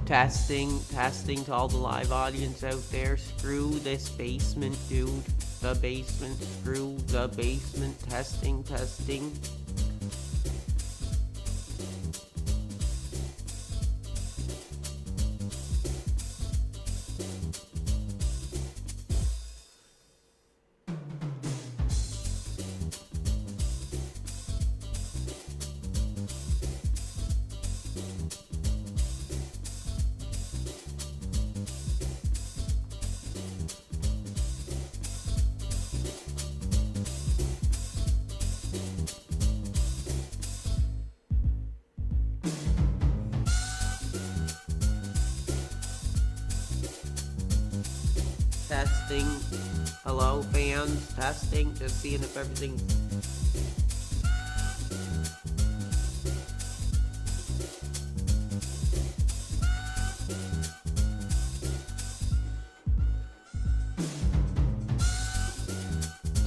Testing to all the live audience out there. Screw this basement, dude. The basement, screw the basement. Testing. Testing. Hello, fans. Testing. Just seeing if everything's...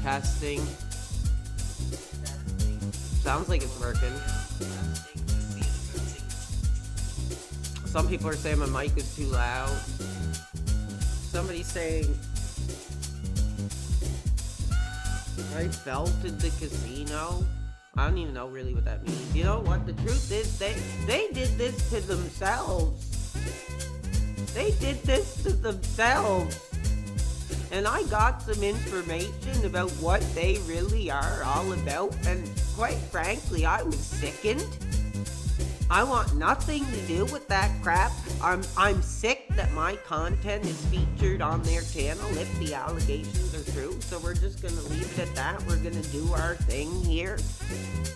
Testing. Sounds like it's working. Some people are saying my mic is too loud. Somebody's saying I felted the casino. I don't even know really what that means. You know what? The truth is they did this to themselves. They did this to themselves. And I got some information about what they really are all about, and quite frankly, I was sickened. I want nothing to do with that crap. I'm sick that my content is featured on their channel if the allegations are true. So we're just gonna leave it at that. We're gonna do our thing here,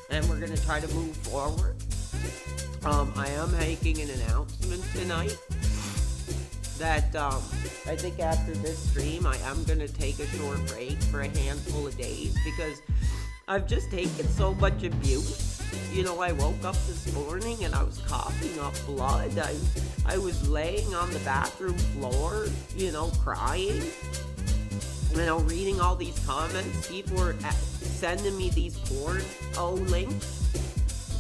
and we're gonna try to move forward. I am making an announcement tonight that I think after this stream I am gonna take a short break for a handful of days because I've just taken so much abuse. You know, I woke up this morning and I was coughing up blood. I was laying on the bathroom floor, you know, crying. You know, reading all these comments. People were sending me these porn links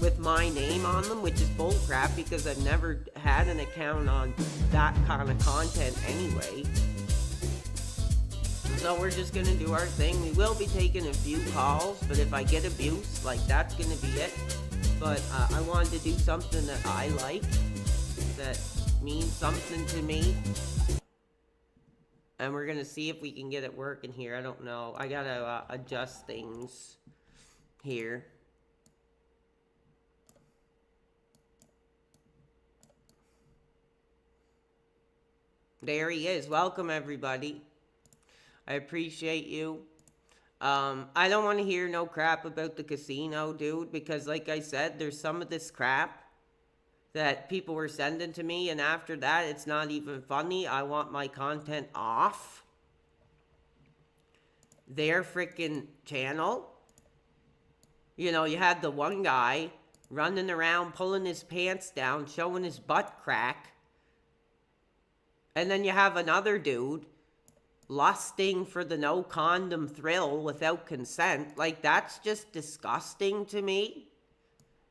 with my name on them, which is bullcrap because I've never had an account on that kind of content anyway. So we're just gonna do our thing. We will be taking a few calls, but if I get abuse, like, that's gonna be it. But I wanted to do something that I like, that means something to me. And we're gonna see if we can get it working here. I don't know. I gotta adjust things here. There he is. Welcome, everybody. I appreciate you. I don't want to hear no crap about the casino, dude, because like I said, there's some of this crap that people were sending to me, and after that, it's not even funny. I want my content off their freaking channel. You know, you had the one guy running around, pulling his pants down, showing his butt crack. And then you have another dude lusting for the no condom thrill without consent. Like, that's just disgusting to me.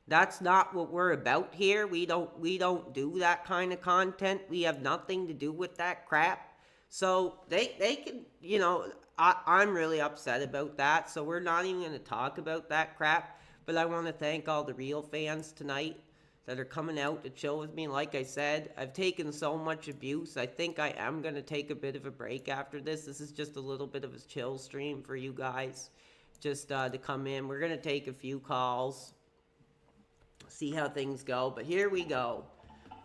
That's not what we're about here. We don't do that kind of content. We have nothing to do with that crap. So they can, you know, I'm really upset about that. So we're not even going to talk about that crap. But I want to thank all the real fans tonight that are coming out to chill with me. Like I said, I've taken so much abuse. I think I am going to take a bit of a break after this. This is just a little bit of a chill stream for you guys, just to come in. We're going to take a few calls, see how things go. But here we go.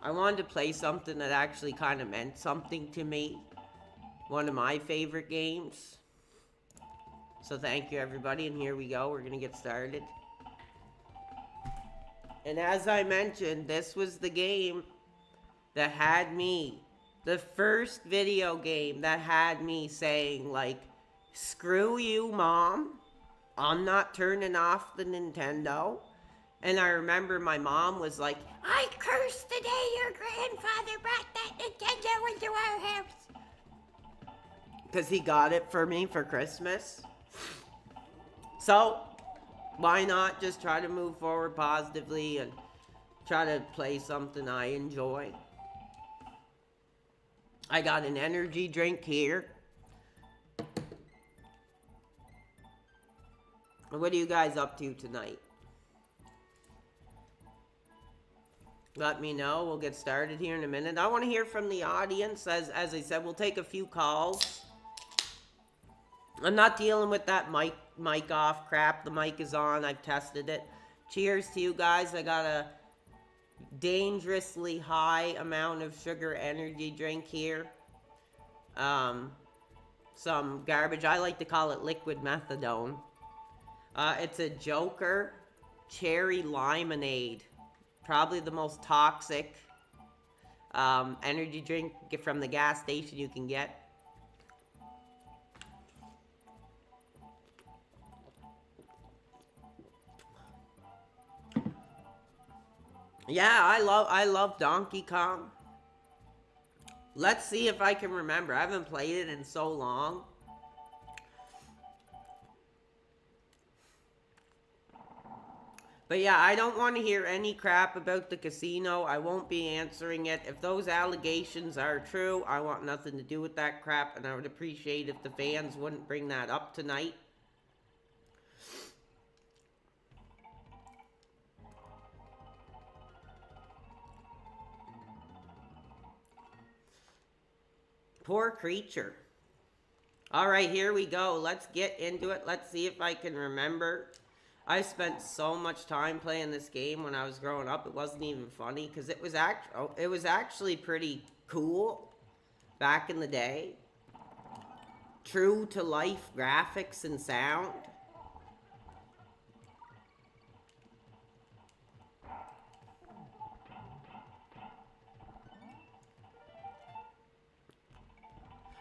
I wanted to play something that actually kind of meant something to me. One of my favorite games. So thank you, everybody. And here we go. We're going to get started. And as I mentioned, this was the game that had me, the first video game that had me saying, like, screw you, Mom. I'm not turning off the Nintendo. And I remember my mom was like, I curse the day your grandfather brought that Nintendo into our house. Because he got it for me for Christmas. So why not just try to move forward positively and try to play something I enjoy? I got an energy drink here. What are you guys up to tonight? Let me know. We'll get started here in a minute. I want to hear from the audience. As I said, we'll take a few calls. I'm not dealing with that mic off crap. The mic is on. I've tested it. Cheers to you guys. I got a dangerously high amount of sugar energy drink here. Some garbage. I like to call it liquid methadone. It's a Joker cherry limonade. Probably the most toxic energy drink from the gas station you can get. Yeah, I love Donkey Kong. Let's see if I can remember. I haven't played it in so long. But yeah, I don't want to hear any crap about the casino. I won't be answering it. If those allegations are true, I want nothing to do with that crap. And I would appreciate if the fans wouldn't bring that up tonight. Poor creature. All right, here we go. Let's get into it. Let's see if I can remember. I spent so much time playing this game when I was growing up. It wasn't even funny because it was actually pretty cool back in the day. True to life graphics and sound.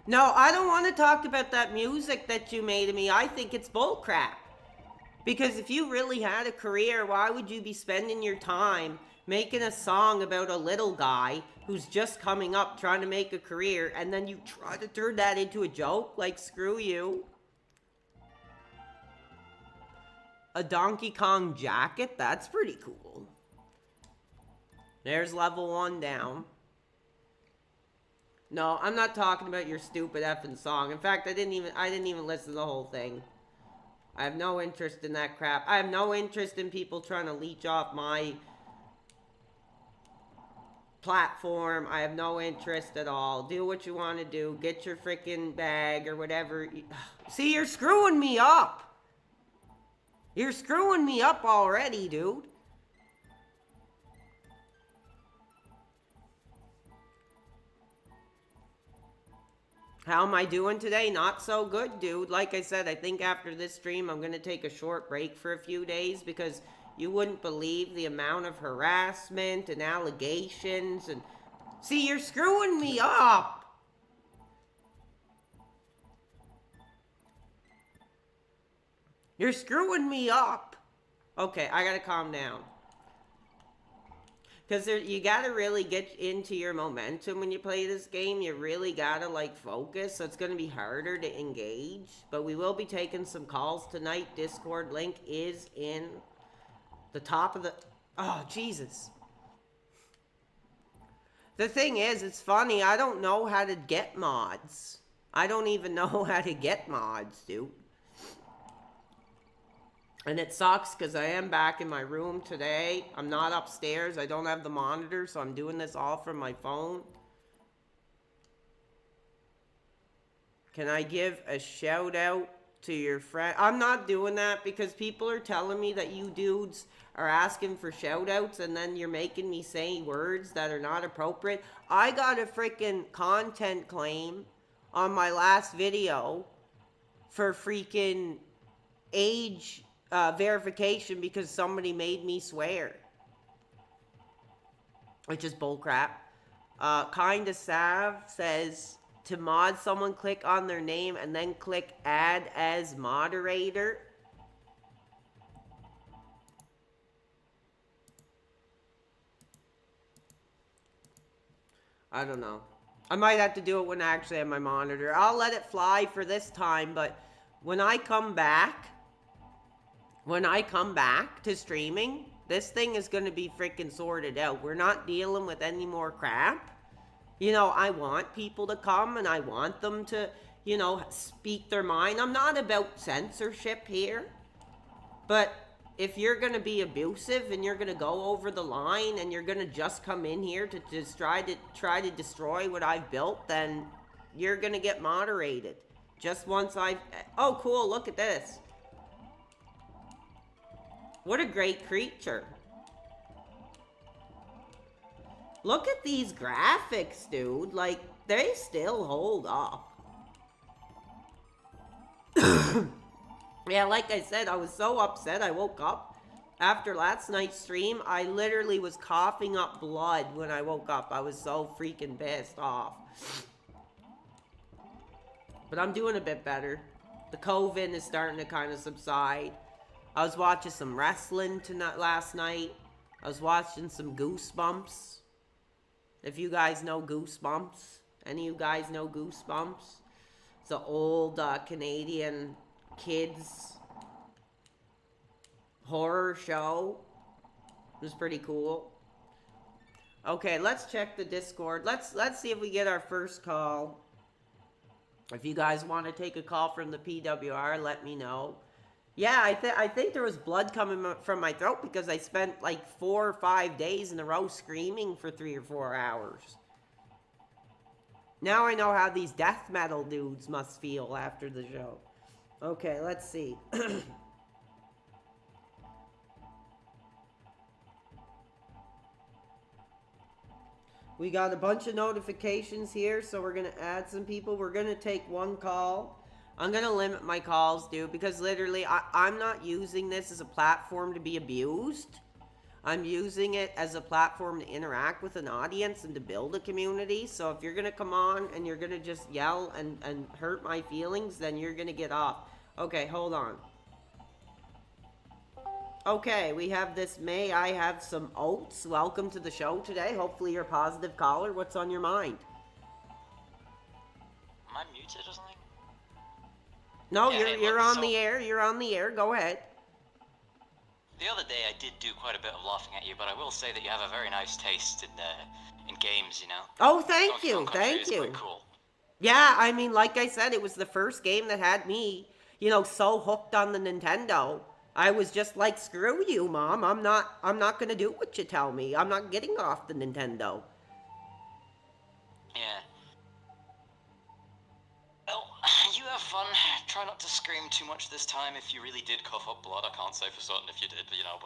No, I don't want to talk about that music that you made of me. I think it's bullcrap. Because if you really had a career, why would you be spending your time making a song about a little guy who's just coming up trying to make a career, and then you try to turn that into a joke? Like, screw you. A Donkey Kong jacket? That's pretty cool. There's level 1 down. No, I'm not talking about your stupid effing song. In fact, I didn't even listen to the whole thing. I have no interest in that crap. I have no interest in people trying to leech off my platform. I have no interest at all. Do what you want to do. Get your freaking bag or whatever. See, you're screwing me up. You're screwing me up already, dude. How am I doing today? Not so good, dude. Like I said, I think after this stream, I'm going to take a short break for a few days because you wouldn't believe the amount of harassment and allegations. And see, you're screwing me up. You're screwing me up. Okay, I got to calm down. Because you gotta really get into your momentum when you play this game. You really gotta, like, focus. So it's gonna be harder to engage. But we will be taking some calls tonight. Discord link is in the top of the... Oh, Jesus. The thing is, it's funny. I don't know how to get mods. I don't even know how to get mods, dude. And it sucks because I am back in my room today. I'm not upstairs. I don't have the monitor, so I'm doing this all from my phone. Can I give a shout out to your friend? I'm not doing that because people are telling me that you dudes are asking for shout outs and then you're making me say words that are not appropriate. I got a freaking content claim on my last video for freaking age verification because somebody made me swear, which is bullcrap. Kinda Sav says to mod someone, click on their name and then click add as moderator. I don't know. I might have to do it when I actually have my monitor. I'll let it fly for this time, but when I come back to streaming, this thing is going to be freaking sorted out. We're not dealing with any more crap. You know, I want people to come and I want them to, you know, speak their mind. I'm not about censorship here. But if you're going to be abusive and you're going to go over the line and you're going to just come in here to just try to destroy what I've built, then you're going to get moderated. Just once I've... Oh, cool, look at this. What a great creature. Look at these graphics, dude. Like, they still hold up. Yeah, like I said, I was so upset. I woke up after last night's stream. I literally was coughing up blood when I woke up. I was so freaking pissed off. But I'm doing a bit better. The COVID is starting to kind of subside. I was watching some wrestling last night. I was watching some Goosebumps. If you guys know Goosebumps. Any of you guys know Goosebumps? It's an old Canadian kids horror show. It was pretty cool. Okay, let's check the Discord. Let's see if we get our first call. If you guys want to take a call from the PWR, let me know. Yeah, I think there was blood coming from my throat because I spent like 4 or 5 days in a row screaming for 3 or 4 hours. Now I know how these death metal dudes must feel after the show. Okay, let's see. We got a bunch of notifications here, so we're going to add some people. We're going to take one call. I'm going to limit my calls, dude, because literally I'm not using this as a platform to be abused. I'm using it as a platform to interact with an audience and to build a community. So if you're going to come on and you're going to just yell and hurt my feelings, then you're going to get off. Okay, hold on. Okay, we have this May I Have Some Oats. Welcome to the show today. Hopefully you're a positive caller. What's on your mind? Am I muted or something? No, yeah, you're on the air. You're on the air. Go ahead. The other day I did do quite a bit of laughing at you, but I will say that you have a very nice taste in games, you know? Oh, thank you. Thank you. Quite cool. Yeah, I mean, like I said, it was the first game that had me, you know, so hooked on the Nintendo. I was just like, screw you, Mom. I'm not going to do what you tell me. I'm not getting off the Nintendo. Yeah. Well, you have fun. Try not to scream too much this time. If you really did cough up blood, I can't say for certain if you did, but, you know,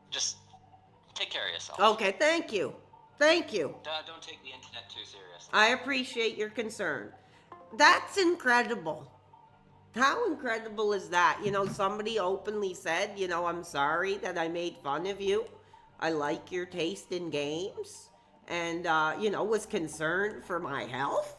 just take care of yourself. Okay, thank you. Thank you. Don't take the internet too seriously. I appreciate your concern. That's incredible. How incredible is that? You know, somebody openly said, you know, I'm sorry that I made fun of you. I like your taste in games. And, you know, was concerned for my health.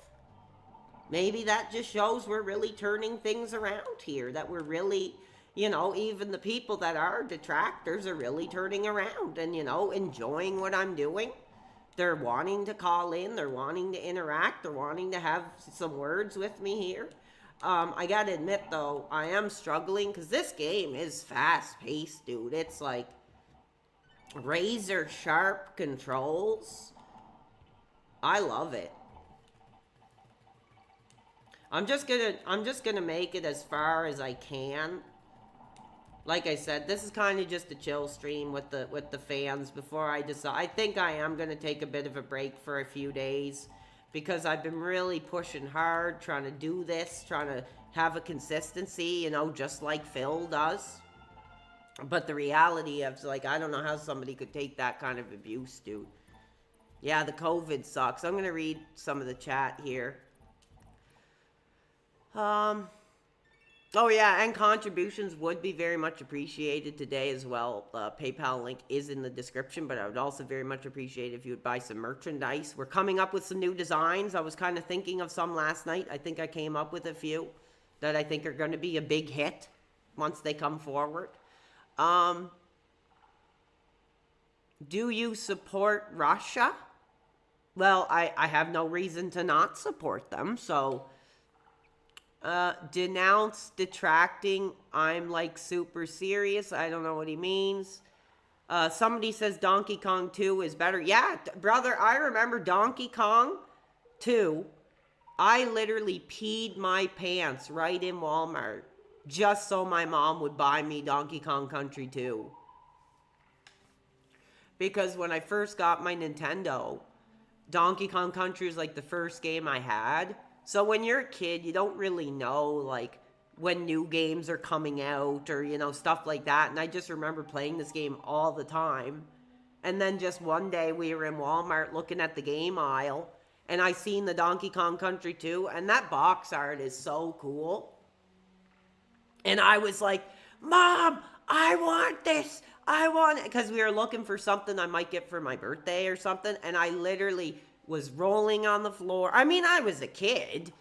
Maybe that just shows we're really turning things around here. That we're really, you know, even the people that are detractors are really turning around and, you know, enjoying what I'm doing. They're wanting to call in. They're wanting to interact. They're wanting to have some words with me here. I gotta admit, though, I am struggling because this game is fast-paced, dude. It's like razor-sharp controls. I love it. I'm just gonna make it as far as I can. Like I said, this is kind of just a chill stream with the fans before I decide. I think I am gonna take a bit of a break for a few days because I've been really pushing hard, trying to do this, trying to have a consistency, you know, just like Phil does. But the reality of, like, I don't know how somebody could take that kind of abuse, dude. Yeah, the COVID sucks. I'm gonna read some of the chat here. Oh yeah, and contributions would be very much appreciated today as well. PayPal link is in the description, but I would also very much appreciate if you would buy some merchandise. We're coming up with some new designs. I was kind of thinking of some last night. I think I came up with a few that I think are going to be a big hit once they come forward. Do you support Russia? Well, I have no reason to not support them, so... denounce detracting. I'm like super serious. I don't know what he means. Somebody says Donkey Kong 2 is better. Yeah, brother, I remember Donkey Kong 2. I literally peed my pants right in Walmart just so my mom would buy me Donkey Kong Country 2. Because when I first got my Nintendo, Donkey Kong Country was like the first game I had. So when you're a kid, you don't really know like when new games are coming out or, you know, stuff like that. And I just remember playing this game all the time. And then just one day we were in Walmart looking at the game aisle and I seen the Donkey Kong Country 2 and that box art is so cool. And I was like, Mom, I want this. I want it. Because we were looking for something I might get for my birthday or something. And I literally was rolling on the floor. I mean, I was a kid.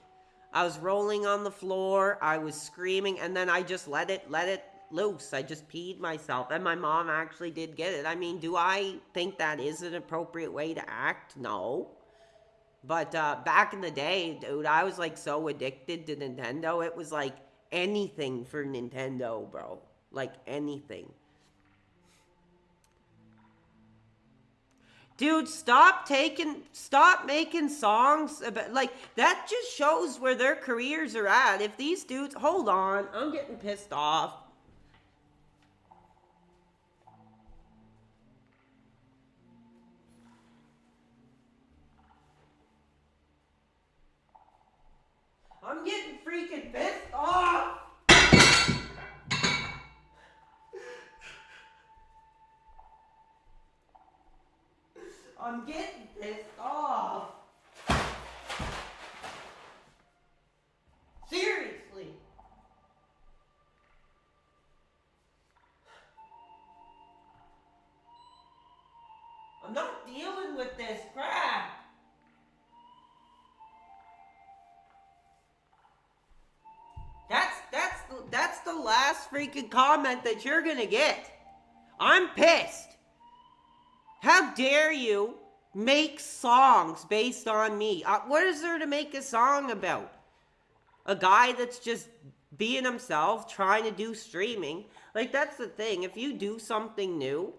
I was rolling on the floor. I was screaming. And then I just let it loose. I just peed myself. And my mom actually did get it. I mean, do I think that is an appropriate way to act? No. But back in the day, dude, I was like so addicted to Nintendo. It was like anything for Nintendo, bro. Like anything. Dude, stop making songs about, like, that just shows where their careers are at. If these dudes, hold on, I'm getting pissed off. I'm getting freaking pissed off. I'm getting pissed off. Seriously. I'm not dealing with this crap. That's the last freaking comment that you're gonna get. I'm pissed. How dare you make songs based on me? What is there to make a song about? A guy that's just being himself, trying to do streaming. Like, that's the thing. If you do something new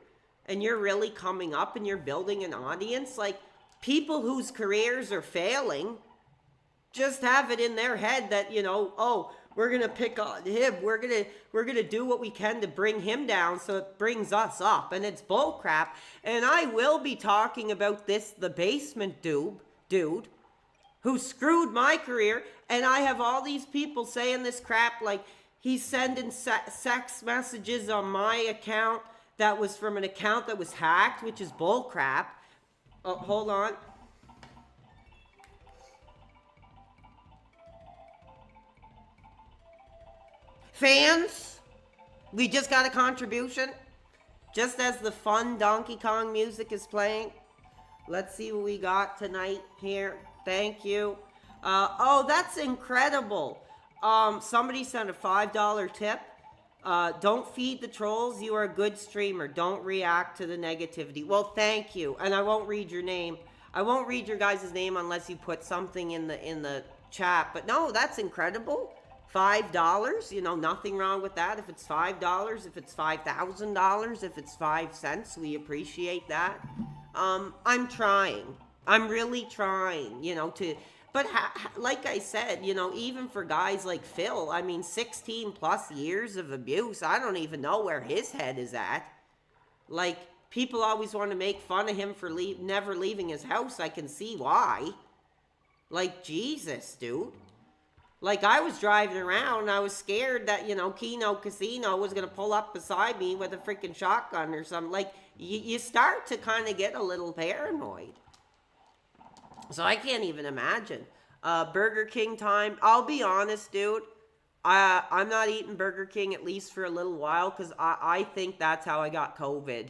and you're really coming up and you're building an audience, like, people whose careers are failing just have it in their head that, you know, oh, we're going to pick on him. We're going to do what we can to bring him down so it brings us up. And it's bullcrap. And I will be talking about this, the basement dude who screwed my career. And I have all these people saying this crap like he's sending sex messages on my account that was from an account that was hacked, which is bullcrap. Oh, hold on. Fans, we just got a contribution. Just as the fun Donkey Kong music is playing. Let's see what we got tonight here. Thank you. Oh, that's incredible. Somebody sent a $5 tip. Don't feed the trolls. You are a good streamer. Don't react to the negativity. Well, thank you. And I won't read your name. I won't read your guys' name unless you put something in the chat. But no, that's incredible. $5, you know, nothing wrong with that. If it's $5, if it's $5,000, if it's 5 cents, we appreciate that. I'm trying. I'm really trying, you know, but like I said, you know, even for guys like Phil, I mean, 16 plus years of abuse, I don't even know where his head is at. Like, people always want to make fun of him for never leaving his house. I can see why. Like, Jesus, dude. Like, I was driving around, and I was scared that, you know, Keno Casino was going to pull up beside me with a freaking shotgun or something. Like, you start to kind of get a little paranoid. So I can't even imagine. Burger King time. I'll be honest, dude. I'm not eating Burger King at least for a little while because I think that's how I got COVID.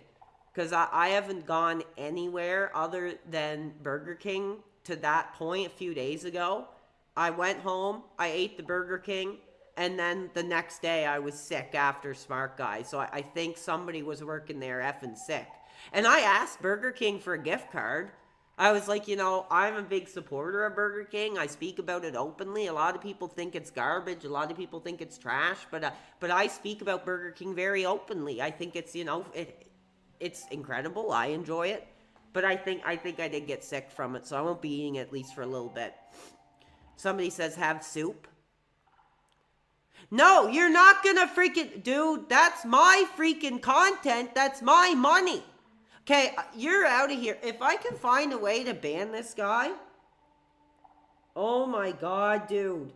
Because I haven't gone anywhere other than Burger King to that point a few days ago. I went home, I ate the Burger King, and then the next day I was sick after Smart Guy. So I think somebody was working there effing sick. And I asked Burger King for a gift card. I was like, you know, I'm a big supporter of Burger King. I speak about it openly. A lot of people think it's garbage. A lot of people think it's trash. But I speak about Burger King very openly. I think it's, you know, it's incredible. I enjoy it. But I think I did get sick from it, so I won't be eating it at least for a little bit. Somebody says have soup. No, you're not gonna freaking... Dude, that's my freaking content. That's my money. Okay, you're out of here. If I can find a way to ban this guy... Oh my god, dude.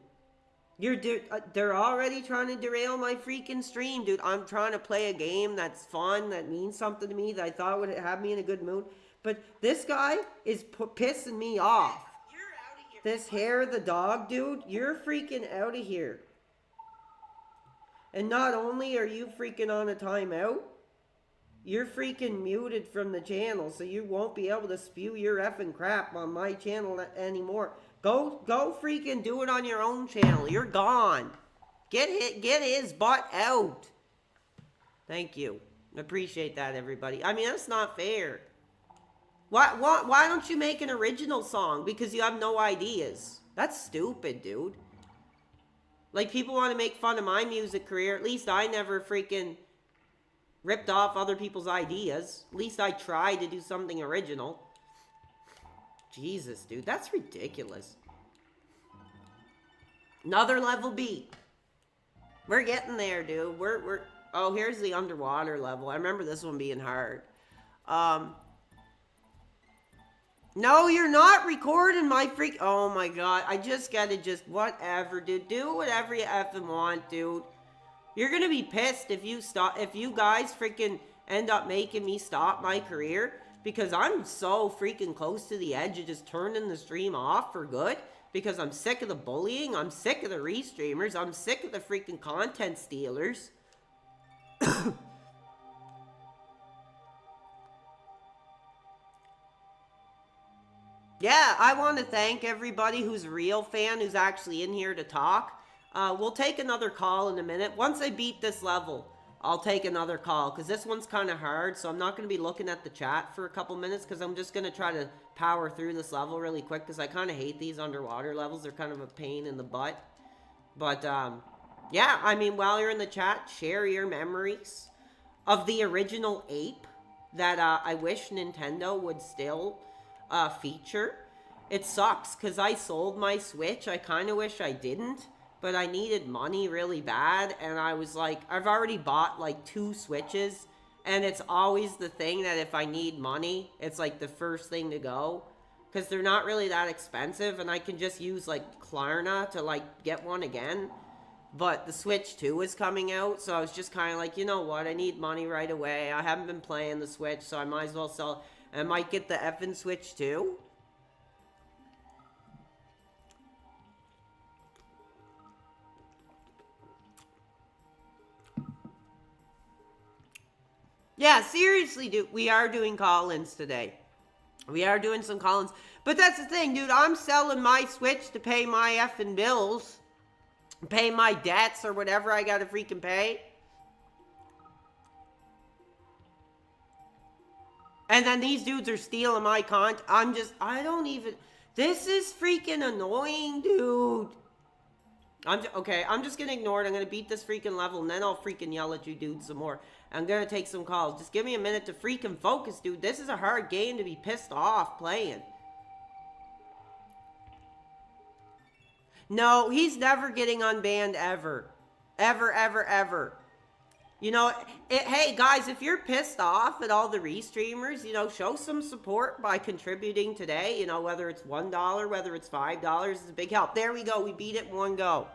They're already trying to derail my freaking stream, dude. I'm trying to play a game that's fun, that means something to me, that I thought would have me in a good mood. But this guy is pissing me off. You're out of here. This hair, the dog, dude, you're freaking out of here. And not only are you freaking on a timeout, you're freaking muted from the channel, so you won't be able to spew your effing crap on my channel anymore. Go freaking do it on your own channel. You're gone. Get his butt out. Thank you. Appreciate that, everybody. I mean, that's not fair. Why don't you make an original song? Because you have no ideas. That's stupid, dude. Like, people want to make fun of my music career. At least I never freaking ripped off other people's ideas. At least I tried to do something original. Jesus, dude, that's ridiculous. Another level B. We're getting there, dude. Oh, here's the underwater level. I remember this one being hard. No, you're not recording my freak... Oh my god, I just gotta whatever, dude. Do whatever you effing want, dude. You're gonna be pissed if you guys freaking end up making me stop my career. Because I'm so freaking close to the edge of just turning the stream off for good. Because I'm sick of the bullying. I'm sick of the restreamers. I'm sick of the freaking content stealers. Yeah, I want to thank everybody who's a real fan, who's actually in here to talk. We'll take another call in a minute. Once I beat this level, I'll take another call, because this one's kind of hard, so I'm not going to be looking at the chat for a couple minutes, because I'm just going to try to power through this level really quick, because I kind of hate these underwater levels. They're kind of a pain in the butt. But, yeah, I mean, while you're in the chat, share your memories of the original Ape that I wish Nintendo would still feature. It sucks, because I sold my Switch. I kind of wish I didn't. But I needed money really bad, and I was like, I've already bought like 2 Switches, and it's always the thing that if I need money, it's like the first thing to go, because they're not really that expensive, and I can just use like Klarna to like get one again. But the Switch 2 is coming out, so I was just kind of like, you know what, I need money right away. I haven't been playing the Switch, so I might as well sell. I might get the effing Switch 2. Yeah, seriously, dude, we are doing call-ins today. We are doing some call-ins. But that's the thing, dude, I'm selling my Switch to pay my effing bills. Pay my debts or whatever I gotta freaking pay. And then these dudes are stealing my content. I don't even... This is freaking annoying, dude. Okay, I'm just gonna ignore it. I'm gonna beat this freaking level, and then I'll freaking yell at you dudes some more. I'm gonna take some calls. Just give me a minute to freaking focus, dude. This is a hard game to be pissed off playing. No, he's never getting unbanned ever. Ever, ever, ever. You know, hey guys, if you're pissed off at all the restreamers, you know, show some support by contributing today. You know, whether it's $1, whether it's $5, it's a big help. There we go. We beat it in one go.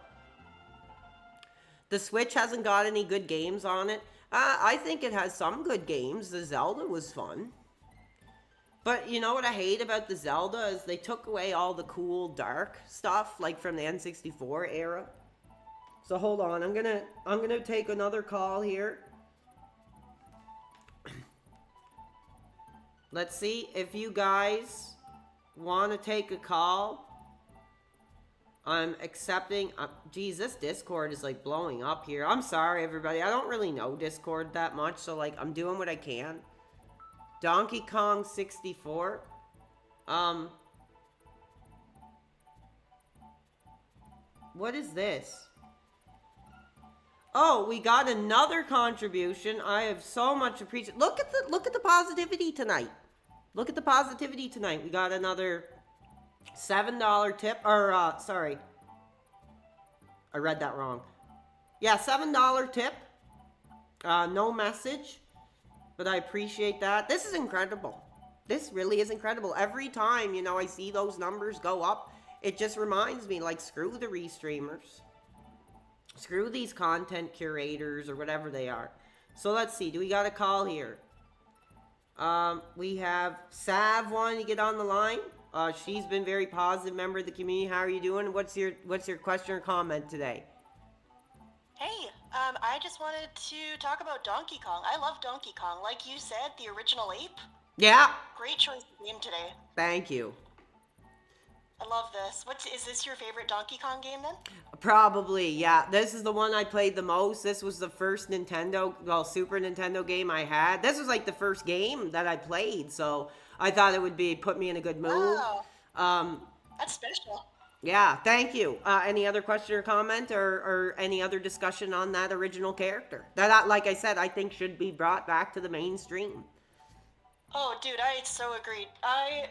The Switch hasn't got any good games on it. I think it has some good games. The Zelda was fun. But you know what I hate about the Zelda is they took away all the cool dark stuff, like from the N64 era. So hold on, I'm gonna take another call here. Let's see if you guys want to take a call. I'm accepting. Geez, this Discord is like blowing up here. I'm sorry, everybody. I don't really know Discord that much, so like I'm doing what I can. Donkey Kong 64. What is this? Oh, we got another contribution. I have so much appreciation. Look at the positivity tonight. Look at the positivity tonight. We got another $7 tip. Or sorry, I read that wrong. Yeah, $7 tip. No message, but I appreciate that. This is incredible. This really is incredible. Every time, you know, I see those numbers go up, it just reminds me, like, screw the restreamers. Screw these content curators or whatever they are. So let's see. Do we got a call here? We have Sav wanting to get on the line. She's been very positive member of the community. How are you doing? What's your question or comment today? Hey, I just wanted to talk about Donkey Kong. I love Donkey Kong. Like you said, the original ape. Yeah. Great choice of game today. Thank you. I love this. Is this your favorite Donkey Kong game then? Probably, yeah. This is the one I played the most. This was the first Super Nintendo game I had. This was like the first game that I played, so I thought it would put me in a good mood. Oh, that's special. Yeah, thank you. Any other question or comment or any other discussion on that original character? That, like I said, I think should be brought back to the mainstream. Oh, dude, I so agreed. I've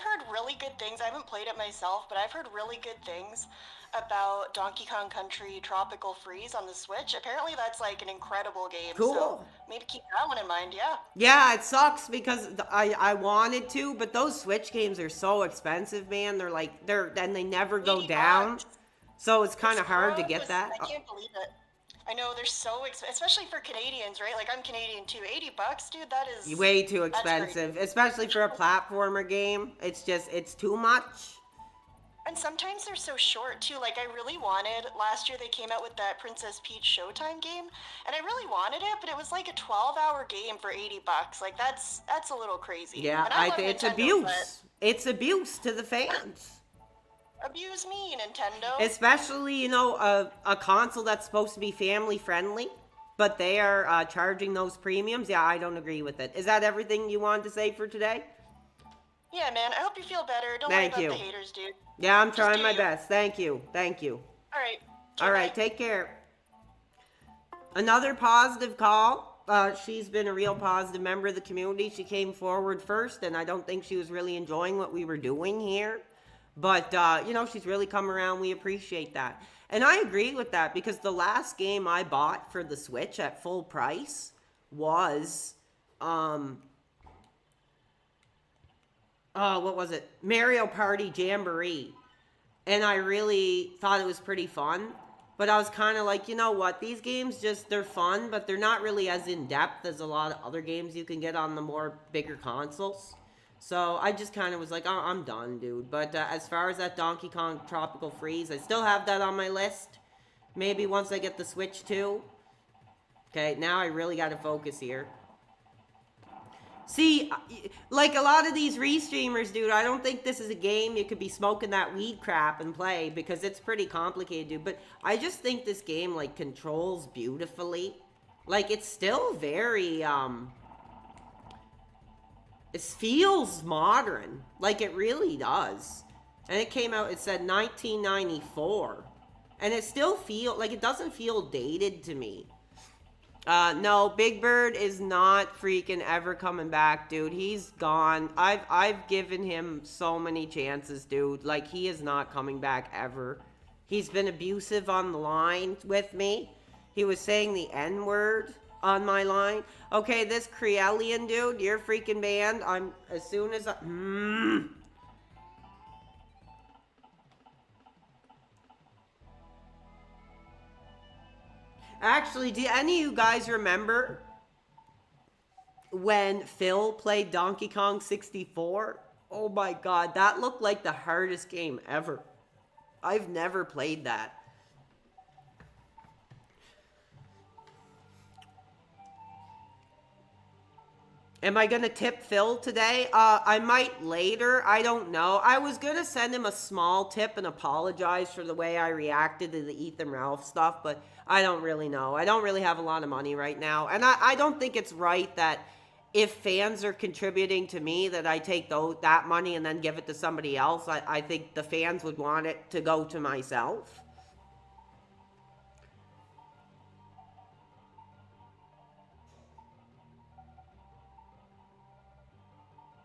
heard really good things. I haven't played it myself, but I've heard really good things about Donkey Kong Country Tropical Freeze on the Switch. Apparently that's like an incredible game. Cool. So maybe keep that one in mind, yeah. Yeah, it sucks because I wanted to, but those Switch games are so expensive, man. And they never go down. So it's kind of hard to get that. I can't believe it. I know they're so expensive, especially for Canadians, right? Like I'm Canadian too. $80, dude, that is way too expensive, especially for a platformer game. It's too much. And sometimes they're so short too. Like I really wanted, last year they came out with that Princess Peach Showtime game, and I really wanted it, but it was like a 12-hour game for $80. Like that's a little crazy. Yeah, it's abuse. It's abuse to the fans. Abuse me, Nintendo. Especially, you know, a console that's supposed to be family friendly, but they are charging those premiums. Yeah, I don't agree with it. Is that everything you wanted to say for today? Yeah, man. I hope you feel better. Don't worry about the haters, dude. Yeah, I'm trying my best. Thank you. All right. All right, take care. Another positive call. She's been a real positive member of the community. She came forward first, and I don't think she was really enjoying what we were doing here. But, you know, she's really come around. We appreciate that. And I agree with that because the last game I bought for the Switch at full price was, what was it? Mario Party Jamboree. And I really thought it was pretty fun. But I was kind of like, you know what? These games they're fun, but they're not really as in-depth as a lot of other games you can get on the more bigger consoles. So I just kind of was like, oh, I'm done, dude. But as far as that Donkey Kong Tropical Freeze, I still have that on my list. Maybe once I get the Switch too. Okay, now I really got to focus here. See, like a lot of these restreamers, dude, I don't think this is a game you could be smoking that weed crap and play because it's pretty complicated, dude. But I just think this game, like, controls beautifully. Like, it's still very, it feels modern. Like, it really does. And it came out, it said 1994. And it still it doesn't feel dated to me. No, Big Bird is not freaking ever coming back, dude. He's gone. I've given him so many chances, dude. Like, he is not coming back ever. He's been abusive on the line with me. He was saying the N-word on my line. Okay, this Creelian dude, you're freaking banned. As soon as Actually, do any of you guys remember when Phil played Donkey Kong 64? Oh my god, that looked like the hardest game ever. I've never played that. Am I going to tip Phil today? I might later. I don't know. I was going to send him a small tip and apologize for the way I reacted to the Ethan Ralph stuff, but I don't really know. I don't really have a lot of money right now. And I don't think it's right that if fans are contributing to me that I take that money and then give it to somebody else. I think the fans would want it to go to myself.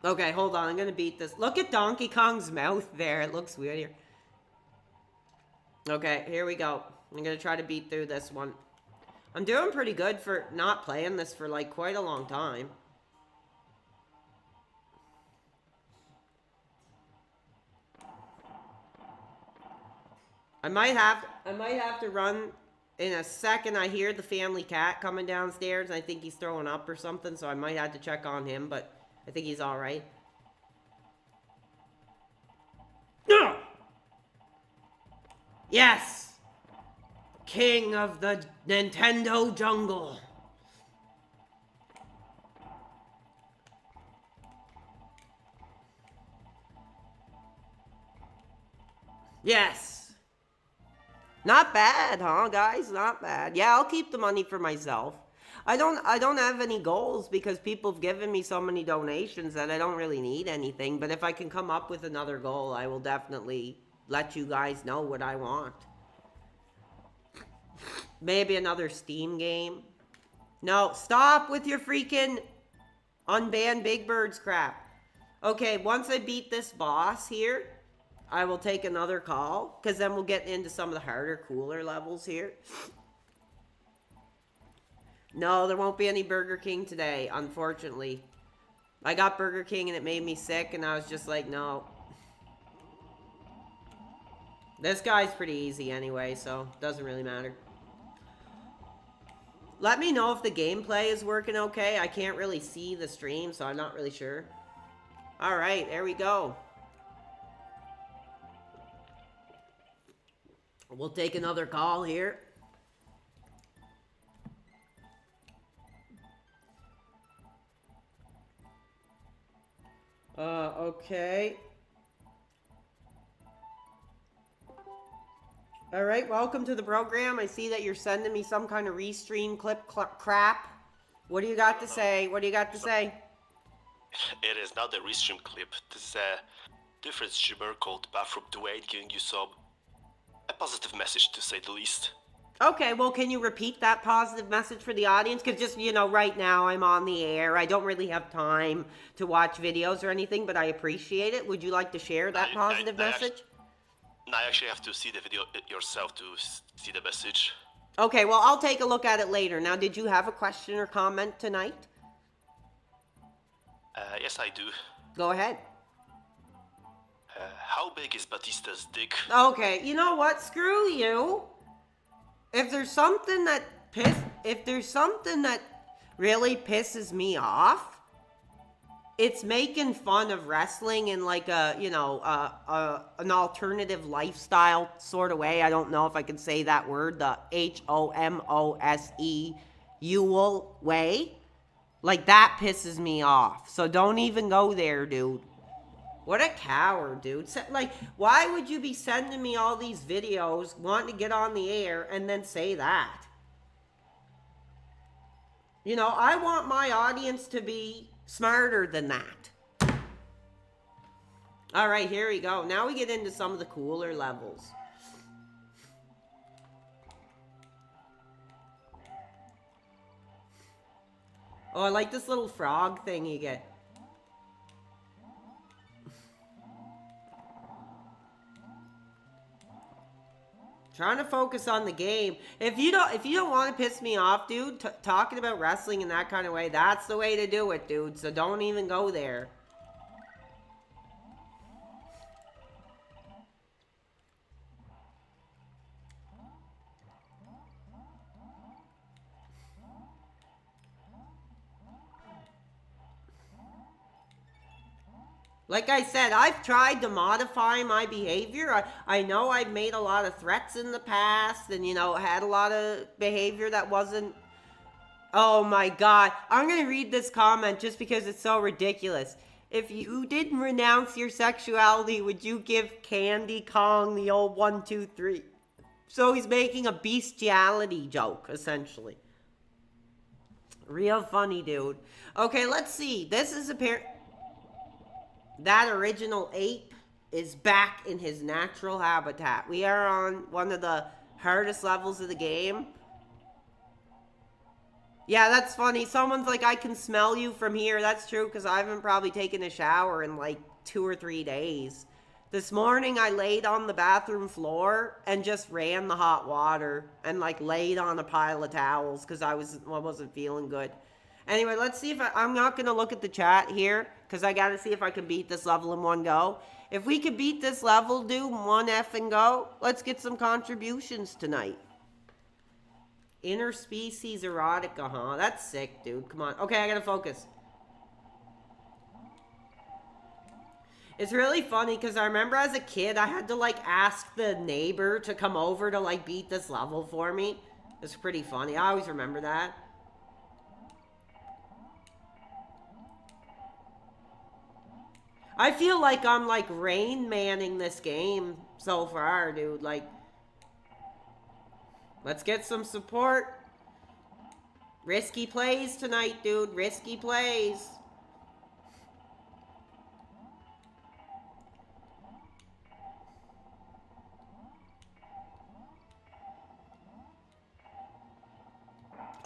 Okay, hold on. I'm gonna beat this. Look at Donkey Kong's mouth there. It looks weird here. Okay, here we go. I'm gonna try to beat through this one. I'm doing pretty good for not playing this for like quite a long time. I might have to run in a second. I hear the family cat coming downstairs. I think he's throwing up or something, so I might have to check on him, but I think he's all right. Yes! King of the Nintendo jungle. Yes. Not bad, huh, guys? Not bad. Yeah, I'll keep the money for myself. I don't have any goals because people have given me so many donations that I don't really need anything. But if I can come up with another goal, I will definitely let you guys know what I want. Maybe another Steam game. No, stop with your freaking unban Big Birds crap. Okay, once I beat this boss here, I will take another call, because then we'll get into some of the harder, cooler levels here. No, there won't be any Burger King today, unfortunately. I got Burger King and it made me sick, and I was just like, no. This guy's pretty easy anyway, so it doesn't really matter. Let me know if the gameplay is working okay. I can't really see the stream, so I'm not really sure. Alright, there we go. We'll take another call here. Okay. Alright, welcome to the program. I see that you're sending me some kind of restream clip crap. What do you got to say? What do you got to say? It is not a restream clip. This is a different streamer called Bathroom Dwayne giving you a positive message, to say the least. Okay, well, can you repeat that positive message for the audience? Because just, you know, right now I'm on the air. I don't really have time to watch videos or anything, but I appreciate it. Would you like to share that positive message? I actually have to see the video yourself to see the message. Okay, well, I'll take a look at it later. Now, did you have a question or comment tonight? Yes, I do. Go ahead. How big is Batista's dick? Okay, you know what? Screw you. If there's something that really pisses me off, it's making fun of wrestling in like a, you know, an alternative lifestyle sort of way. I don't know if I can say that word, the HOMOSE way. Like, that pisses me off. So don't even go there, dude. What a coward, dude. Like, why would you be sending me all these videos, wanting to get on the air, and then say that? You know, I want my audience to be smarter than that. Alright, here we go. Now we get into some of the cooler levels. Oh, I like this little frog thing you get. Trying to focus on the game. If you don't want to piss me off, dude, talking about wrestling in that kind of way, that's the way to do it, dude. So don't even go there. Like I said, I've tried to modify my behavior. I know I've made a lot of threats in the past and, you know, had a lot of behavior that wasn't... Oh my god. I'm going to read this comment just because it's so ridiculous. If you didn't renounce your sexuality, would you give Candy Kong the old 1, 2, 3? So he's making a bestiality joke, essentially. Real funny, dude. Okay, let's see. This is that original ape is back in his natural habitat. We are on one of the hardest levels of the game. Yeah, that's funny. Someone's like, I can smell you from here. That's true, because I haven't probably taken a shower in like 2 or 3 days. This morning, I laid on the bathroom floor and just ran the hot water and like laid on a pile of towels because I wasn't feeling good. Anyway, let's see if I'm not going to look at the chat here because I got to see if I can beat this level in one go. If we could beat this level, dude, one effing go, let's get some contributions tonight. Interspecies erotica, huh? That's sick, dude. Come on. Okay, I gotta focus. It's really funny because I remember as a kid, I had to like ask the neighbor to come over to like beat this level for me. It's pretty funny. I always remember that. I feel like I'm like Rain Manning this game so far, dude. Like, let's get some support. Risky plays tonight, dude. Risky plays.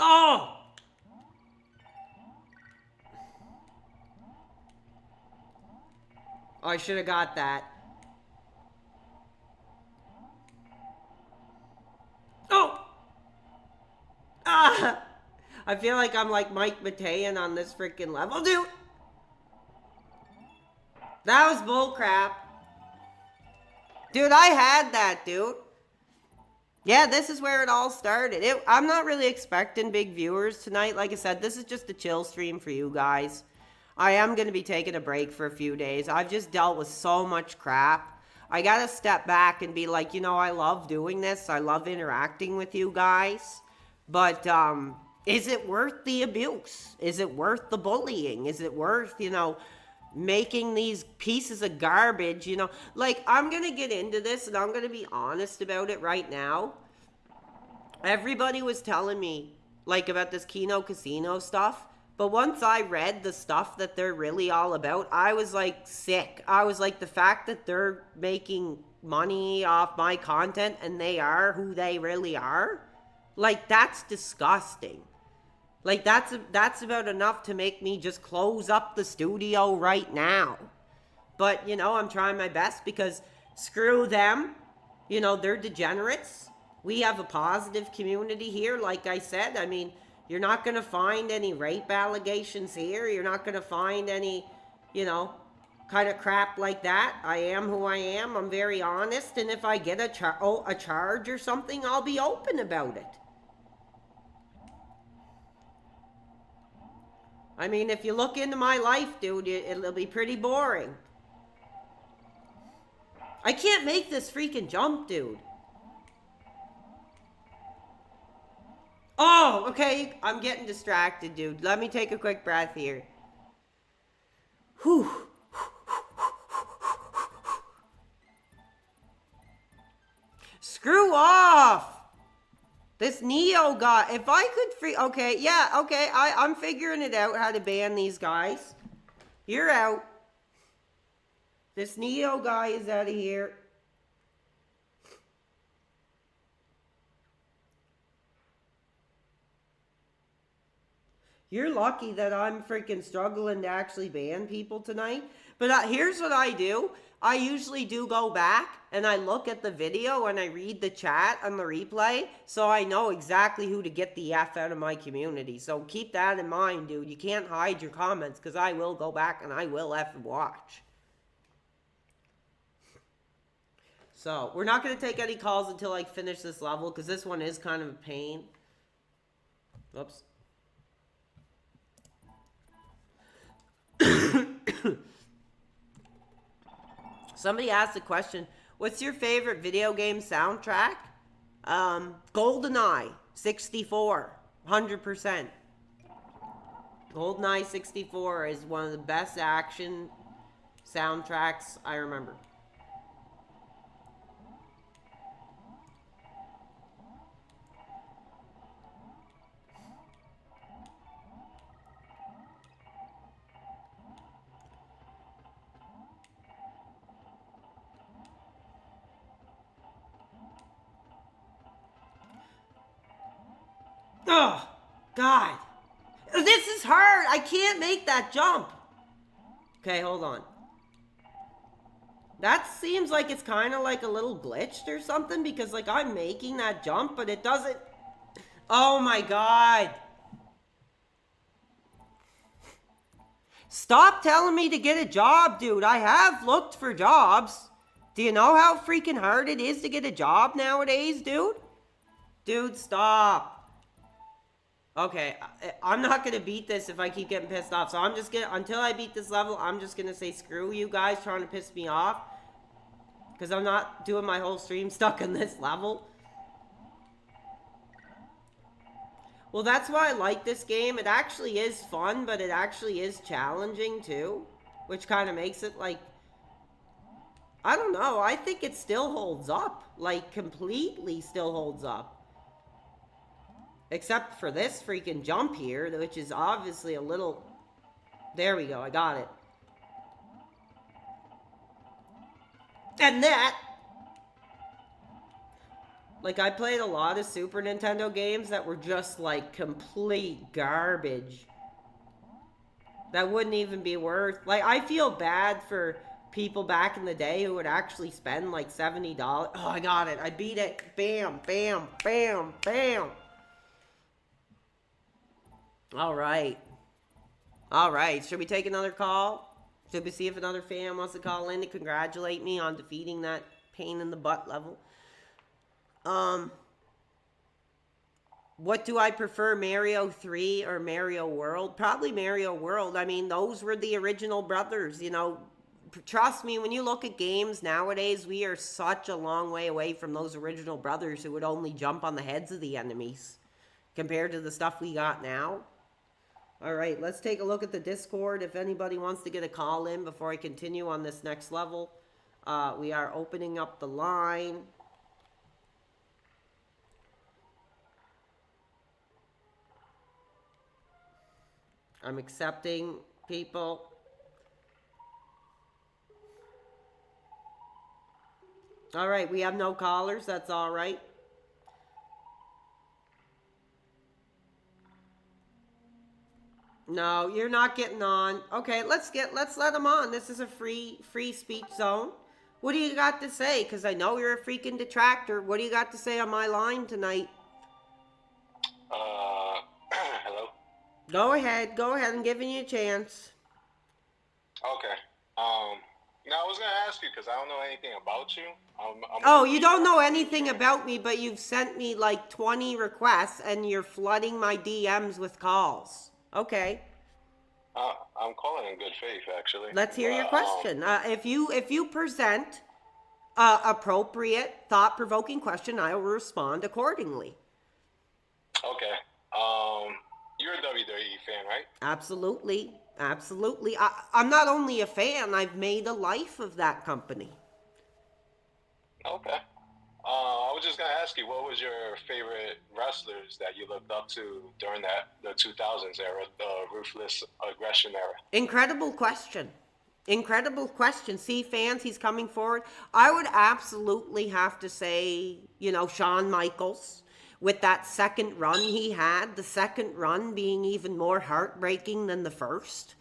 Oh! Oh, I should have got that. Oh! Ah! I feel like I'm like Mike Matean on this freaking level, dude. That was bullcrap. Dude, I had that, dude. Yeah, this is where it all started. I'm not really expecting big viewers tonight. Like I said, this is just a chill stream for you guys. I am going to be taking a break for a few days. I've just dealt with so much crap. I got to step back and be like, you know, I love doing this. I love interacting with you guys. But, is it worth the abuse? Is it worth the bullying? Is it worth, you know, making these pieces of garbage, you know? Like, I'm going to get into this and I'm going to be honest about it right now. Everybody was telling me, like, about this Kino Casino stuff. But once I read the stuff that they're really all about, I was, like, sick. I was like, the fact that they're making money off my content and they are who they really are, like, that's disgusting. Like, that's about enough to make me just close up the studio right now. But, you know, I'm trying my best because screw them. You know, they're degenerates. We have a positive community here, like I said. I mean, you're not going to find any rape allegations here. You're not going to find any, you know, kind of crap like that. I am who I am. I'm very honest. And if I get a charge or something, I'll be open about it. I mean, if you look into my life, dude, it'll be pretty boring. I can't make this freaking jump, dude. Oh, okay. I'm getting distracted, dude. Let me take a quick breath here. Whew. Screw off. This Neo guy, if I could okay, yeah, okay, I'm figuring it out how to ban these guys. You're out. This Neo guy is out of here. You're lucky that I'm freaking struggling to actually ban people tonight. But here's what I do. I usually do go back and I look at the video and I read the chat on the replay so I know exactly who to get the F out of my community. So keep that in mind, dude. You can't hide your comments because I will go back and I will F and watch. So we're not going to take any calls until I finish this level because this one is kind of a pain. Oops. Somebody asked a question, what's your favorite video game soundtrack? GoldenEye 64, 100%. GoldenEye 64 is one of the best action soundtracks I remember. Oh, God. This is hard. I can't make that jump. Okay, hold on. That seems like it's kind of like a little glitched or something because like I'm making that jump, but it doesn't. Oh my god. Stop telling me to get a job, dude. I have looked for jobs. Do you know how freaking hard it is to get a job nowadays, dude? Dude, stop. Okay, I'm not gonna beat this if I keep getting pissed off. So I'm just gonna, until I beat this level, I'm just gonna say screw you guys trying to piss me off. Because I'm not doing my whole stream stuck in this level. Well, that's why I like this game. It actually is fun, but it actually is challenging too. Which kind of makes it like... I don't know, I think it still holds up. Like, completely still holds up. Except for this freaking jump here, which is obviously a little... There we go, I got it. And that... Like, I played a lot of Super Nintendo games that were just, like, complete garbage. That wouldn't even be worth... Like, I feel bad for people back in the day who would actually spend, like, $70. Oh, I got it. I beat it. Bam, bam, bam, bam. Alright. Alright, should we take another call? Should we see if another fan wants to call in to congratulate me on defeating that pain in the butt level? What do I prefer, Mario 3 or Mario World? Probably Mario World. I mean, those were the original brothers, you know. Trust me, when you look at games nowadays, we are such a long way away from those original brothers who would only jump on the heads of the enemies compared to the stuff we got now. All right, let's take a look at the Discord. If anybody wants to get a call in before I continue on this next level, we are opening up the line. I'm accepting people. All right, we have no callers. That's all right. No, you're not getting on. Okay, let's let them on. This is a free speech zone. What do you got to say? Because I know you're a freaking detractor. What do you got to say on my line tonight? Hello? Go ahead. I'm giving you a chance. Okay. Now I was gonna ask you because I don't know anything about you. Oh, you don't know anything about me, but you've sent me like 20 requests and you're flooding my DMs with calls. Okay. I'm calling in good faith, actually. Let's hear your question. If you present appropriate, thought-provoking question, I will respond accordingly. Okay. You're a WWE fan, right? Absolutely. I'm not only a fan, I've made a life of that company. Okay. I was just gonna ask you, what was your favorite wrestlers that you looked up to during the 2000s era, the Ruthless Aggression era? Incredible question. See, fans, he's coming forward. I would absolutely have to say, Shawn Michaels, with that second run he had, the second run being even more heartbreaking than the first.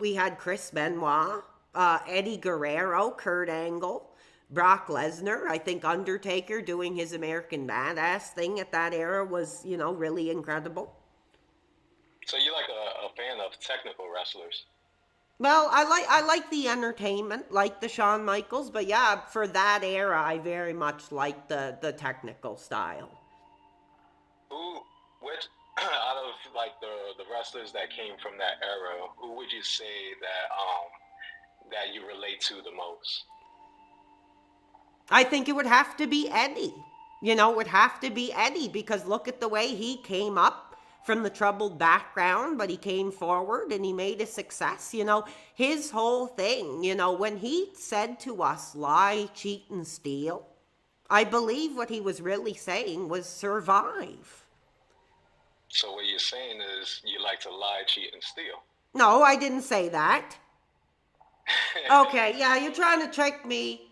We had Chris Benoit, Eddie Guerrero, Kurt Angle, Brock Lesnar. I think Undertaker doing his American Badass thing at that era was, really incredible. So you're like a fan of technical wrestlers? Well, I like the entertainment, like the Shawn Michaels, but yeah, for that era, I very much like the technical style. Which out of like the wrestlers that came from that era, who would you say that you relate to the most? I think it would have to be Eddie. It would have to be Eddie because look at the way he came up from the troubled background, but he came forward and he made a success. His whole thing, when he said to us, lie, cheat, and steal, I believe what he was really saying was survive. So what you're saying is you like to lie, cheat, and steal? No, I didn't say that. Okay, yeah, you're trying to trick me.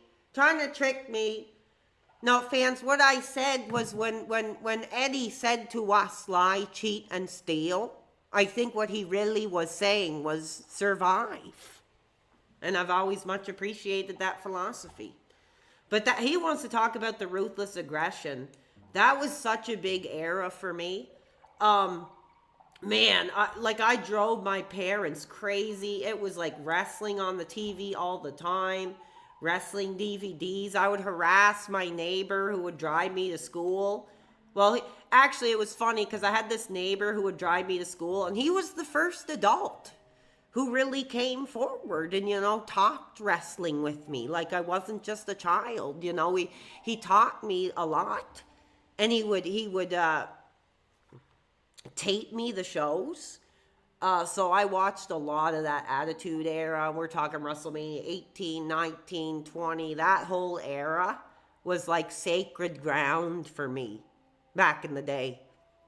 No, fans, what I said was when Eddie said to us, lie, cheat, and steal, I think what he really was saying was survive. And I've always much appreciated that philosophy. But that he wants to talk about the ruthless aggression. That was such a big era for me. Man, I drove my parents crazy. It was like wrestling on the TV all the time, wrestling DVDs. I would harass my neighbor who would drive me to school. Well, actually, it was funny because I had this neighbor who would drive me to school, and he was the first adult who really came forward and, talked wrestling with me. Like I wasn't just a child, he taught me a lot. And he would tape me the shows. So I watched a lot of that Attitude Era. We're talking WrestleMania 18, 19, 20. That whole era was like sacred ground for me back in the day.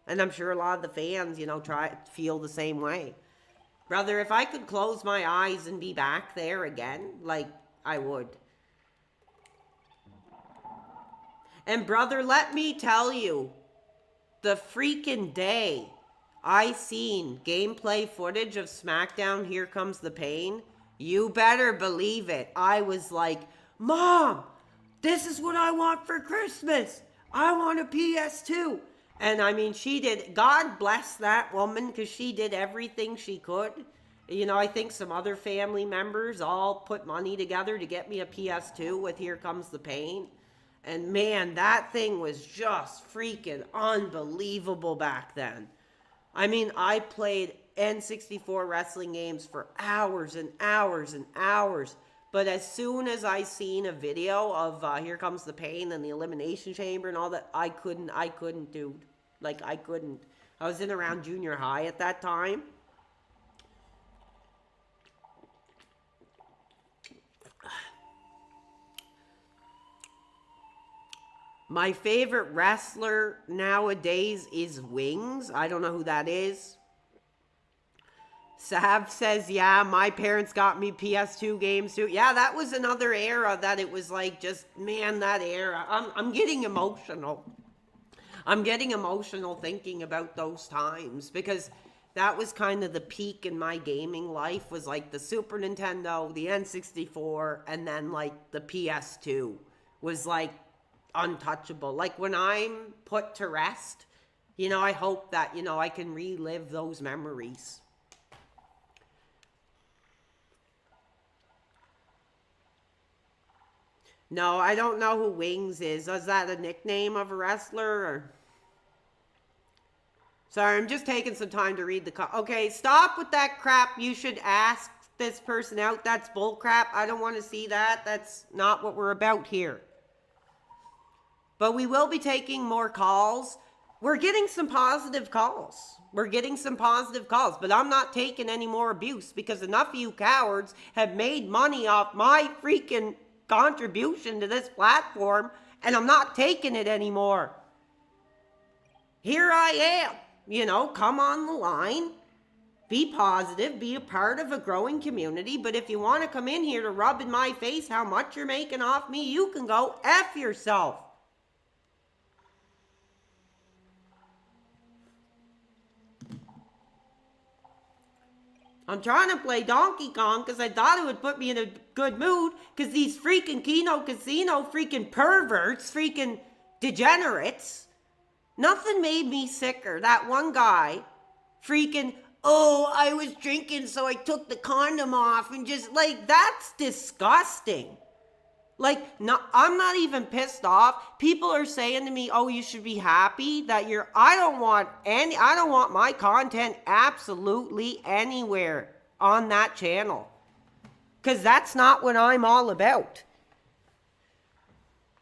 And I'm sure a lot of the fans, feel the same way. Brother, if I could close my eyes and be back there again, I would. And brother, let me tell you, the freaking day I seen gameplay footage of SmackDown Here Comes the Pain, you better believe it. I was like, Mom, this is what I want for Christmas. I want a PS2. And I mean, she did, God bless that woman, because she did everything she could. I think some other family members all put money together to get me a PS2 with Here Comes the Pain. And man, that thing was just freaking unbelievable back then. I mean, I played N64 wrestling games for hours and hours and hours. But as soon as I seen a video of Here Comes the Pain and the Elimination Chamber and all that, I couldn't, dude. I couldn't. I was in around junior high at that time. My favorite wrestler nowadays is Wings. I don't know who that is. Sav says, yeah, my parents got me PS2 games too. Yeah, that was another era that it was man, that era. I'm getting emotional. I'm getting emotional thinking about those times because that was kind of the peak in my gaming life, was the Super Nintendo, the N64, and then the PS2 was untouchable. When I'm put to rest, I hope that, I can relive those memories. No, I don't know who Wings is. Is that a nickname of a wrestler? Or... Sorry, I'm just taking some time to read the... Okay, stop with that crap. You should ask this person out. That's bull crap. I don't want to see that. That's not what we're about here. But we will be taking more calls. We're getting some positive calls. But I'm not taking any more abuse because enough of you cowards have made money off my freaking contribution to this platform, and I'm not taking it anymore. Here I am. Come on the line. Be positive. Be a part of a growing community. But if you want to come in here to rub in my face how much you're making off me, you can go F yourself. I'm trying to play Donkey Kong because I thought it would put me in a good mood because these freaking Kino Casino freaking perverts, freaking degenerates, nothing made me sicker. That one guy freaking, oh, I was drinking so I took the condom off and just that's disgusting. No, I'm not even pissed off. People are saying to me, oh, you should be happy that I don't want my content absolutely anywhere on that channel. Because that's not what I'm all about.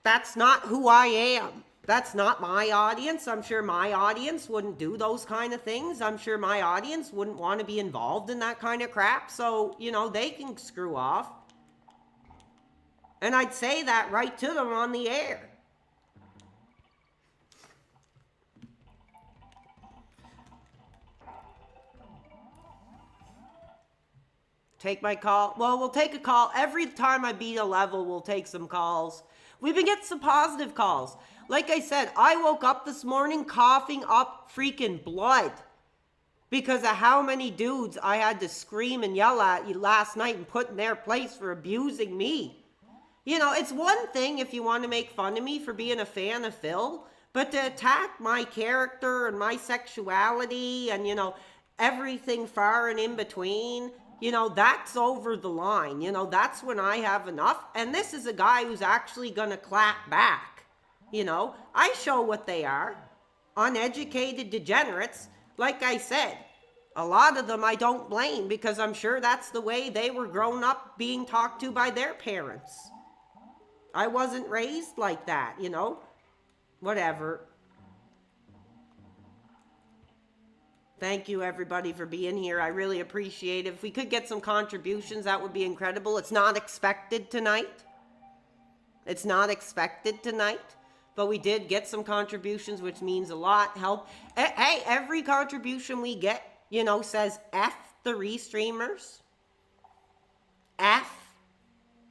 That's not who I am. That's not my audience. I'm sure my audience wouldn't do those kind of things. I'm sure my audience wouldn't want to be involved in that kind of crap. So, they can screw off. And I'd say that right to them on the air. Take my call. Well, we'll take a call. Every time I beat a level, we'll take some calls. We've been getting some positive calls. Like I said, I woke up this morning coughing up freaking blood. because of how many dudes I had to scream and yell at you last night and put in their place for abusing me. You know, it's one thing if you want to make fun of me for being a fan of Phil, but to attack my character and my sexuality and, you know, everything far and in between, you know, that's over the line. You know, that's when I have enough. And this is a guy who's actually going to clap back. You know, I show what they are. Uneducated degenerates. Like I said, a lot of them I don't blame because I'm sure that's the way they were grown up being talked to by their parents. I wasn't raised like that, you know. Whatever. Thank you, everybody, for being here. I really appreciate it. If we could get some contributions, that would be incredible. It's not expected tonight. It's not expected tonight. But we did get some contributions, which means a lot. Help. Hey, every contribution we get, you know, says F the restreamers. F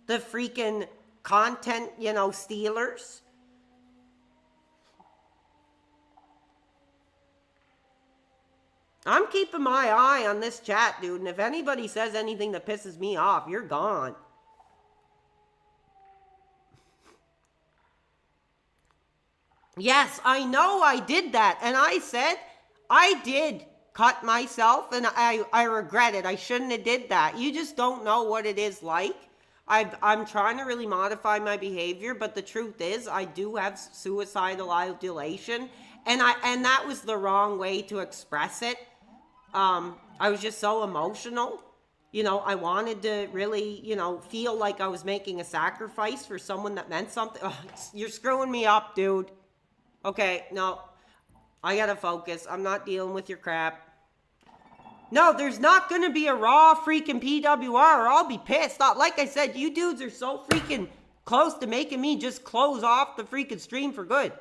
the freaking content, you know, stealers. I'm keeping my eye on this chat, dude. And if anybody says anything that pisses me off, you're gone. Yes, I know I did that. And I said I did cut myself and I regret it. I shouldn't have did that. You just don't know what it is like. I'm trying to really modify my behavior, but the truth is I do have suicidal ideation. And that was the wrong way to express it. I was just so emotional. You know, I wanted to really, you know, feel like I was making a sacrifice for someone that meant something. Ugh, you're screwing me up, dude. Okay, no. I gotta focus. I'm not dealing with your crap. No, there's not gonna be a raw freaking PWR or I'll be pissed off. Like I said, you dudes are so freaking close to making me just close off the freaking stream for good.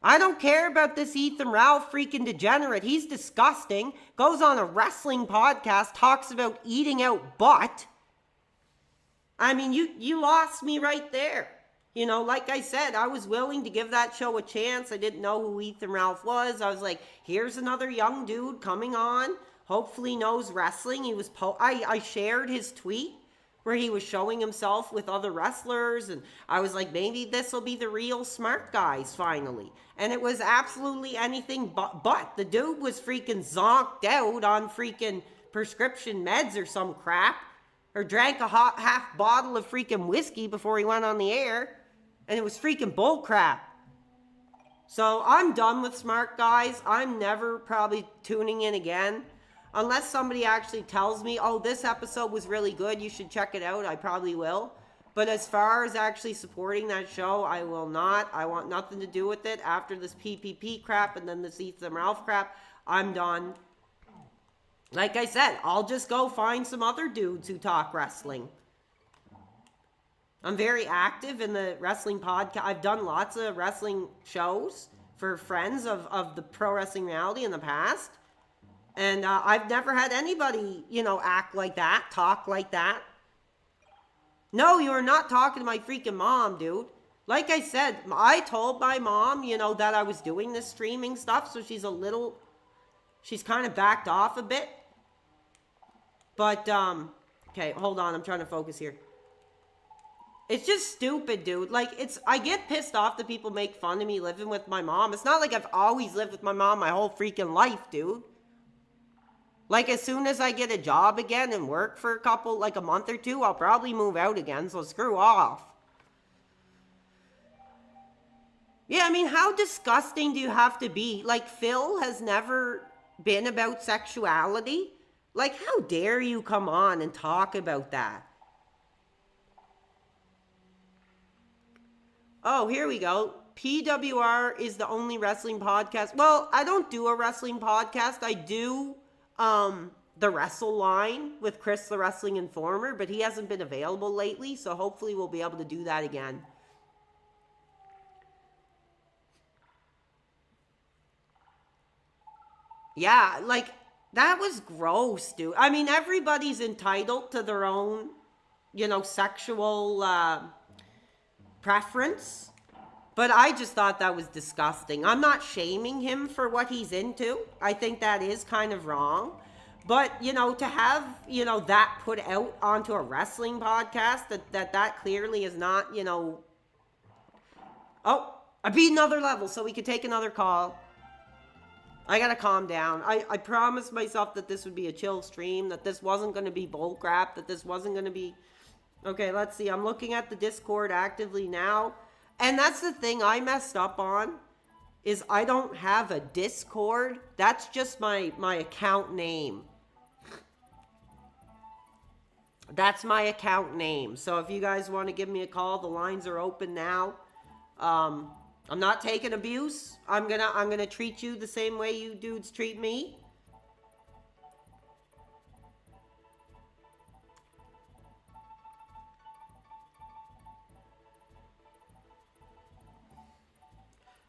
I don't care about this Ethan Ralph freaking degenerate. He's disgusting. Goes on a wrestling podcast, talks about eating out butt. I mean, you lost me right there. You know, like I said, I was willing to give that show a chance. I didn't know who Ethan Ralph was. I was like, here's another young dude coming on. Hopefully knows wrestling. He was I shared his tweet where he was showing himself with other wrestlers. And I was like, maybe this will be the real smart guys finally. And it was absolutely anything but. The dude was freaking zonked out on freaking prescription meds or some crap. Or drank a half bottle of freaking whiskey before he went on the air. And it was freaking bullcrap. So I'm done with smart guys. I'm never probably tuning in again. Unless somebody actually tells me, oh, this episode was really good, you should check it out. I probably will. But as far as actually supporting that show, I will not. I want nothing to do with it. After this PPP crap and then this Ethan Ralph crap, I'm done. Like I said, I'll just go find some other dudes who talk wrestling. I'm very active in the wrestling podcast. I've done lots of wrestling shows for friends of the Pro Wrestling Reality in the past. And I've never had anybody, you know, act like that, talk like that. No, you are not talking to my freaking mom, dude. Like I said, I told my mom, you know, that I was doing this streaming stuff. So she's kind of backed off a bit. But, okay, hold on. I'm trying to focus here. It's just stupid, dude. Like, I get pissed off that people make fun of me living with my mom. It's not like I've always lived with my mom my whole freaking life, dude. Like, as soon as I get a job again and work for a month or two, I'll probably move out again, so screw off. Yeah, I mean, how disgusting do you have to be? Like, Phil has never been about sexuality. Like, how dare you come on and talk about that? Oh, here we go. PWR is the only wrestling podcast. Well, I don't do a wrestling podcast. I do the Wrestle Line with Chris the Wrestling Informer, but he hasn't been available lately, so hopefully we'll be able to do that again. Yeah, like, that was gross, dude. I mean, everybody's entitled to their own, you know, sexual preference. But I just thought that was disgusting. I'm not shaming him for what he's into. I think that is kind of wrong. But, you know, to have, you know, that put out onto a wrestling podcast, that clearly is not, you know... Oh, I beat another level so we could take another call. I gotta calm down. I promised myself that this would be a chill stream, that this wasn't going to be bullcrap, that this wasn't going to be... Okay, let's see. I'm looking at the Discord actively now. And that's the thing I messed up on, is I don't have a Discord. That's just my account name. That's my account name. So if you guys want to give me a call, the lines are open now. I'm not taking abuse. I'm gonna treat you the same way you dudes treat me.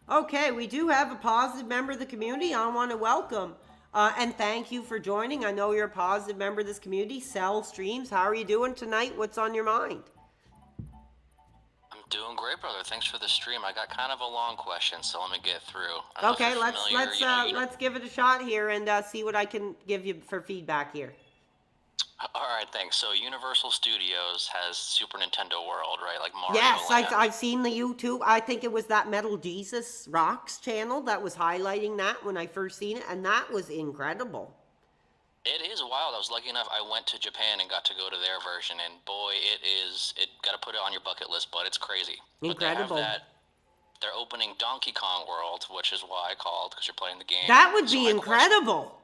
Okay, we do have a positive member of the community I want to welcome. And thank you for joining. I know you're a positive member of this community. Cell Streams, how are you doing tonight? What's on your mind? I'm doing great, brother. Thanks for the stream. I got kind of a long question, so let me get through. Okay, let's give it a shot here and see what I can give you for feedback here. All right, thanks. So Universal Studios has Super Nintendo World, right? Like Mario Yes, Land. I've seen the YouTube. I think it was that Metal Jesus Rocks channel that was highlighting that when I first seen it, and that was incredible. It is wild. I was lucky enough. I went to Japan and got to go to their version, and boy, it got to put it on your bucket list, but it's crazy. Incredible. But they have that. They're opening Donkey Kong World, which is why I called, because you're playing the game. That would So be my incredible.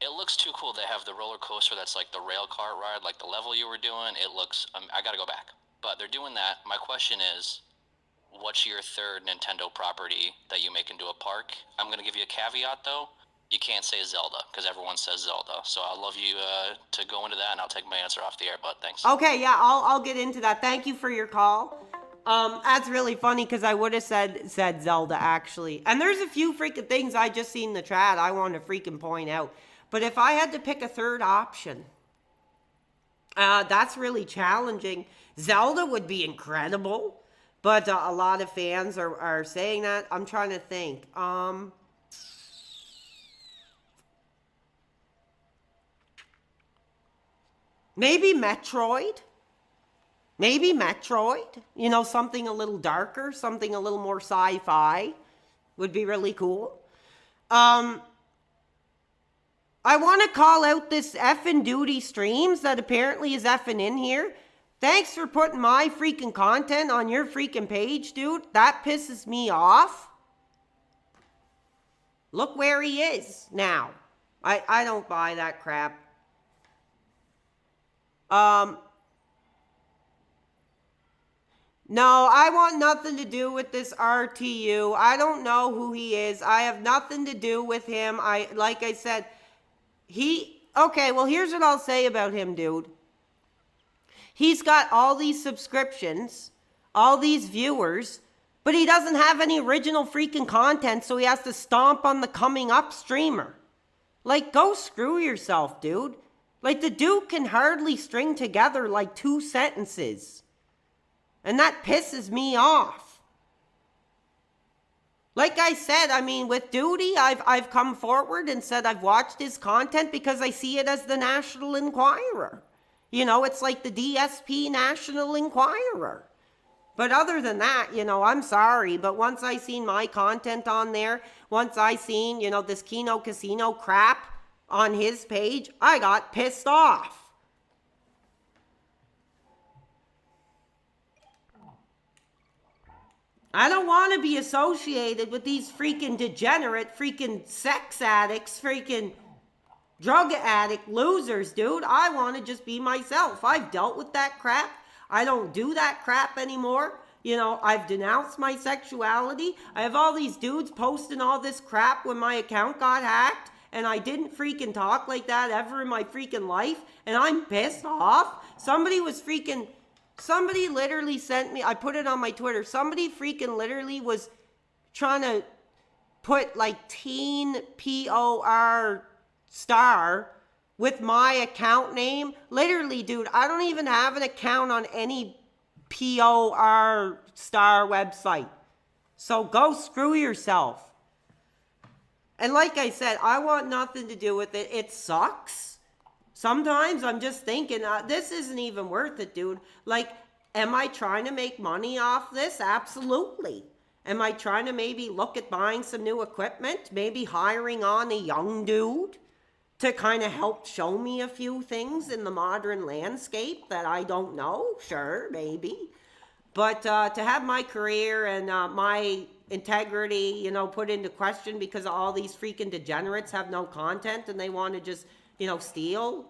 It looks too cool. They have the roller coaster that's like the rail cart ride, like the level you were doing. It looks... I gotta go back. But they're doing that. My question is, what's your third Nintendo property that you make into a park? I'm gonna give you a caveat, though. You can't say Zelda, because everyone says Zelda. So I'd love you to go into that, and I'll take my answer off the air, but thanks. Okay, yeah, I'll get into that. Thank you for your call. That's really funny, because I would have said Zelda, actually. And there's a few freaking things I just seen in the chat I want to freaking point out. But if I had to pick a third option, that's really challenging. Zelda would be incredible, but a lot of fans are saying that. I'm trying to think. Maybe Metroid. Maybe Metroid. You know, something a little darker, something a little more sci-fi would be really cool. I want to call out this effing Duty Streams that apparently is effing in here. Thanks for putting my freaking content on your freaking page, dude. That pisses me off. Look where he is now. I don't buy that crap. No, I want nothing to do with this RTU. I don't know who he is. I have nothing to do with him. Like I said... Okay, well, here's what I'll say about him, dude. He's got all these subscriptions, all these viewers, but he doesn't have any original freaking content, so he has to stomp on the coming up streamer. Like, go screw yourself, dude. Like, the dude can hardly string together, like, 2 sentences. And that pisses me off. Like I said, I mean, with Duty, I've come forward and said I've watched his content because I see it as the National Enquirer. You know, it's like the DSP National Enquirer. But other than that, you know, I'm sorry, but once I seen my content on there, once I seen, you know, this Kino Casino crap on his page, I got pissed off. I don't want to be associated with these freaking degenerate, freaking sex addicts, freaking drug addict losers, dude. I want to just be myself. I've dealt with that crap. I don't do that crap anymore. You know, I've denounced my sexuality. I have all these dudes posting all this crap when my account got hacked, and I didn't freaking talk like that ever in my freaking life, and I'm pissed off. Somebody literally sent me, I put it on my Twitter, somebody freaking literally was trying to put like teen POR star with my account name. Literally, dude, I don't even have an account on any POR star website. So go screw yourself. And like I said, I want nothing to do with it. It sucks. Sometimes I'm just thinking, this isn't even worth it, dude. Like, am I trying to make money off this? Absolutely. Am I trying to maybe look at buying some new equipment? Maybe hiring on a young dude to kind of help show me a few things in the modern landscape that I don't know? Sure, maybe. But to have my career and my integrity, put into question because all these freaking degenerates have no content and they want to just, steal,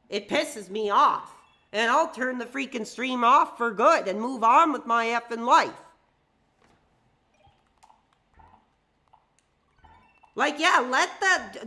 it pisses me off. And I'll turn the freaking stream off for good and move on with my effing life. Like, yeah, let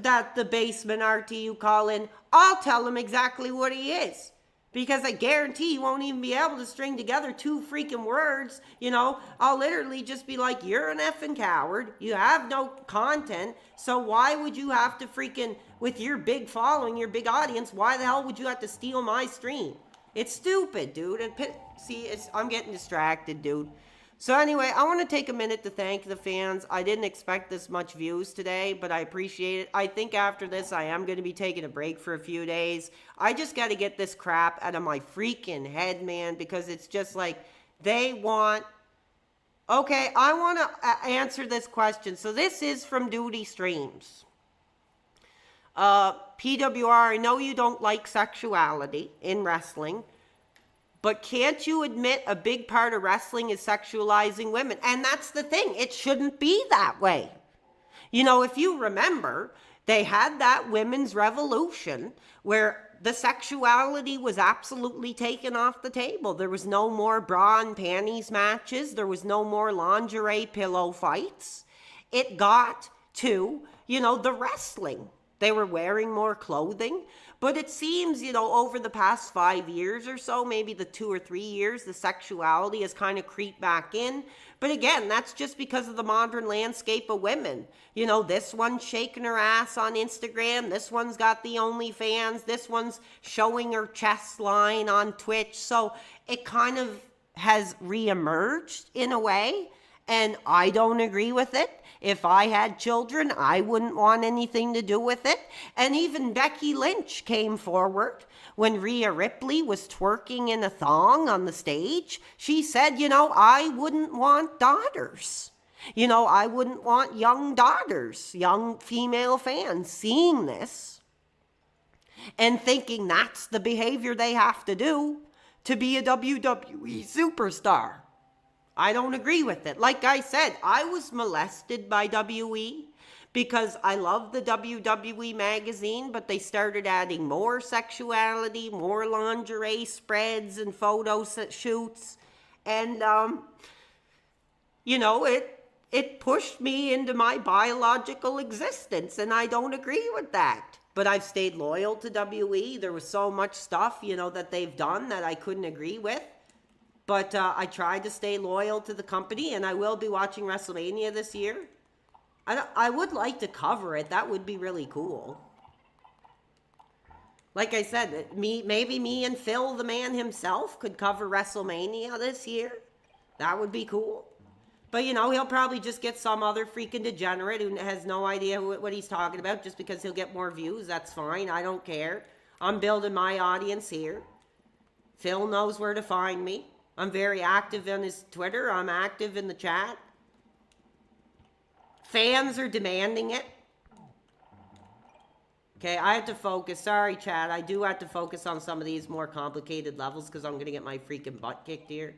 that the basement RTU call in. I'll tell him exactly what he is. Because I guarantee he won't even be able to string together 2 freaking words. I'll literally just be like, you're an effing coward. You have no content. So why would you have to freaking, with your big following, your big audience, why the hell would you have to steal my stream? It's stupid, dude. And I'm getting distracted, dude. So anyway, I want to take a minute to thank the fans. I didn't expect this much views today, but I appreciate it. I think after this, I am going to be taking a break for a few days. I just got to get this crap out of my freaking head, man, because it's just like they want... Okay, I want to answer this question. So this is from Duty Streams. PWR, I know you don't like sexuality in wrestling, but can't you admit a big part of wrestling is sexualizing women? And that's the thing. It shouldn't be that way. If you remember, they had that women's revolution where the sexuality was absolutely taken off the table. There was no more bra and panties matches. There was no more lingerie pillow fights. It got to, the wrestling. They were wearing more clothing. But it seems, over the past 5 years or so, maybe the 2 or 3 years, the sexuality has kind of creeped back in. But again, that's just because of the modern landscape of women. This one's shaking her ass on Instagram. This one's got the OnlyFans. This one's showing her chest line on Twitch. So it kind of has reemerged in a way. And I don't agree with it. If I had children, I wouldn't want anything to do with it. And even Becky Lynch came forward when Rhea Ripley was twerking in a thong on the stage. She said, I wouldn't want daughters. I wouldn't want young daughters, young female fans seeing this and thinking that's the behavior they have to do to be a WWE superstar. I don't agree with it. Like I said, I was molested by WE because I love the WWE magazine, but they started adding more sexuality, more lingerie spreads and photo shoots. And, it pushed me into my biological existence, and I don't agree with that. But I've stayed loyal to WE. There was so much stuff, that they've done that I couldn't agree with. But I tried to stay loyal to the company, and I will be watching WrestleMania this year. I would like to cover it. That would be really cool. Like I said, maybe me and Phil, the man himself, could cover WrestleMania this year. That would be cool. But, he'll probably just get some other freaking degenerate who has no idea what he's talking about just because he'll get more views. That's fine. I don't care. I'm building my audience here. Phil knows where to find me. I'm very active on his Twitter. I'm active in the chat. Fans are demanding it. Okay, I have to focus. Sorry, chat. I do have to focus on some of these more complicated levels because I'm going to get my freaking butt kicked here.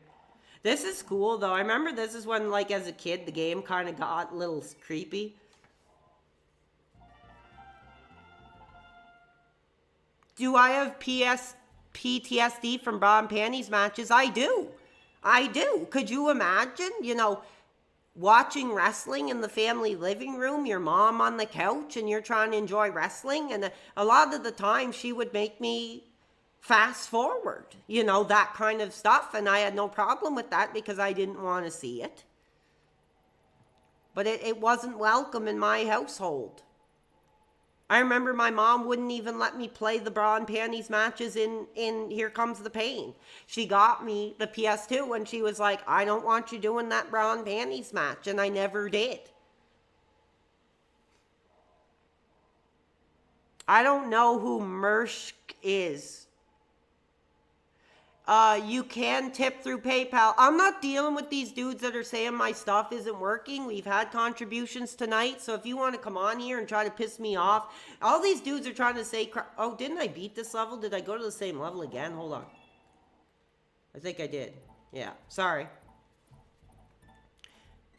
This is cool, though. I remember this is when, like, as a kid, the game kind of got a little creepy. Do I have PTSD from bra and panties matches? I do. Could you imagine, watching wrestling in the family living room, your mom on the couch, and you're trying to enjoy wrestling? And a lot of the time she would make me fast forward, that kind of stuff. And I had no problem with that because I didn't want to see it. But it wasn't welcome in my household. I remember my mom wouldn't even let me play the bra and panties matches in Here Comes the Pain. She got me the PS2 and she was like, I don't want you doing that bra and panties match. And I never did. I don't know who Mershk is. You can tip through PayPal. I'm not dealing with these dudes that are saying my stuff isn't working. We've had contributions tonight, so if you want to come on here and try to piss me off, all these dudes are trying to say, oh, didn't I beat this level? Did I go to the same level again? Hold on. I think I did. Yeah, sorry.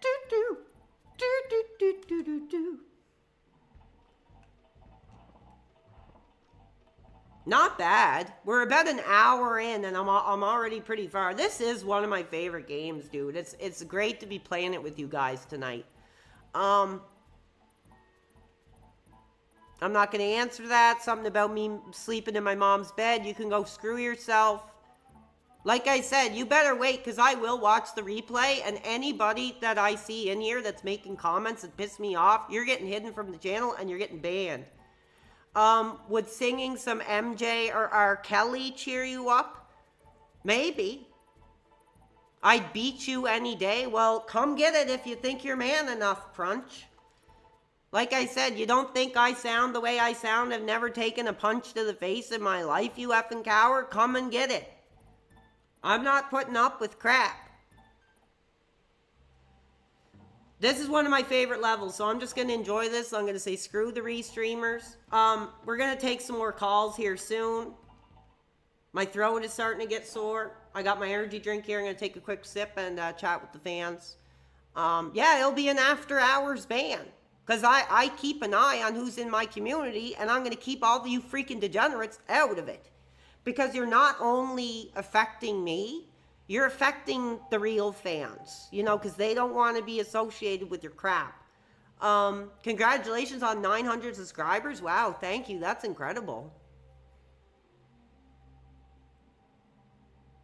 Do, do, do, do, do, do, do. Not bad. We're about an hour in and I'm already pretty far. This is one of my favorite games, dude. It's great to be playing it with you guys tonight. I'm not going to answer that. Something about me sleeping in my mom's bed. You can go screw yourself. Like I said, you better wait because I will watch the replay, and anybody that I see in here that's making comments that piss me off, you're getting hidden from the channel and you're getting banned. Would singing some MJ or R. Kelly cheer you up? Maybe. I'd beat you any day. Well, come get it if you think you're man enough, Crunch. Like I said, you don't think I sound the way I sound? I've never taken a punch to the face in my life, you effing coward. Come and get it. I'm not putting up with crap. This is one of my favorite levels, so I'm just going to enjoy this. I'm going to say screw the restreamers. We're going to take some more calls here soon. My throat is starting to get sore. I got my energy drink here. I'm going to take a quick sip and chat with the fans. Yeah, it'll be an after hours ban. Because I keep an eye on who's in my community, and I'm going to keep all of you freaking degenerates out of it. Because you're not only affecting me, you're affecting the real fans, you know, because they don't want to be associated with your crap. Congratulations on 900 subscribers. Wow, thank you. That's incredible.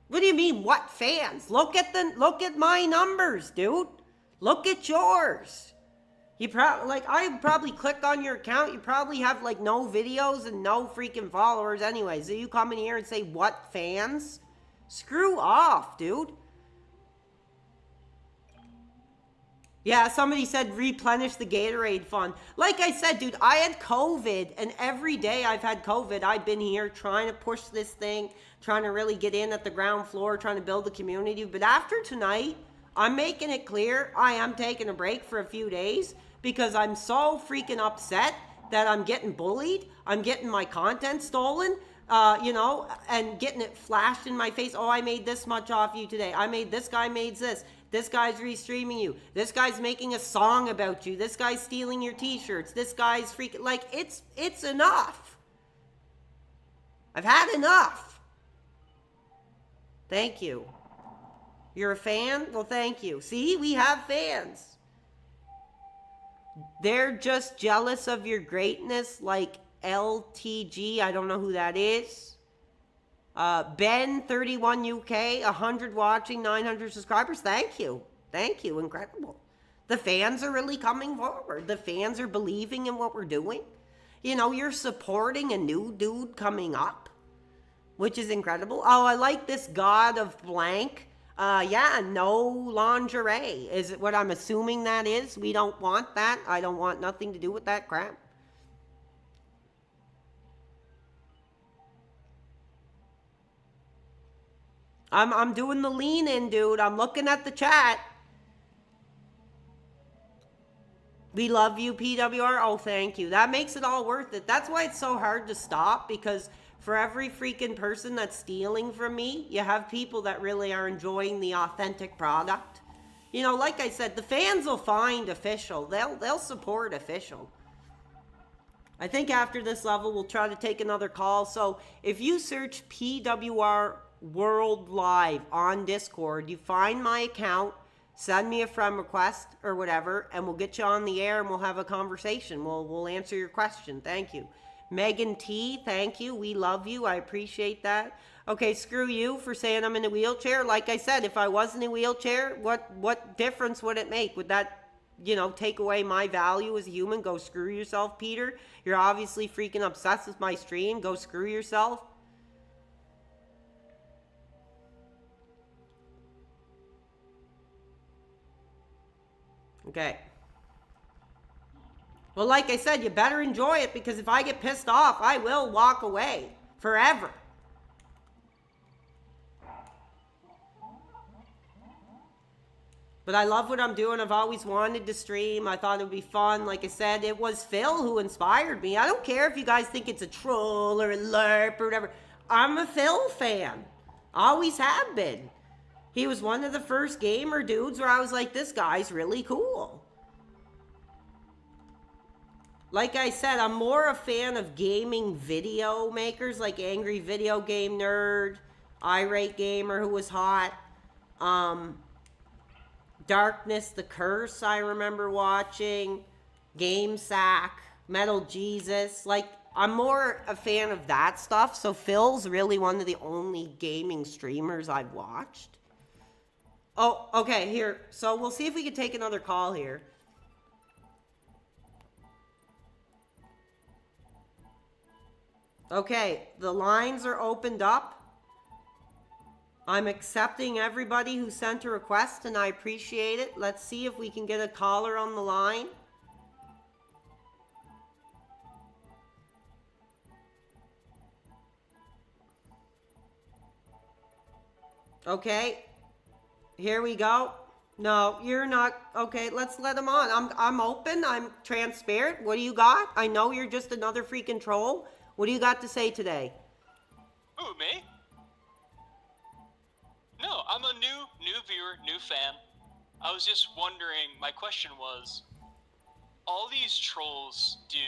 What do you mean, what fans? Look at my numbers, dude. Look at yours. I probably click on your account. You probably have like no videos and no freaking followers anyway. So you come in here and say, what fans? Screw off, dude. Yeah, somebody said replenish the Gatorade fund. Like I said, dude, I had COVID, and every day I've had COVID, I've been here trying to push this thing, trying to really get in at the ground floor, trying to build a community. But after tonight, I'm making it clear I am taking a break for a few days because I'm so freaking upset that I'm getting bullied. I'm getting my content stolen. You know, and getting it flashed in my face. Oh, I made this much off you today. This guy made this. This guy's restreaming you. This guy's making a song about you. This guy's stealing your t-shirts. This guy's freaking, like, it's enough. I've had enough. Thank you. You're a fan? Well, thank you. See, we have fans. They're just jealous of your greatness, like LTG, I don't know who that is. Ben 31 UK, 100 watching, 900 subscribers. Thank you, incredible. The fans are really coming forward. The fans are believing in what we're doing. You know, you're supporting a new dude coming up, which is incredible. Oh, I like this God of blank. Yeah, no lingerie. Is it what I'm assuming that is? We don't want that. I don't want nothing to do with that crap. I'm doing the lean in, dude. I'm looking at the chat. We love you, PWR. Oh, thank you. That makes it all worth it. That's why it's so hard to stop, because for every freaking person that's stealing from me, you have people that really are enjoying the authentic product. You know, like I said, the fans will find official. They'll support official. I think after this level, we'll try to take another call. So if you search PWR World Live on Discord, you find my account, send me a friend request or whatever, and we'll get you on the air and we'll have a conversation. We'll answer your question. Thank you. Megan T, thank you. We love you. I appreciate that. Okay, screw you for saying I'm in a wheelchair. Like I said, if I was in a wheelchair, what difference would it make? Would that you know, take away my value as a human, go screw yourself, Peter. You're obviously freaking obsessed with my stream. Go screw yourself. Okay. Well, like I said, you better enjoy it, because if I get pissed off, I will walk away forever. But I love what I'm doing. I've always wanted to stream. I thought it would be fun. Like I said, it was Phil who inspired me. I don't care if you guys think it's a troll or a LARP or whatever. I'm a Phil fan. Always have been. He was one of the first gamer dudes where I was like, this guy's really cool. Like I said, I'm more a fan of gaming video makers like Angry Video Game Nerd, Irate Gamer, who was hot. Darkness the Curse, I remember watching. Game Sack, Metal Jesus. Like, I'm more a fan of that stuff. So Phil's really one of the only gaming streamers I've watched. Oh, okay, here. So we'll see if we can take another call here. Okay, the lines are opened up. I'm accepting everybody who sent a request, and I appreciate it. Let's see if we can get a caller on the line. Okay, here we go. No, you're not. Okay, let's let him on. I'm open. I'm transparent. What do you got? I know you're just another freaking troll. What do you got to say today? Who, me? No, I'm a new viewer, new fan. I was just wondering, my question was, all these trolls do,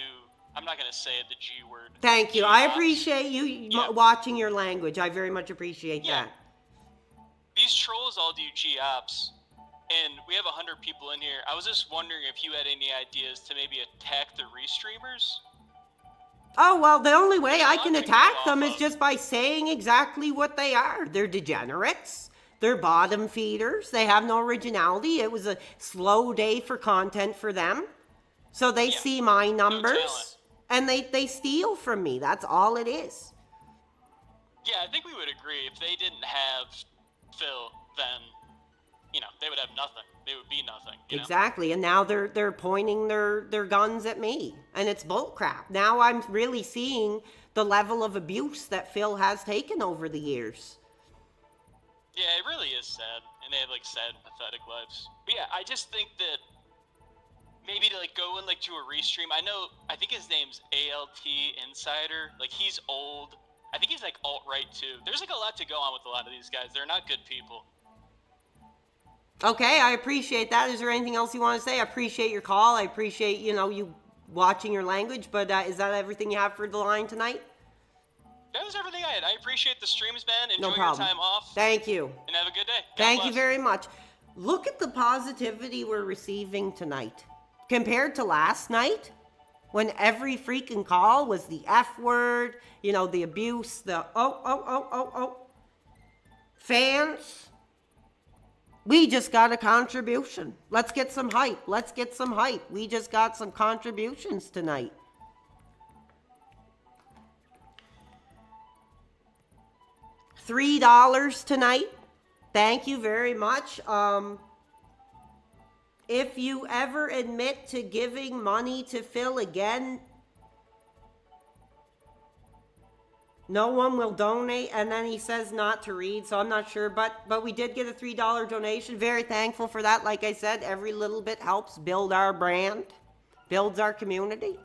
I'm not going to say it, the G word. Thank you. G I ops. appreciate you watching your language. I very much appreciate that. These trolls all do G-ops, and we have 100 people in here. I was just wondering if you had any ideas to maybe attack the restreamers? Oh, well, the only way I can Launching attack it them off is of- just by saying exactly what they are. They're degenerates. They're bottom feeders. They have no originality. It was a slow day for content for them. So they Yeah. see my talent. numbers and they steal from me. That's all it is. Yeah, I think we would agree. If they didn't have Phil, then, they would have nothing. They would be nothing. You know? Exactly. And now they're pointing their guns at me. And it's bullcrap. Now I'm really seeing the level of abuse that Phil has taken over the years. Yeah, it really is sad, and they have sad, pathetic lives. But yeah, I just think that maybe to go in to a restream. I think his name's ALT Insider. He's old. I think he's alt-right too. There's a lot to go on with a lot of these guys. They're not good people. Okay, I appreciate that. Is there anything else you want to say? I appreciate your call. I appreciate, you watching your language. But is that everything you have for the line tonight? That was everything I had. I appreciate the streams, man. Enjoy No your problem. time off. Thank you. And have a good day. God Thank you bless. very much. Look at the positivity we're receiving tonight. Compared to last night, when every freaking call was the F word, the abuse, the fans. We just got a contribution. Let's get some hype. Let's get some hype. We just got some contributions tonight. $3 tonight. Thank you very much. If you ever admit to giving money to Phil again, no one will donate. And then he says not to read, so I'm not sure. But we did get a $3 donation. Very thankful for that. Like I said, every little bit helps build our brand, builds our community.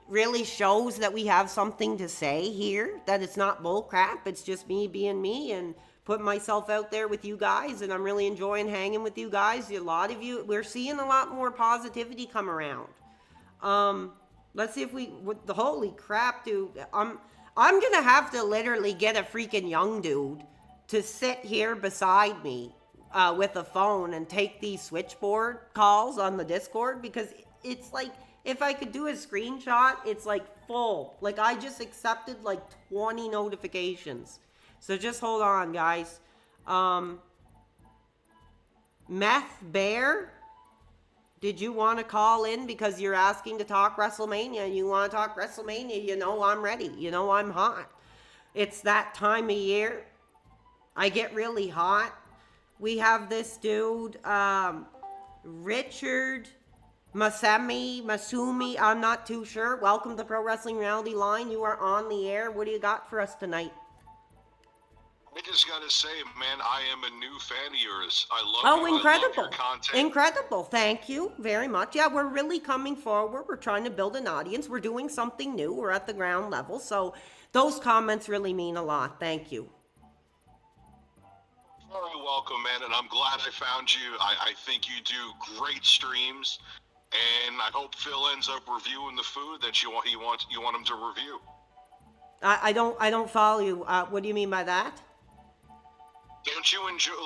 Really shows that we have something to say here, that it's not bull crap. It's just me being me and putting myself out there with you guys, and I'm really enjoying hanging with you guys. A lot of you, we're seeing a lot more positivity come around. Let's see if holy crap, dude. I'm gonna have to literally get a freaking young dude to sit here beside me with a phone and take these switchboard calls on the Discord, because it's if I could do a screenshot, it's full. I just accepted 20 notifications. So just hold on, guys. Meth Bear. Did you want to call in because you're asking to talk WrestleMania? You want to talk WrestleMania? You know I'm ready. You know I'm hot. It's that time of year. I get really hot. We have this dude, Richard Masumi, I'm not too sure. Welcome to Pro Wrestling Reality Line. You are on the air. What do you got for us tonight? I just gotta say, man, I am a new fan of yours. I love Oh, you. incredible. I love your content. Incredible. Thank you very much. Yeah, we're really coming forward. We're trying to build an audience. We're doing something new. We're at the ground level. So those comments really mean a lot. Thank you. Very welcome, man, and I'm glad I found you. I think you do great streams, and I hope Phil ends up reviewing the food that you want him to review. I don't follow you. What do you mean by that? Don't you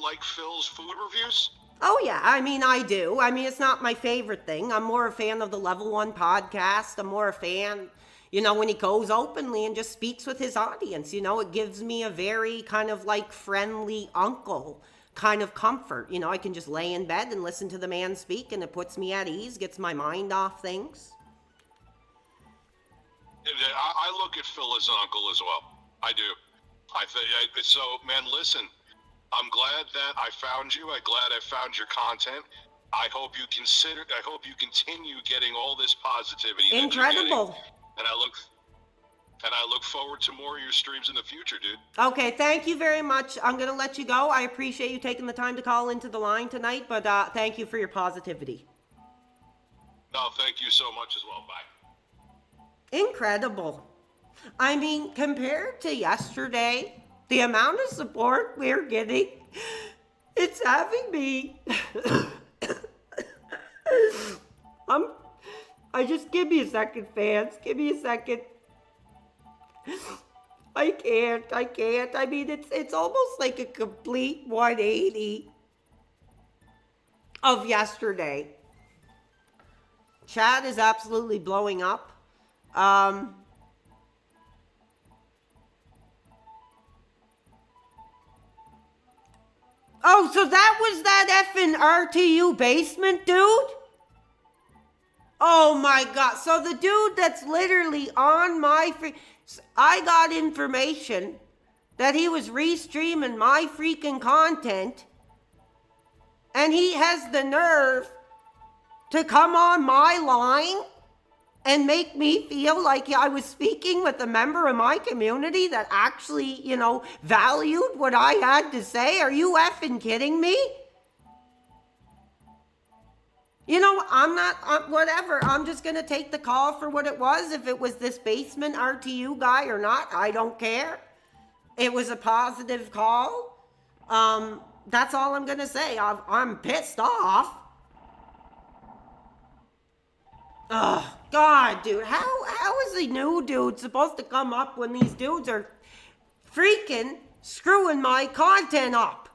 like Phil's food reviews? Oh yeah, I mean I do. I mean it's not my favorite thing. I'm more a fan of the Level 1 podcast. I'm more a fan, you know, when he goes openly and just speaks with his audience. You know, it gives me a very kind of like friendly uncle kind of comfort. You know, I can just lay in bed and listen to the man speak, and it puts me at ease, gets my mind off things. I look at Phil as an uncle as well. I do. So, man, listen, I'm glad that I found you. I'm glad I found your content. I hope you continue getting all this positivity. Incredible. And I look forward to more of your streams in the future, dude. Okay, thank you very much. I'm going to let you go. I appreciate you taking the time to call into the line tonight, but thank you for your positivity. No, thank you so much as well. Bye. Incredible. I mean, compared to yesterday, the amount of support we're getting, it's having me... give me a second, fans. Give me a second. I can't. I mean, it's almost like a complete 180 of yesterday. Chat is absolutely blowing up. Oh, so that was that effing RTU basement dude? Oh my God. So the dude that's literally on my I got information that he was restreaming my freaking content, and he has the nerve to come on my line and make me feel like I was speaking with a member of my community that actually, you know, valued what I had to say. Are you effing kidding me? You know, I'm not, whatever. I'm just going to take the call for what it was. If it was this basement RTU guy or not, I don't care. It was a positive call. That's all I'm going to say. I'm pissed off. Oh, God, dude. How is a new dude supposed to come up when these dudes are freaking screwing my content up?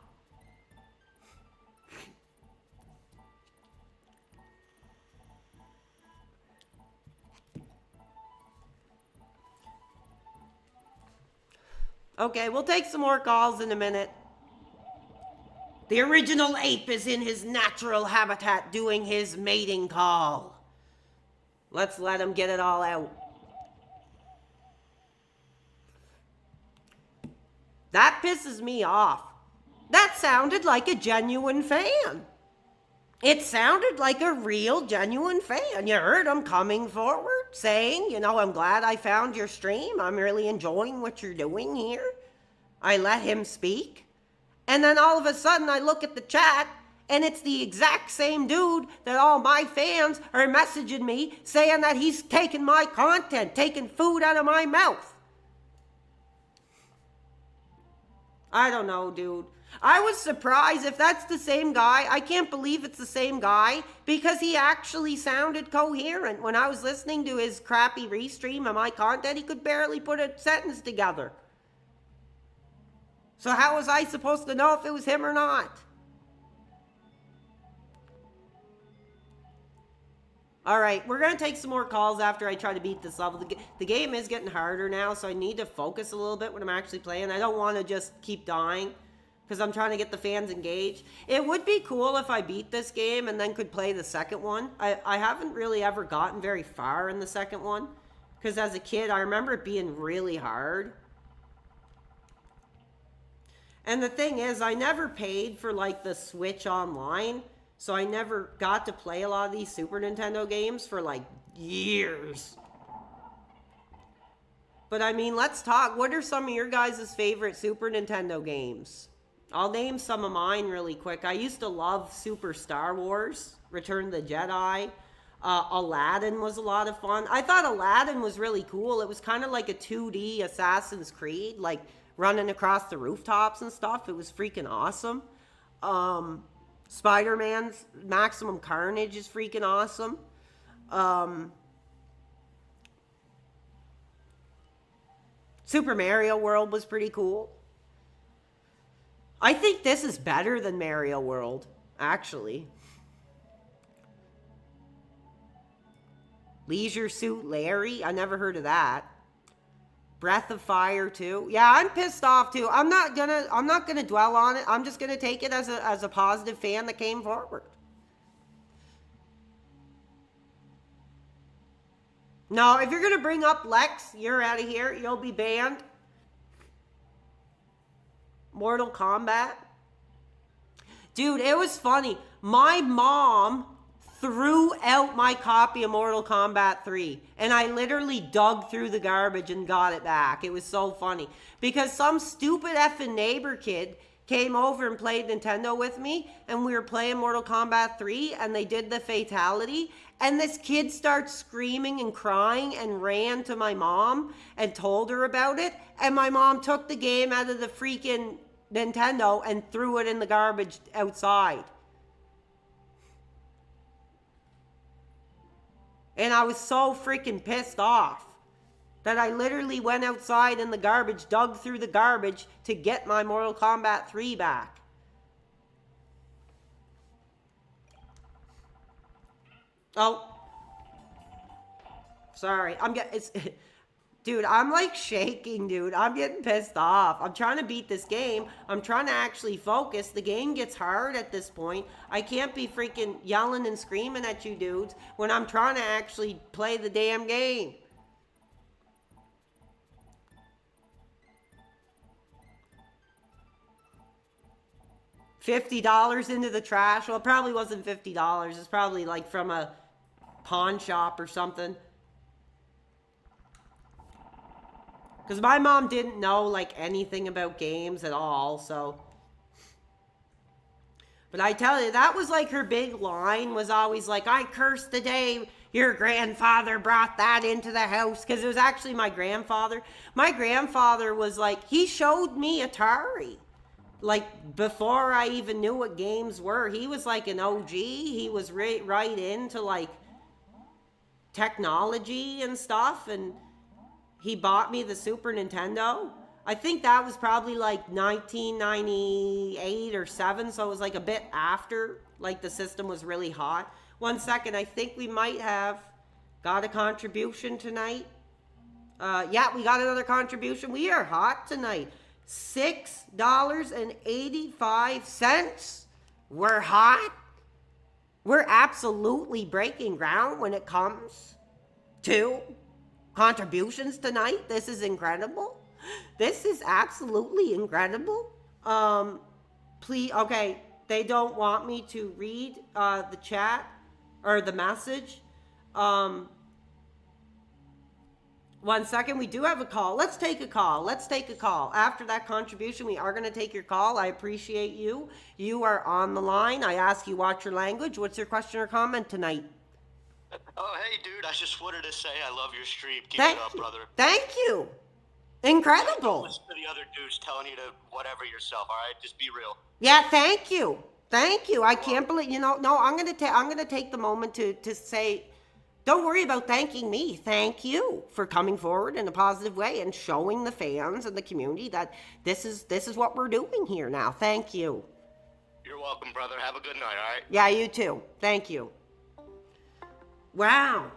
Okay, we'll take some more calls in a minute. The original ape is in his natural habitat doing his mating call. Let's let him get it all out. That pisses me off. That sounded like a genuine fan. It sounded like a real, genuine fan. You heard him coming forward saying, you know, I'm glad I found your stream. I'm really enjoying what you're doing here. I let him speak. And then all of a sudden I look at the chat and it's the exact same dude that all my fans are messaging me saying that he's taking my content, taking food out of my mouth. I don't know, dude. I was surprised if that's the same guy. I can't believe it's the same guy because he actually sounded coherent. When I was listening to his crappy restream of my content, he could barely put a sentence together. So how was I supposed to know if it was him or not? All right, we're going to take some more calls after I try to beat this level. The game is getting harder now, so I need to focus a little bit when I'm actually playing. I don't want to just keep dying. because I'm trying to get the fans engaged. It would be cool if I beat this game and then could play the second one. I haven't really ever gotten very far in the second one, because as a kid, I remember it being really hard. And the thing is, I never paid for, like, the Switch Online, so I never got to play a lot of these Super Nintendo games for, like, years. But, I mean, let's talk. What are some of your guys' favorite Super Nintendo games? I'll name some of mine really quick. I used to love Super Star Wars, Return of the Jedi. Aladdin was a lot of fun. I thought Aladdin was really cool. It was kind of like a 2D Assassin's Creed, like running across the rooftops and stuff. It was freaking awesome. Spider-Man's Maximum Carnage is freaking awesome. Super Mario World was pretty cool. I think this is better than Mario World, actually. Leisure Suit Larry, I never heard of that. Breath of Fire 2. Yeah, I'm pissed off too. I'm not gonna dwell on it. I'm just gonna take it as a positive fan that came forward. No, if you're gonna bring up Lex, you're out of here. You'll be banned. Mortal Kombat. Dude, it was funny. My mom threw out my copy of Mortal Kombat 3, and I literally dug through the garbage and got it back. It was so funny because some stupid effing neighbor kid came over and played Nintendo with me, and we were playing Mortal Kombat 3, and they did the fatality, and this kid starts screaming and crying and ran to my mom and told her about it, and my mom took the game out of the freaking Nintendo and threw it in the garbage outside. And I was so freaking pissed off that I literally went outside in the garbage, dug through the garbage to get my Mortal Kombat 3 back. Oh. Sorry. Dude, I'm like shaking, dude. I'm getting pissed off. I'm trying to beat this game. I'm trying to actually focus. The game gets hard at this point. I can't be freaking yelling and screaming at you dudes when I'm trying to actually play the damn game. $50 into the trash. Well, it probably wasn't $50. It's probably like from a pawn shop or something. Because my mom didn't know, like, anything about games at all, so. But I tell you, that was, like, her big line was always, like, I curse the day your grandfather brought that into the house. Because it was actually my grandfather. My grandfather was, like, he showed me Atari. Like, before I even knew what games were. He was, like, an OG. He was right into, like, technology and stuff, and he bought me the Super Nintendo. I think that was probably like 1998 or 7, so it was like a bit after, like, the system was really hot. 1 second, I think we might have got a contribution tonight. Yeah, we got another contribution. We are hot tonight. $6.85. We're hot. We're absolutely breaking ground when it comes to contributions tonight. This is incredible. This is absolutely incredible. Please, okay, they don't want me to read the chat or the message. 1 second, we do have a call. Let's take a call. After that contribution, we are going to take your call. I appreciate you. You are on the line. I ask you watch your language. What's your question or comment tonight? Oh, hey, dude, I just wanted to say I love your stream. Keep Thank it up, you. brother. Thank you. Incredible. Don't listen to the other dudes telling you to whatever yourself, all right? Just be real. Yeah, thank you. Thank you. I can't believe, no, I'm going to take the moment to say, don't worry about thanking me. Thank you for coming forward in a positive way and showing the fans and the community that this is what we're doing here now. Thank you. You're welcome, brother. Have a good night, all right? Yeah, you too. Thank you. Wow.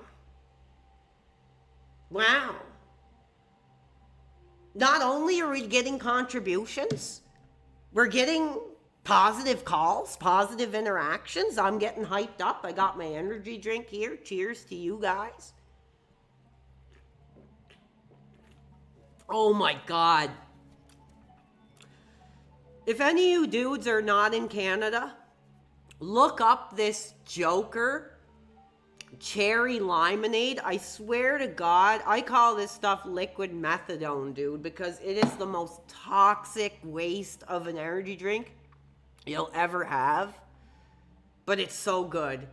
Not only are we getting contributions, We're getting positive calls, positive interactions. I'm getting hyped up. I got my energy drink here. Cheers to you guys. Oh my God. If any of you dudes are not in Canada, look up this Joker cherry limonade. I swear to God, I call this stuff liquid methadone, dude, because it is the most toxic waste of an energy drink you'll ever have. But it's so good.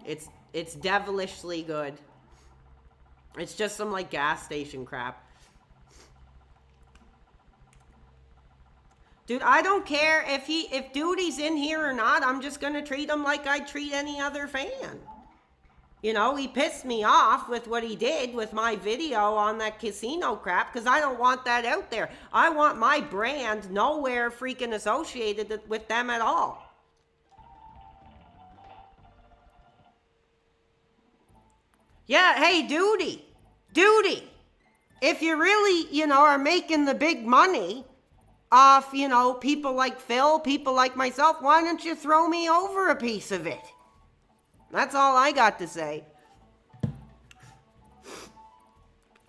It's devilishly good. It's just some like gas station crap. Dude, I don't care if Duty's in here or not. I'm just gonna treat him like I treat any other fan. You know, he pissed me off with what he did with my video on that casino crap because I don't want that out there. I want my brand nowhere freaking associated with them at all. Yeah, hey, Duty. If you really, you know, are making the big money off, you know, people like Phil, people like myself, why don't you throw me over a piece of it? That's all I got to say.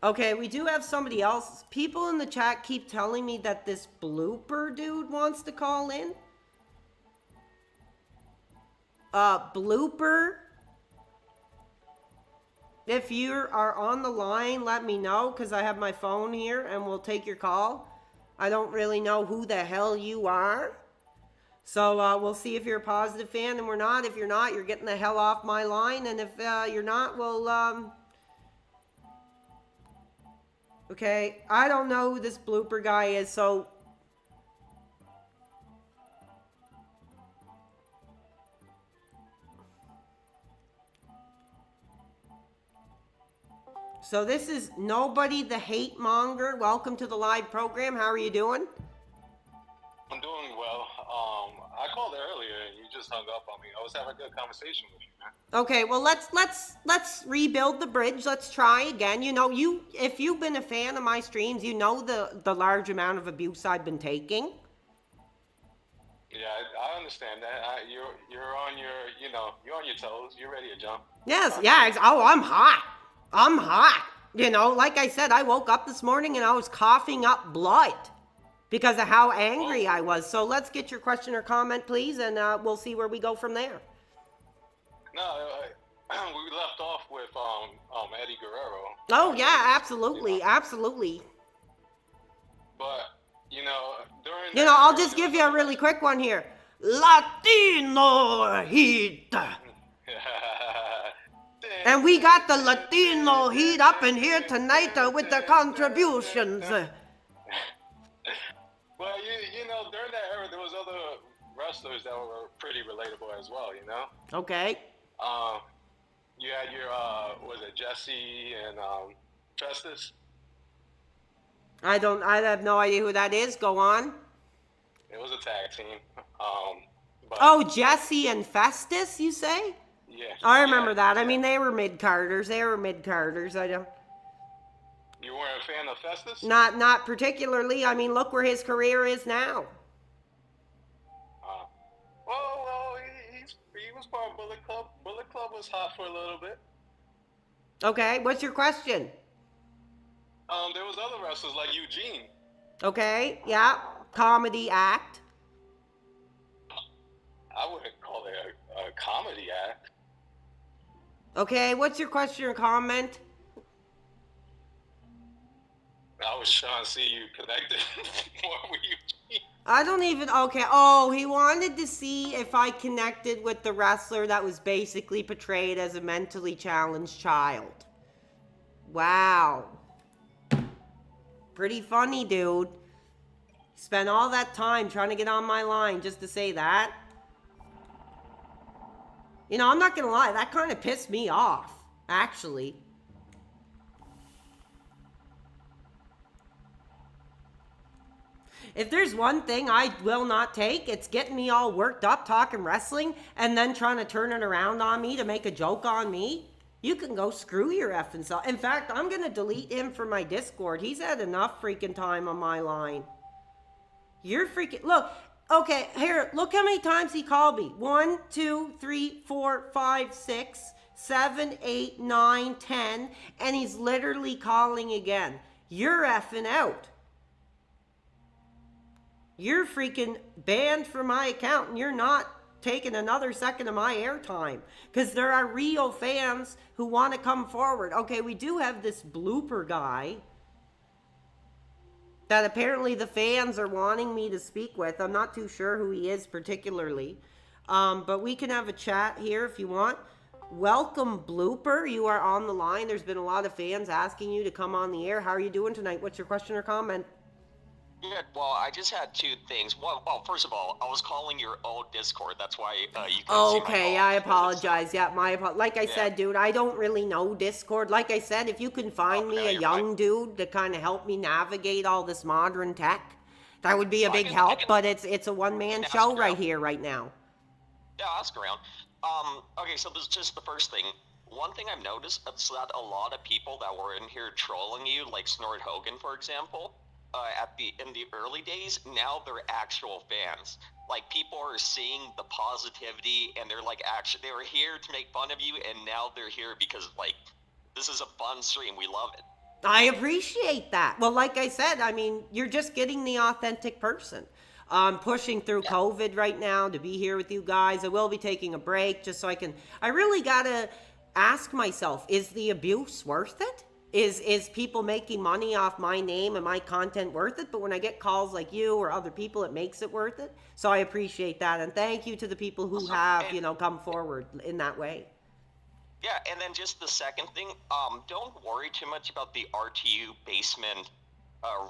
Okay, we do have somebody else. People in the chat keep telling me that this blooper dude wants to call in. Blooper. If you are on the line, let me know because I have my phone here and we'll take your call. I don't really know who the hell you are. So we'll see if you're a positive fan and we're not. If you're not, you're getting the hell off my line. And if you're not, we'll... Okay, I don't know who this blooper guy is, so... So this is Nobody the Hate Monger. Welcome to the live program. How are you doing? I'm doing well. I called earlier and you just hung up on me. I was having a good conversation with you, man. Okay, well let's rebuild the bridge. Let's try again. You know, if you've been a fan of my streams, you know the large amount of abuse I've been taking. Yeah, I understand that. You're on your toes. You're ready to jump. Yes, yeah. Oh, I'm hot. You know, like I said, I woke up this morning and I was coughing up blood because of how angry I was. So let's get your question or comment, please, and we'll see where we go from there. No, we left off with Eddie Guerrero. Oh yeah, absolutely. But you know, I'll just give you a really quick one here. Latino heat. And we got the Latino heat up in here tonight with the contributions. Well, you know, during that era, there was other wrestlers that were pretty relatable as well, you know? Okay. You had your, was it Jesse and Festus? I have no idea who that is. Go on. It was a tag team. Jesse and Festus, you say? Yeah. I remember that. I mean, they were mid-carders. I don't... You weren't a fan of Festus? Not particularly. I mean, look where his career is now. Well, he was part of Bullet Club. Bullet Club was hot for a little bit. Okay, what's your question? There was other wrestlers like Eugene. Okay, yeah. Comedy act. I wouldn't call it a comedy act. Okay, what's your question or comment? I was trying to see you connected more with Eugene. I don't even... Okay, oh, he wanted to see if I connected with the wrestler that was basically portrayed as a mentally challenged child. Wow. Pretty funny, dude. Spent all that time trying to get on my line just to say that. You know, I'm not gonna lie, that kind of pissed me off, actually. If there's one thing I will not take, it's getting me all worked up talking wrestling and then trying to turn it around on me to make a joke on me. You can go screw your effing self. In fact, I'm gonna delete him from my Discord. He's had enough freaking time on my line. You're freaking, look, okay, here, look how many times he called me. 1, 2, 3, 4, 5, 6, 7, 8, 9, 10, and he's literally calling again. You're effing out. You're freaking banned from my account, and you're not taking another second of my airtime, because there are real fans who want to come forward. Okay, we do have this blooper guy that apparently the fans are wanting me to speak with. I'm not too sure who he is particularly, but we can have a chat here if you want. Welcome, Blooper. You are on the line. There's been a lot of fans asking you to come on the air. How are you doing tonight? What's your question or comment? Good. Well, I just had two things. Well, first of all, I was calling your old Discord. That's why you couldn't see my Okay, call. I apologize. Yeah, like I said, dude, I don't really know Discord. Like I said, if you can find me a young dude to kind of help me navigate all this modern tech, that would be a big help. But it's a one-man show right here, right now. Yeah, ask around. Okay, so this is just the first thing. One thing I've noticed is that a lot of people that were in here trolling you, like Snort Hogan, for example, in the early days, now they're actual fans. Like, people are seeing the positivity, and they're like, actually, they were here to make fun of you, and now they're here because, like, this is a fun stream. We love it. I appreciate that. Well, like I said, I mean, you're just getting the authentic person. I'm pushing through COVID right now to be here with you guys. I will be taking a break just so I really gotta ask myself, is the abuse worth it? Is people making money off my name and my content worth it? But when I get calls like you or other people, it makes it worth it. So I appreciate that. And thank you to the people who have, come forward in that way. Yeah, and then just the second thing, don't worry too much about the RTU basement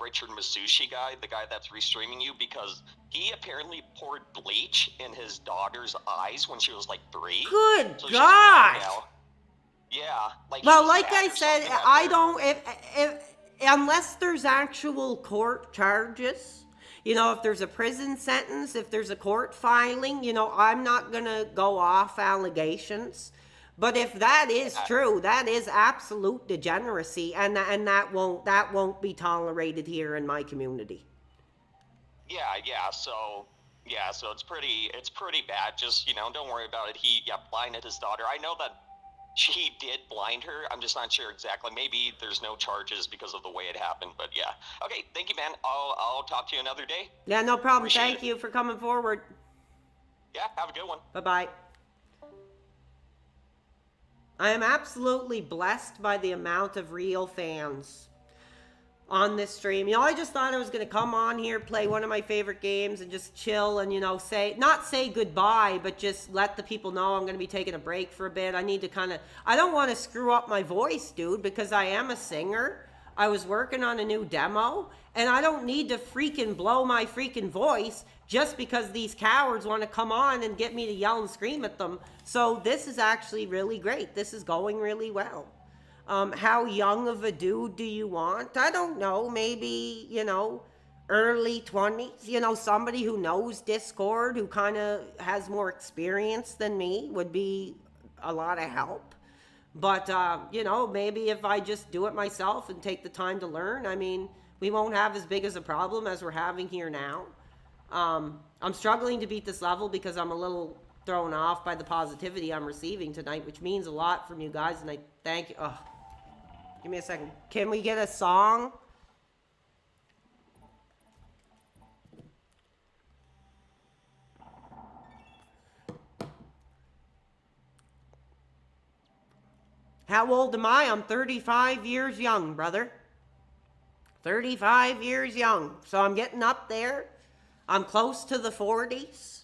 Richard Masushi guy, the guy that's restreaming you, because he apparently poured bleach in his daughter's eyes when she was like 3. Good God! Yeah. Well, like I said, I don't, if unless there's actual court charges, if there's a prison sentence, if there's a court filing, I'm not gonna go off allegations. But if that is true, that is absolute degeneracy, and that won't be tolerated here in my community. Yeah. So it's pretty bad. Just don't worry about it. He blinded his daughter. I know that she did blind her. I'm just not sure exactly. Maybe there's no charges because of the way it happened. But yeah. Okay. Thank you, man. I'll talk to you another day. Yeah, no problem. Thank you for coming forward. Yeah. Have a good one. Bye-bye. I am absolutely blessed by the amount of real fans on this stream. I just thought I was going to come on here, play one of my favorite games, and just chill and, not say goodbye, but just let the people know I'm going to be taking a break for a bit. I need to I don't want to screw up my voice, dude, because I am a singer. I was working on a new demo, and I don't need to freaking blow my freaking voice just because these cowards want to come on and get me to yell and scream at them. So this is actually really great. This is going really well. How young of a dude do you want? I don't know. Maybe, early 20s. Somebody who knows Discord, who kind of has more experience than me would be a lot of help. But, maybe if I just do it myself and take the time to learn, I mean, we won't have as big as a problem as we're having here now. I'm struggling to beat this level because I'm a little thrown off by the positivity I'm receiving tonight, which means a lot from you guys, and I thank you. Oh, give me a second. Can we get a song? How old am I? I'm 35 years young, brother. 35 years young. So I'm getting up there. I'm close to the 40s.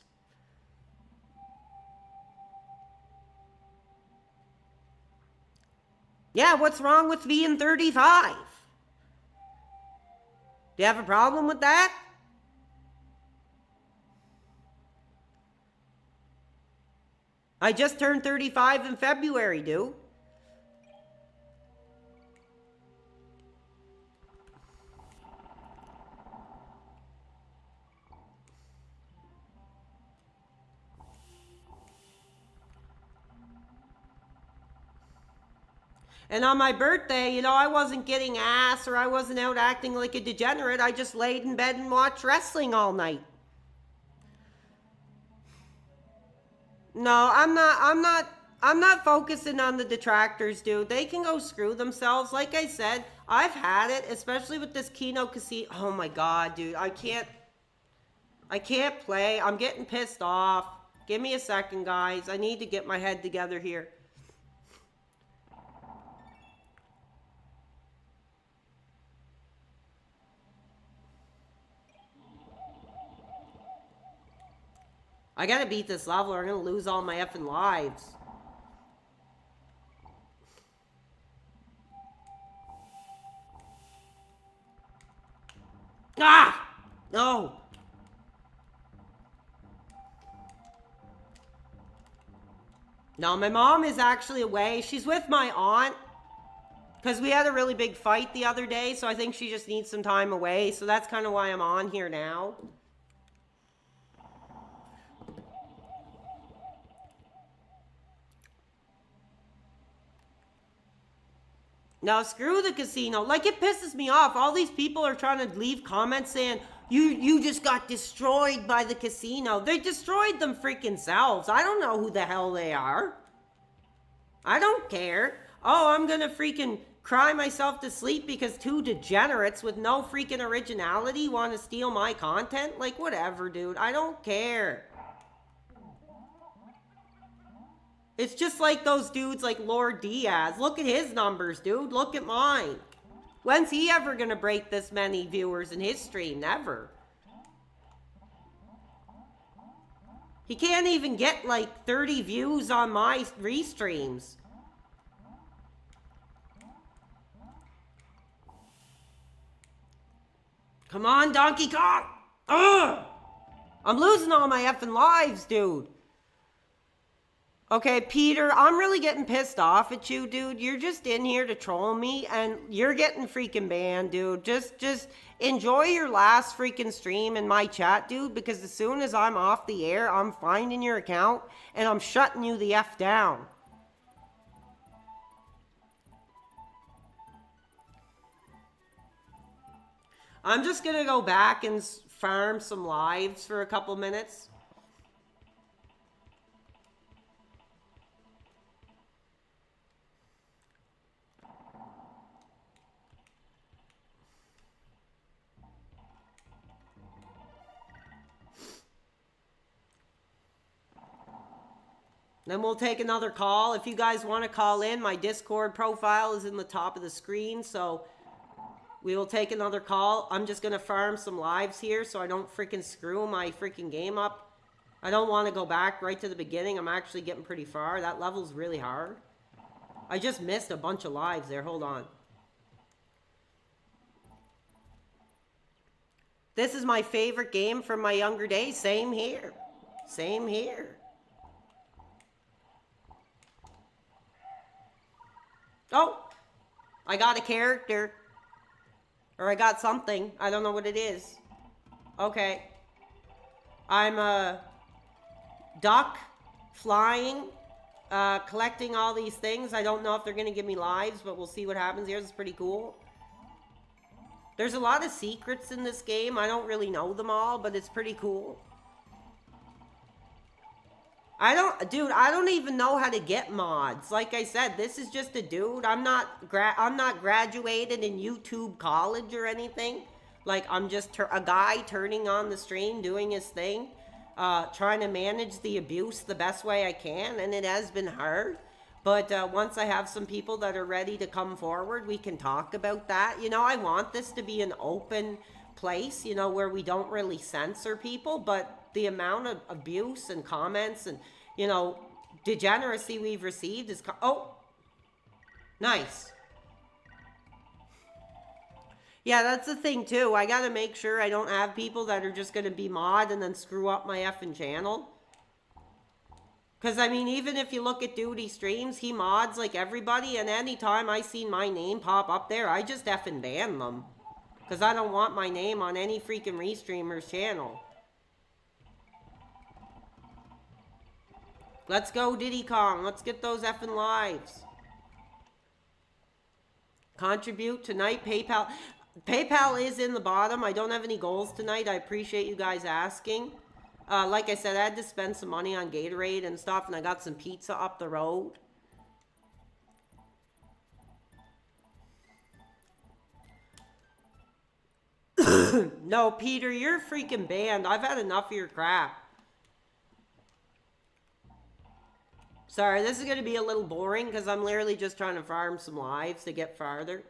Yeah, what's wrong with being 35? Do you have a problem with that? I just turned 35 in February, dude. And on my birthday, you know, I wasn't getting ass or I wasn't out acting like a degenerate. I just laid in bed and watched wrestling all night. No, I'm not focusing on the detractors, dude. They can go screw themselves. Like I said, I've had it, especially with this Kino Casino. Oh my God, dude. I can't play. I'm getting pissed off. Give me a second, guys. I need to get my head together here. I gotta beat this level or I'm gonna lose all my effing lives. Ah! No! No, my mom is actually away. She's with my aunt. Because we had a really big fight the other day, so I think she just needs some time away. So that's kind of why I'm on here now. Now, screw the casino. Like, it pisses me off. All these people are trying to leave comments saying, you just got destroyed by the casino. They destroyed them freaking selves. I don't know who the hell they are. I don't care. Oh, I'm gonna freaking cry myself to sleep because two degenerates with no freaking originality want to steal my content? Like, whatever, dude. I don't care. It's just like those dudes like Lord Diaz. Look at his numbers, dude. Look at mine. When's he ever going to break this many viewers in his stream? Never. He can't even get like 30 views on my restreams. Come on, Donkey Kong. Ugh! I'm losing all my effing lives, dude. Okay, Peter, I'm really getting pissed off at you, dude. You're just in here to troll me, and you're getting freaking banned, dude. Just enjoy your last freaking stream in my chat, dude, because as soon as I'm off the air, I'm finding your account, and I'm shutting you the F down. I'm just gonna go back and farm some lives for a couple minutes. Then we'll take another call. If you guys want to call in, my Discord profile is in the top of the screen, so we will take another call. I'm just going to farm some lives here so I don't freaking screw my freaking game up. I don't want to go back right to the beginning. I'm actually getting pretty far. That level's really hard. I just missed a bunch of lives there. Hold on. This is my favorite game from my younger days. Same here. Same here. Oh, I got a character. Or I got something. I don't know what it is. Okay. I'm a duck flying, collecting all these things. I don't know if they're going to give me lives, but we'll see what happens here. This is pretty cool. There's a lot of secrets in this game. I don't really know them all, but it's pretty cool. I don't even know how to get mods. Like I said, this is just a dude. I'm not graduated in YouTube college or anything. Like, I'm just a guy turning on the stream, doing his thing, trying to manage the abuse the best way I can, and it has been hard. But once I have some people that are ready to come forward, we can talk about that. You know, I want this to be an open place, you know, where we don't really censor people, but the amount of abuse and comments and, you know, degeneracy we've received is... Oh! Nice. Yeah, that's the thing, too. I gotta make sure I don't have people that are just gonna be mod and then screw up my effing channel. Because, I mean, even if you look at Duty streams, he mods like everybody, and anytime I see my name pop up there, I just effing ban them. Because I don't want my name on any freaking restreamer's channel. Let's go, Diddy Kong. Let's get those effing lives. Contribute tonight, PayPal. PayPal is in the bottom. I don't have any goals tonight. I appreciate you guys asking. Like I said, I had to spend some money on Gatorade and stuff, and I got some pizza up the road. No, Peter, you're freaking banned. I've had enough of your crap. Sorry, this is going to be a little boring because I'm literally just trying to farm some lives to get farther.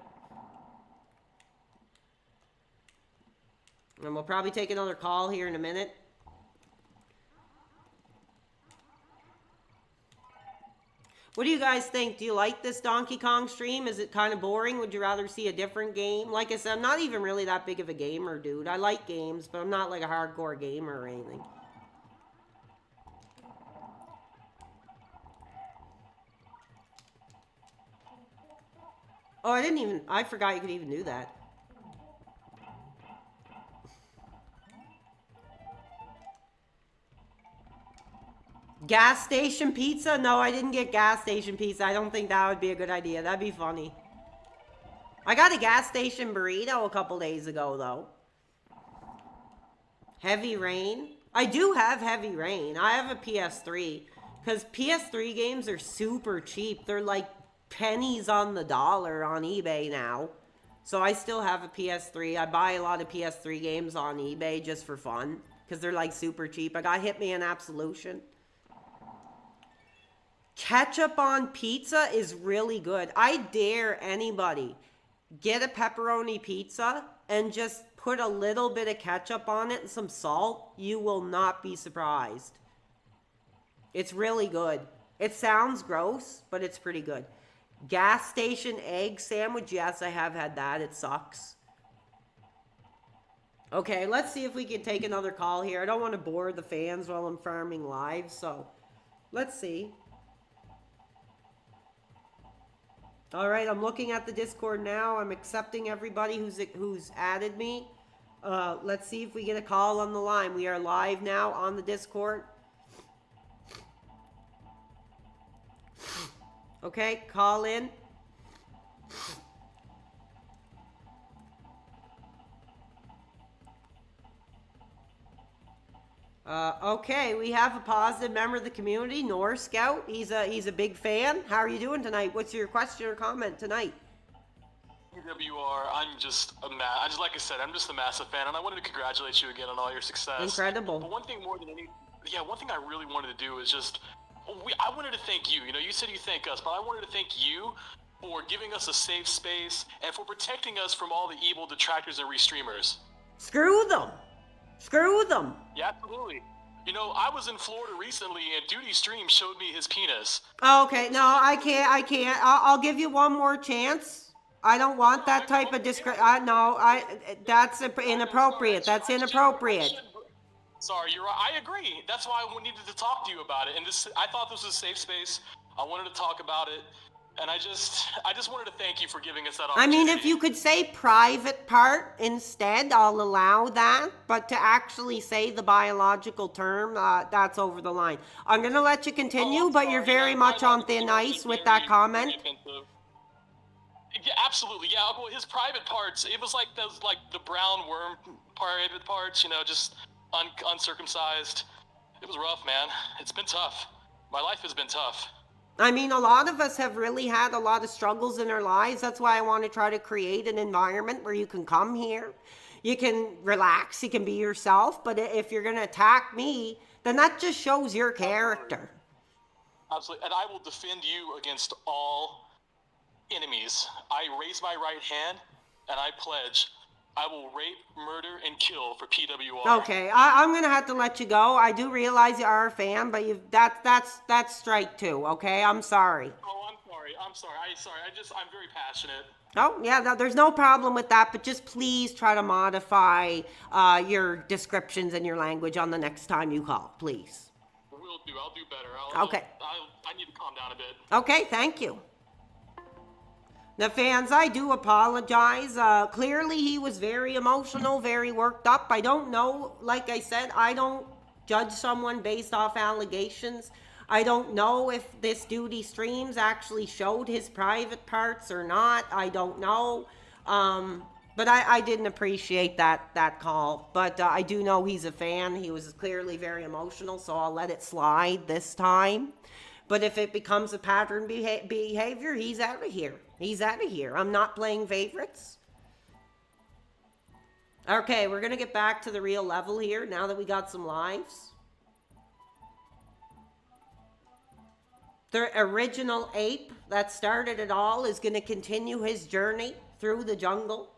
And we'll probably take another call here in a minute. What do you guys think? Do you like this Donkey Kong stream? Is it kind of boring? Would you rather see a different game? Like I said, I'm not even really that big of a gamer, dude. I like games, but I'm not like a hardcore gamer or anything. Oh, I forgot you could even do that. Gas station pizza? No, I didn't get gas station pizza. I don't think that would be a good idea. That'd be funny. I got a gas station burrito a couple days ago, though. Heavy Rain? I do have Heavy Rain. I have a PS3. Because PS3 games are super cheap. They're like pennies on the dollar on eBay now. So I still have a PS3. I buy a lot of PS3 games on eBay just for fun. Because they're like super cheap. I got Hitman Absolution. Ketchup on pizza is really good. I dare anybody get a pepperoni pizza and just put a little bit of ketchup on it and some salt. You will not be surprised. It's really good. It sounds gross, but it's pretty good. Gas station egg sandwich. Yes, I have had that. It sucks. Okay, let's see if we can take another call here. I don't want to bore the fans while I'm farming live, so let's see. All right, I'm looking at the Discord now. I'm accepting everybody who's added me. Let's see if we get a call on the line. We are live now on the Discord. Okay, call in. Okay, we have a positive member of the community, North Scout. He's a big fan. How are you doing tonight? What's your question or comment tonight? WR, I'm just like I said, I'm just a massive fan, and I wanted to congratulate you again on all your success. Incredible. But one thing I really wanted to do is just, I wanted to thank you. You know, you said you thank us, but I wanted to thank you for giving us a safe space and for protecting us from all the evil detractors and restreamers. Screw them. Screw them. Yeah, absolutely. You know, I was in Florida recently, and Duty Stream showed me his penis. Okay, no, I can't. I'll give you one more chance. I don't want that type of that's inappropriate. That's inappropriate. Sorry, you're right. I agree. That's why I needed to talk to you about it. And I thought this was a safe space. I wanted to talk about it. And I just wanted to thank you for giving us that opportunity. I mean, if you could say private part instead, I'll allow that. But to actually say the biological term, that's over the line. I'm going to let you continue, but you're very much on thin ice with that comment. Yeah, absolutely. Yeah, well, his private parts, it was like those, like the brown worm private parts, you know, just uncircumcised. It was rough, man. It's been tough. My life has been tough. I mean, a lot of us have really had a lot of struggles in our lives. That's why I want to try to create an environment where you can come here, you can relax, you can be yourself. But if you're going to attack me, then that just shows your character. Absolutely. And I will defend you against all enemies. I raise my right hand and I pledge I will rape, murder, and kill for PWR. Okay, I'm gonna have to let you go. I do realize you are a fan, but that's strike two. Okay, I'm sorry. Oh, I'm sorry. I'm very passionate. Oh yeah, there's no problem with that. But just please try to modify your descriptions and your language on the next time you call, please. Will do. I'll do better. Okay. I need to calm down a bit. Okay, thank you. The fans, I do apologize. Clearly, he was very emotional, very worked up. I don't know. Like I said, I don't judge someone based off allegations. I don't know if this dude he streams actually showed his private parts or not. I don't know. But I didn't appreciate that call. But I do know he's a fan. He was clearly very emotional, so I'll let it slide this time. But if it becomes a pattern behavior, he's out of here. He's out of here. I'm not playing favorites. Okay, we're going to get back to the real level here now that we got some lives. The original ape that started it all is going to continue his journey through the jungle.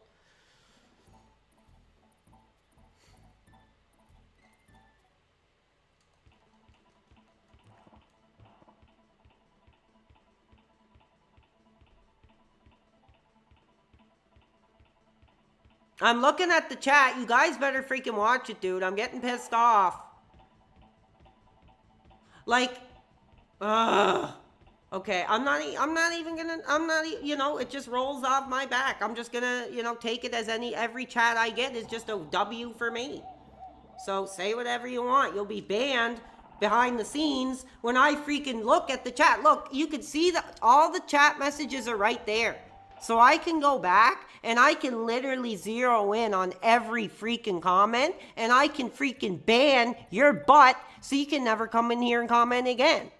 I'm looking at the chat. You guys better freaking watch it, dude. I'm getting pissed off. Like, okay, I'm not even gonna, you know, it just rolls off my back. I'm just gonna, you know, take it as every chat I get is just a W for me. So say whatever you want. You'll be banned behind the scenes when I freaking look at the chat. Look, you can see that all the chat messages are right there. So I can go back and I can literally zero in on every freaking comment and I can freaking ban your butt so you can never come in here and comment again.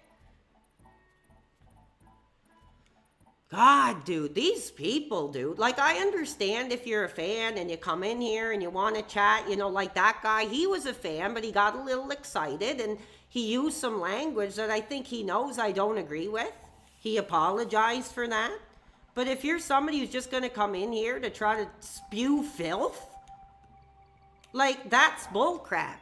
God, dude, these people, dude. Like, I understand if you're a fan and you come in here and you want to chat, you know, like that guy, he was a fan, but he got a little excited and he used some language that I think he knows I don't agree with. He apologized for that. But if you're somebody who's just going to come in here to try to spew filth, like, that's bullcrap.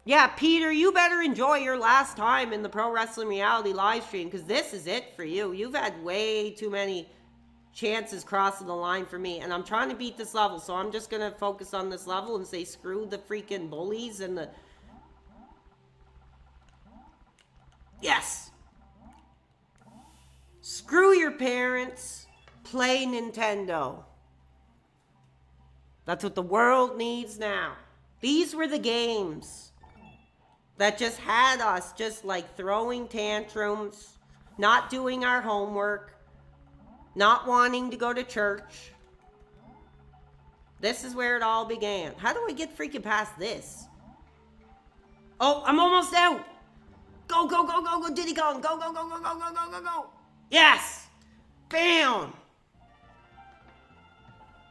Yeah, Peter, you better enjoy your last time in the Pro Wrestling Reality live stream, because this is it for you. You've had way too many chances crossing the line for me, and I'm trying to beat this level, so I'm just going to focus on this level and say screw the freaking bullies and the... Yes! Screw your parents. Play Nintendo. That's what the world needs now. These were the games that just had us just like throwing tantrums, not doing our homework, not wanting to go to church. This is where it all began. How do I get freaking past this? Oh, I'm almost out. Go, go, go, go, go, Diddy Kong. Go, go, go, go, go, go, go, go, go. Yes. Bam.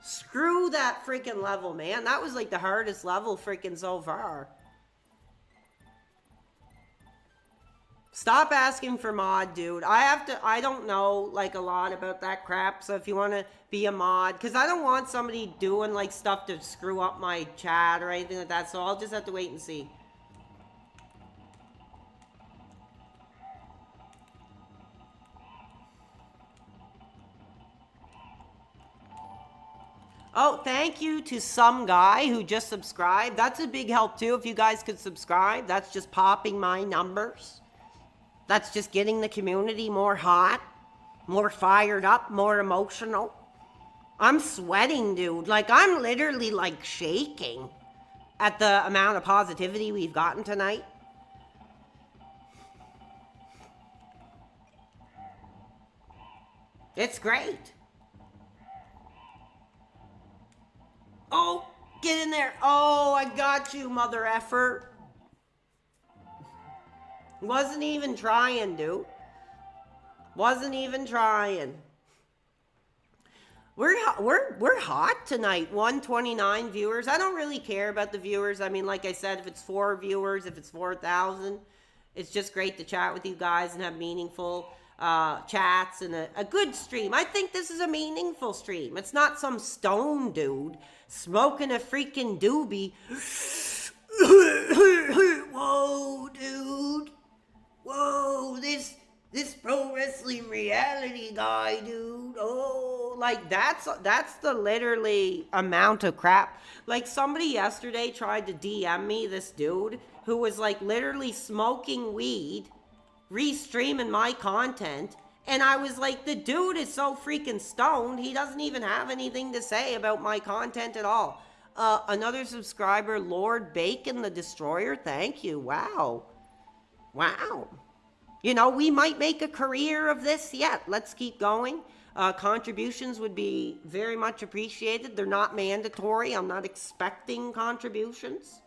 Screw that freaking level, man. That was like the hardest level freaking so far. Stop asking for mod, dude. I don't know like a lot about that crap. So if you want to be a mod, because I don't want somebody doing like stuff to screw up my chat or anything like that. So I'll just have to wait and see. Oh, thank you to some guy who just subscribed. That's a big help too. If you guys could subscribe, that's just popping my numbers. That's just getting the community more hot, more fired up, more emotional. I'm sweating, dude. Like, I'm literally like shaking at the amount of positivity we've gotten tonight. It's great. Oh, get in there. Oh, I got you, mother effer. Wasn't even trying, dude. Wasn't even trying. We're hot tonight. 129 viewers. I don't really care about the viewers. I mean, like I said, if it's 4 viewers, if it's 4,000, it's just great to chat with you guys and have meaningful chats and a good stream. I think this is a meaningful stream. It's not some stone dude smoking a freaking doobie. Whoa, dude. Whoa, this Pro Wrestling Reality guy, dude. Oh, like that's the literally amount of crap. Like, somebody yesterday tried to DM me this dude who was like literally smoking weed, restreaming my content, and I was like, the dude is so freaking stoned, he doesn't even have anything to say about my content at all. Another subscriber, Lord Bacon the Destroyer. Thank you. Wow. Wow. You know, we might make a career of this yet. Let's keep going. Contributions would be very much appreciated. They're not mandatory. I'm not expecting contributions.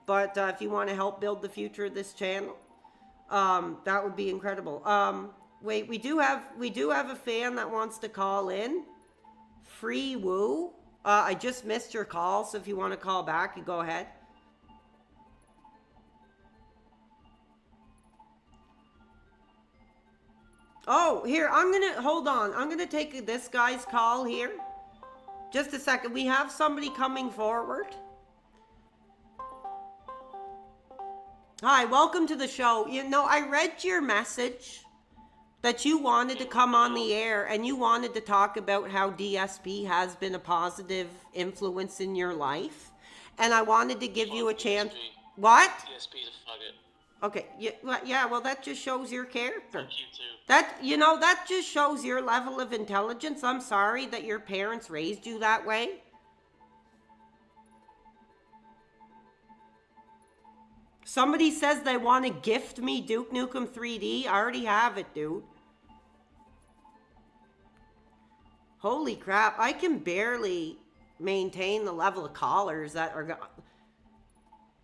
But if you want to help build the future of this channel, that would be incredible. Wait, we do have a fan that wants to call in. Free Woo. I just missed your call, so if you want to call back, you go ahead. Oh, here, hold on. I'm gonna take this guy's call here. Just a second. We have somebody coming forward. Hi, welcome to the show. You know, I read your message that you wanted to come on the air and you wanted to talk about how DSP has been a positive influence in your life. And I wanted to give you a chance. What? DSP to fuck it. Okay, yeah, well, that just shows your character. Fuck you too. That just shows your level of intelligence. I'm sorry that your parents raised you that way. Somebody says they want to gift me Duke Nukem 3D. I already have it, dude. Holy crap, I can barely maintain the level of callers that are...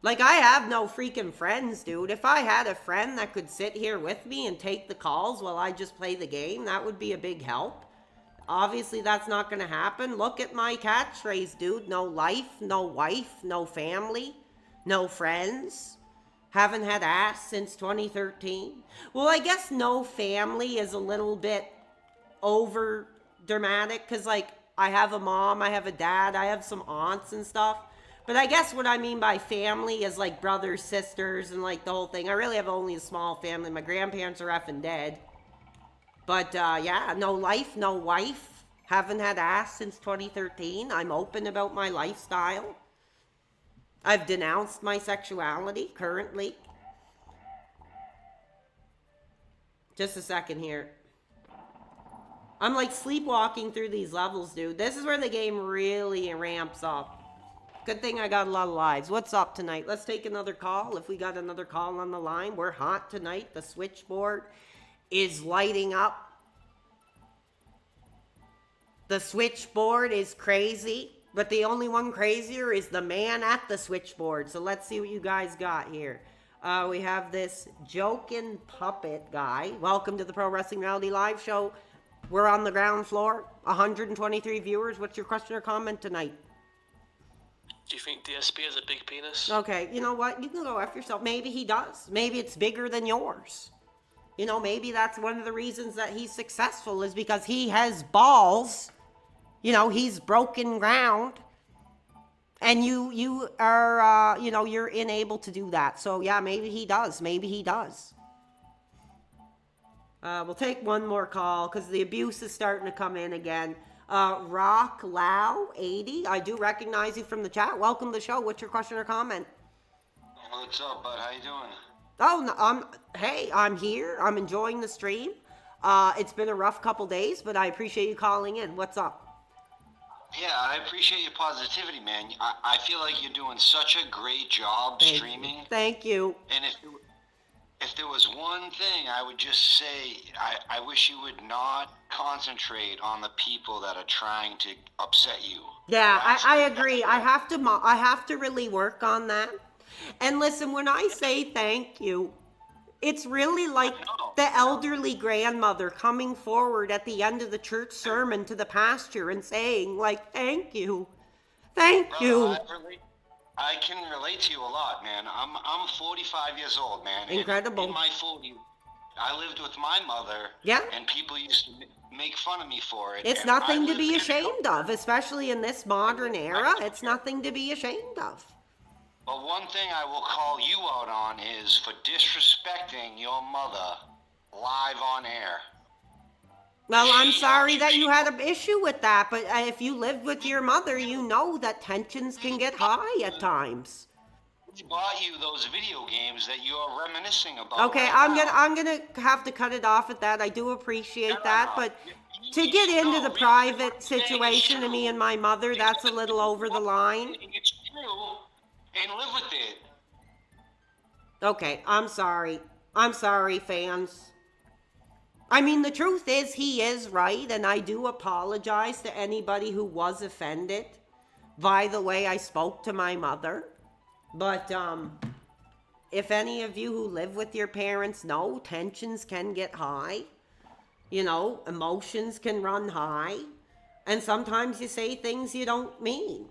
Like, I have no freaking friends, dude. If I had a friend that could sit here with me and take the calls while I just play the game, that would be a big help. Obviously, that's not going to happen. Look at my catchphrase, dude. No life, no wife, no family, no friends. Haven't had ass since 2013. Well, I guess no family is a little bit over dramatic because, like, I have a mom, I have a dad, I have some aunts and stuff. But I guess what I mean by family is like brothers, sisters, and like the whole thing. I really have only a small family. My grandparents are effing dead. But yeah, no life, no wife. Haven't had ass since 2013. I'm open about my lifestyle. I've denounced my sexuality currently. Just a second here. I'm like sleepwalking through these levels, dude. This is where the game really ramps up. Good thing I got a lot of lives. What's up tonight? Let's take another call. If we got another call on the line, we're hot tonight. The switchboard is lighting up. The switchboard is crazy, but the only one crazier is the man at the switchboard. So let's see what you guys got here. We have this joking puppet guy. Welcome to the Pro Wrestling Reality Live Show. We're on the ground floor. 123 viewers. What's your question or comment tonight? Do you think DSP has a big penis? Okay, you know what? You can go F yourself. Maybe he does. Maybe it's bigger than yours. You know, maybe that's one of the reasons that he's successful is because he has balls. You know, he's broken ground. And you are, you know, you're unable to do that. So, yeah, maybe he does. Maybe he does. We'll take one more call because the abuse is starting to come in again. Rock Lau 80. I do recognize you from the chat. Welcome to the show. What's your question or comment? What's up, bud? How you doing? Oh, no, hey, I'm here. I'm enjoying the stream. It's been a rough couple days, but I appreciate you calling in. What's up? Yeah, I appreciate your positivity, man. I feel like you're doing such a great job streaming. Thank you. And if there was one thing I would just say, I wish you would not concentrate on the people that are trying to upset you. Yeah, I agree. I have to really work on that. And listen, when I say thank you, it's really like the elderly grandmother coming forward at the end of the church sermon to the pastor and saying, like, thank you. Thank you. I can relate to you a lot, man. I'm 45 years old, man. Incredible. In my 40s, I lived with my mother. Yeah. And people used to make fun of me for it. It's nothing to be ashamed of, especially in this modern era. It's nothing to be ashamed of. But one thing I will call you out on is for disrespecting your mother live on air. Well, I'm sorry that you had an issue with that, but if you lived with your mother, you know that tensions can get high at times. We bought you those video games that you are reminiscing about. Okay, right I'm gonna have to cut it off at that. I do appreciate that, but to get into the private situation of me and my mother, that's a little over the line. You and live with it. Okay, I'm sorry. I'm sorry, fans. I mean, the truth is he is right, and I do apologize to anybody who was offended by the way I spoke to my mother. But, if any of you who live with your parents know, tensions can get high. You know, emotions can run high. And sometimes you say things you don't mean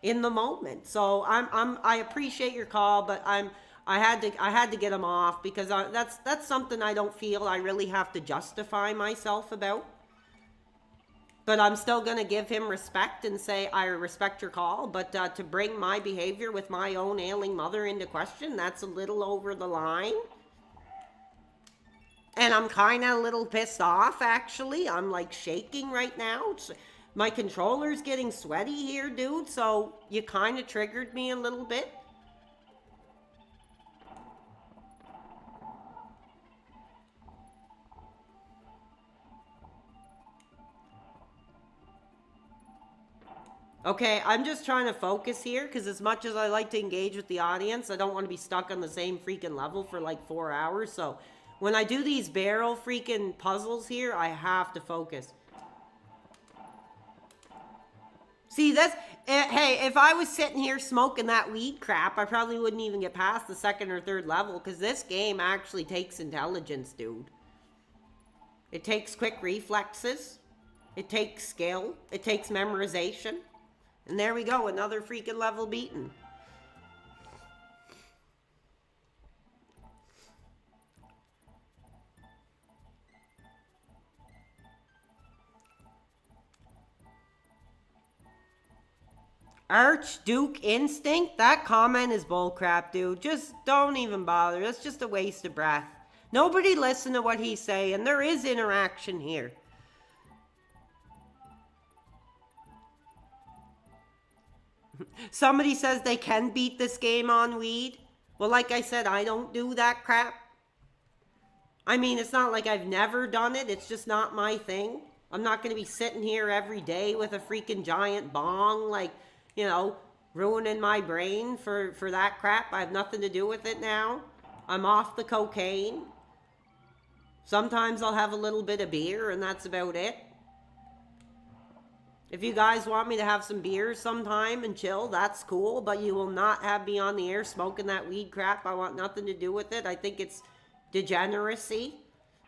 in the moment. So I appreciate your call, but I had to get him off because that's something I don't feel I really have to justify myself about. But I'm still going to give him respect and say, I respect your call. But to bring my behavior with my own ailing mother into question, that's a little over the line. And I'm kind of a little pissed off, actually. I'm like shaking right now. My controller's getting sweaty here, dude. So you kind of triggered me a little bit. Okay, I'm just trying to focus here because as much as I like to engage with the audience, I don't want to be stuck on the same freaking level for like 4 hours. So when I do these barrel freaking puzzles here, I have to focus. See, that's... hey, if I was sitting here smoking that weed crap, I probably wouldn't even get past the 2nd or 3rd level because this game actually takes intelligence, dude. It takes quick reflexes. It takes skill. It takes memorization. And there we go, another freaking level beaten. Archduke Instinct? That comment is bullcrap, dude. Just don't even bother. That's just a waste of breath. Nobody listen to what he's saying. There is interaction here. Somebody says they can beat this game on weed. Well, like I said, I don't do that crap. I mean, it's not like I've never done it. It's just not my thing. I'm not going to be sitting here every day with a freaking giant bong, like, you know, ruining my brain for that crap. I have nothing to do with it now. I'm off the cocaine. Sometimes I'll have a little bit of beer, and that's about it. If you guys want me to have some beers sometime and chill, that's cool. But you will not have me on the air smoking that weed crap. I want nothing to do with it. I think it's degeneracy.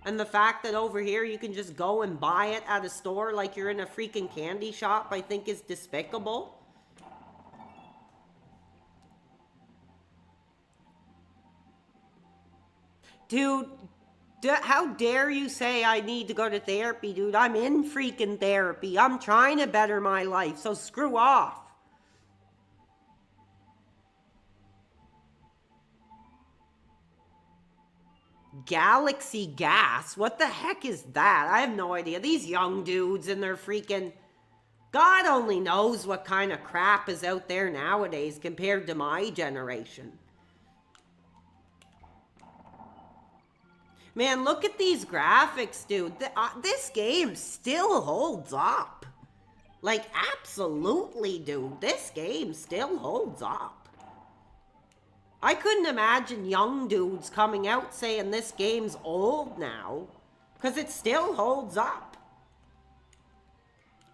And the fact that over here you can just go and buy it at a store like you're in a freaking candy shop, I think is despicable. Dude, how dare you say I need to go to therapy, dude? I'm in freaking therapy. I'm trying to better my life, so screw off. Galaxy Gas? What the heck is that? I have no idea. These young dudes and their freaking... God only knows what kind of crap is out there nowadays compared to my generation. Man, look at these graphics, dude. This game still holds up. Like, absolutely, dude. This game still holds up. I couldn't imagine young dudes coming out saying this game's old now. Because it still holds up.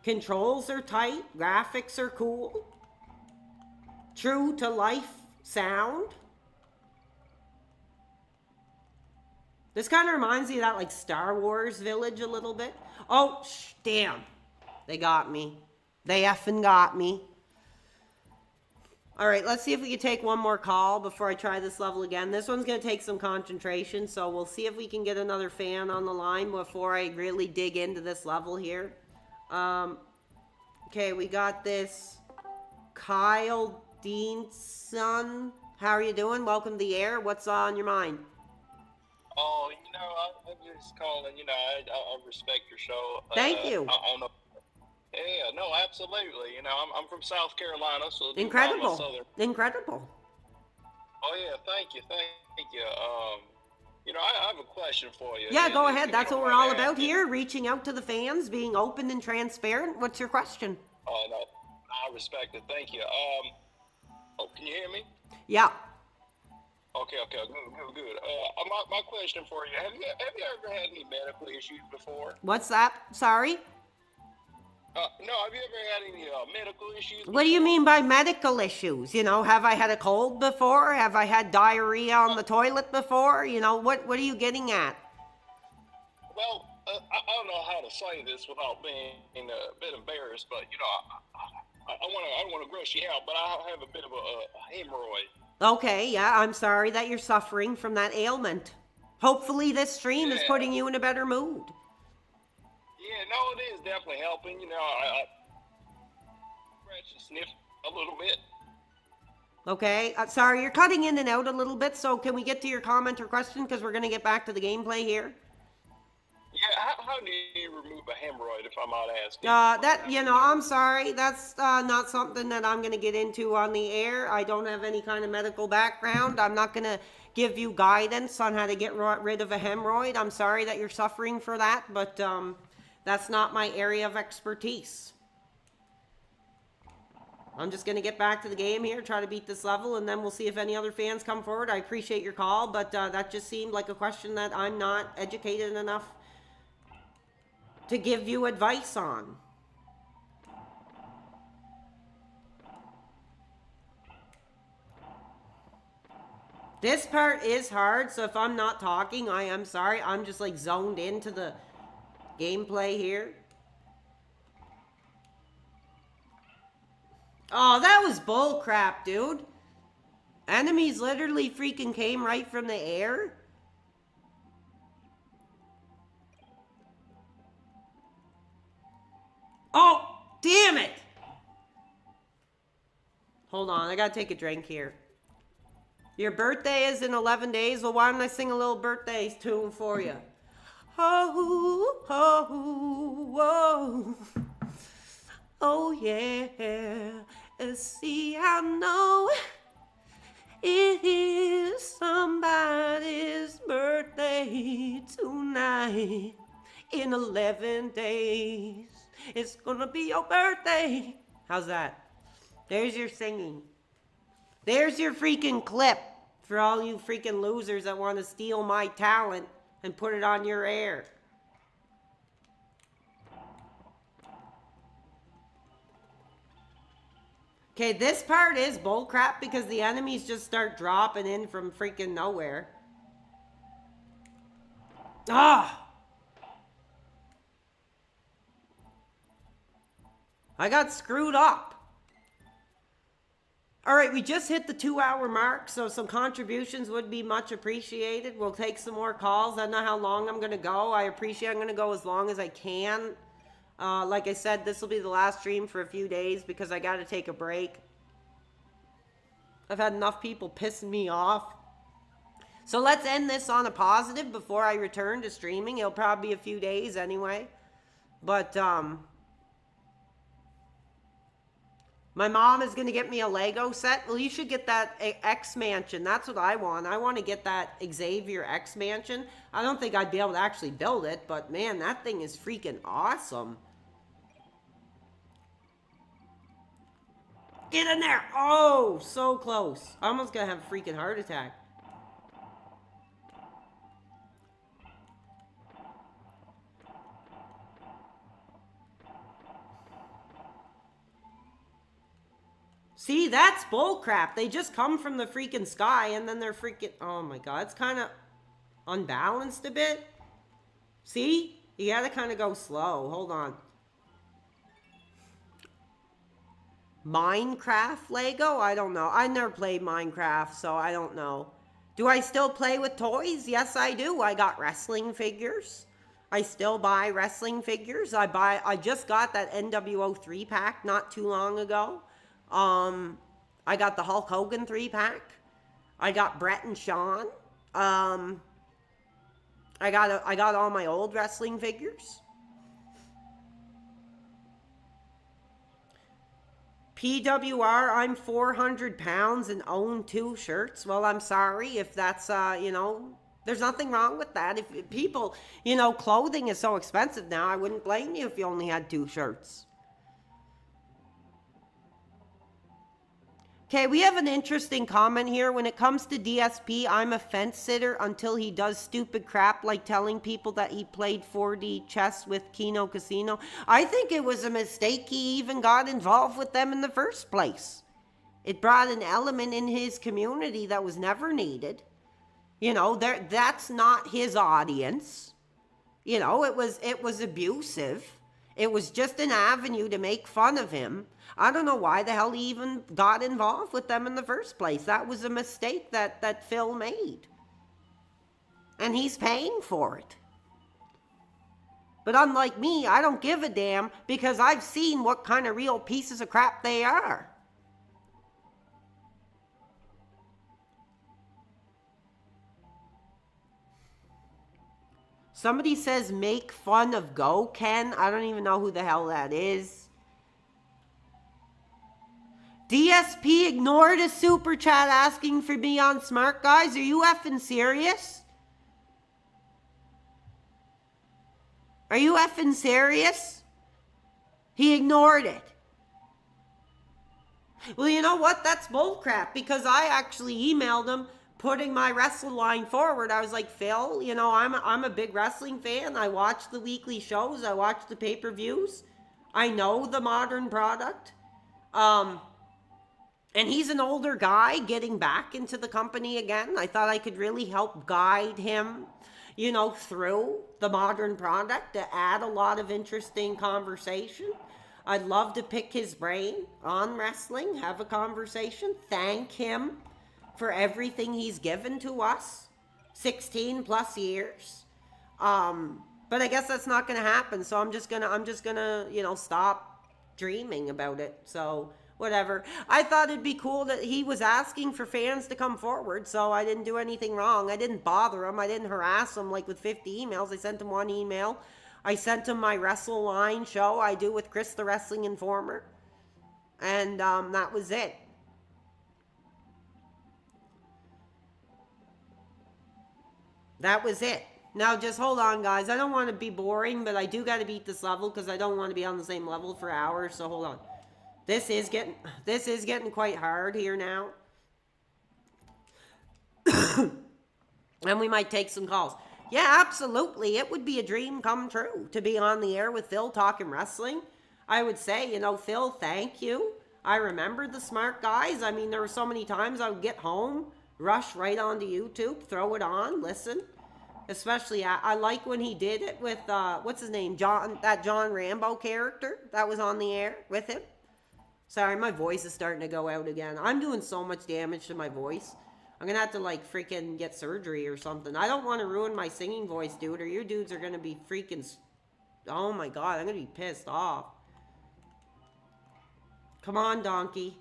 Controls are tight. Graphics are cool. True to life sound. This kind of reminds me of that, like, Star Wars village a little bit. Oh, damn. They got me. They effing got me. All right, let's see if we can take one more call before I try this level again. This one's going to take some concentration, so we'll see if we can get another fan on the line before I really dig into this level here. Okay, we got this Kyle Deanson. How are you doing? Welcome to the air. What's on your mind? Oh, you know, I'm just calling, you know, I respect your show. Thank you. Yeah, no, absolutely. You know, I'm from South Carolina, so... Incredible. Incredible. Oh, yeah, thank you. You know, I have a question for you. Yeah, go ahead. That's what we're all about here, reaching out to the fans, being open and transparent. What's your question? Oh, no, I respect it. Thank you. Oh, can you hear me? Yeah. Okay, good. My question for you: Have you ever had any medical issues before? What's that? Sorry? No. Have you ever had any medical issues? What do you mean by medical issues? You know, have I had a cold before? Have I had diarrhea on the toilet before? You know, what are you getting at? Well, I don't know how to say this without being a bit embarrassed, but you know, I don't want to gross you out, but I have a bit of a hemorrhoid. Okay, yeah, I'm sorry that you're suffering from that ailment. Hopefully this stream is putting you in a better mood. Yeah, no, it is definitely helping. You know, I scratch and sniff a little bit. Okay, sorry, you're cutting in and out a little bit, so can we get to your comment or question? Because we're going to get back to the gameplay here. Yeah, how do you remove a hemorrhoid, if I might ask? I'm sorry, that's not something that I'm going to get into on the air. I don't have any kind of medical background. I'm not going to give you guidance on how to get rid of a hemorrhoid. I'm sorry that you're suffering for that, but that's not my area of expertise. I'm just going to get back to the game here, try to beat this level, and then we'll see if any other fans come forward. I appreciate your call, but that just seemed like a question that I'm not educated enough to give you advice on. This part is hard, so if I'm not talking, I am sorry. I'm just like zoned into the gameplay here. Oh, that was bull crap, dude. Enemies literally freaking came right from the air. Oh, damn it! Hold on, I gotta take a drink here. Your birthday is in 11 days. Well, why don't I sing a little birthday tune for you? Oh, oh, oh, oh yeah. See, I know it is somebody's birthday tonight. In 11 days, it's gonna be your birthday. How's that? There's your singing. There's your freaking clip for all you freaking losers that want to steal my talent and put it on your air. Okay, this part is bullcrap because the enemies just start dropping in from freaking nowhere. Ah! I got screwed up. All right, we just hit the 2-hour mark, so some contributions would be much appreciated. We'll take some more calls. I don't know how long I'm going to go. I appreciate I'm going to go as long as I can. Like I said, this will be the last stream for a few days because I got to take a break. I've had enough people pissing me off. So let's end this on a positive before I return to streaming. It'll probably be a few days anyway. But, my mom is going to get me a Lego set. Well, you should get that X Mansion. That's what I want. I want to get that Xavier X Mansion. I don't think I'd be able to actually build it, but man, that thing is freaking awesome. Get in there. Oh, so close. I almost going to have a freaking heart attack. See, that's bullcrap. They just come from the freaking sky and then they're freaking... Oh my god, it's kind of unbalanced a bit. See? You gotta kind of go slow. Hold on. Minecraft Lego? I don't know. I never played Minecraft, so I don't know. Do I still play with toys? Yes, I do. I got wrestling figures. I still buy wrestling figures. I just got that NWO 3-pack not too long ago. I got the Hulk Hogan 3-pack. I got Brett and Sean. I got all my old wrestling figures. PWR, I'm 400 pounds and own 2 shirts. Well, I'm sorry if that's, there's nothing wrong with that. If people, clothing is so expensive now, I wouldn't blame you if you only had 2 shirts. Okay, we have an interesting comment here. When it comes to DSP, I'm a fence sitter until he does stupid crap like telling people that he played 4D chess with Kino Casino. I think it was a mistake he even got involved with them in the first place. It brought an element in his community that was never needed. You know, that's not his audience. You know, it was abusive. It was just an avenue to make fun of him. I don't know why the hell he even got involved with them in the first place. That was a mistake that Phil made. And he's paying for it. But unlike me, I don't give a damn because I've seen what kind of real pieces of crap they are. Somebody says make fun of Go Ken. I don't even know who the hell that is. DSP ignored a super chat asking for me on Smart Guys. Are you effing serious? Are you effing serious? He ignored it. Well, you know what? That's bullcrap because I actually emailed him putting my wrestling line forward. I was like, Phil, you know, I'm a big wrestling fan. I watch the weekly shows. I watch the pay-per-views. I know the modern product. And he's an older guy getting back into the company again. I thought I could really help guide him, you know, through the modern product to add a lot of interesting conversation. I'd love to pick his brain on wrestling, have a conversation, thank him for everything he's given to us, 16 plus years. But I guess that's not going to happen. So I'm just gonna, you know, stop dreaming about it. So whatever. I thought it'd be cool that he was asking for fans to come forward, so I didn't do anything wrong. I didn't bother him. I didn't harass him like with 50 emails. I sent him one email. I sent him my Wrestle Line show I do with Chris the Wrestling Informer. And that was it. That was it. Now just hold on, guys. I don't want to be boring, but I do got to beat this level because I don't want to be on the same level for hours, so hold on. This is getting quite hard here now. And we might take some calls. Yeah, absolutely. It would be a dream come true to be on the air with Phil talking wrestling. I would say, you know, Phil, thank you. I remember the Smart Guys. I mean, there were so many times I would get home, rush right onto YouTube, throw it on, listen. Especially, I like when he did it with, what's his name? That John Rambo character that was on the air with him. Sorry, my voice is starting to go out again. I'm doing so much damage to my voice. I'm going to have to, like, freaking get surgery or something. I don't want to ruin my singing voice, dude, or you dudes are going to be freaking... Oh, my God, I'm going to be pissed off. Come on, Donkey.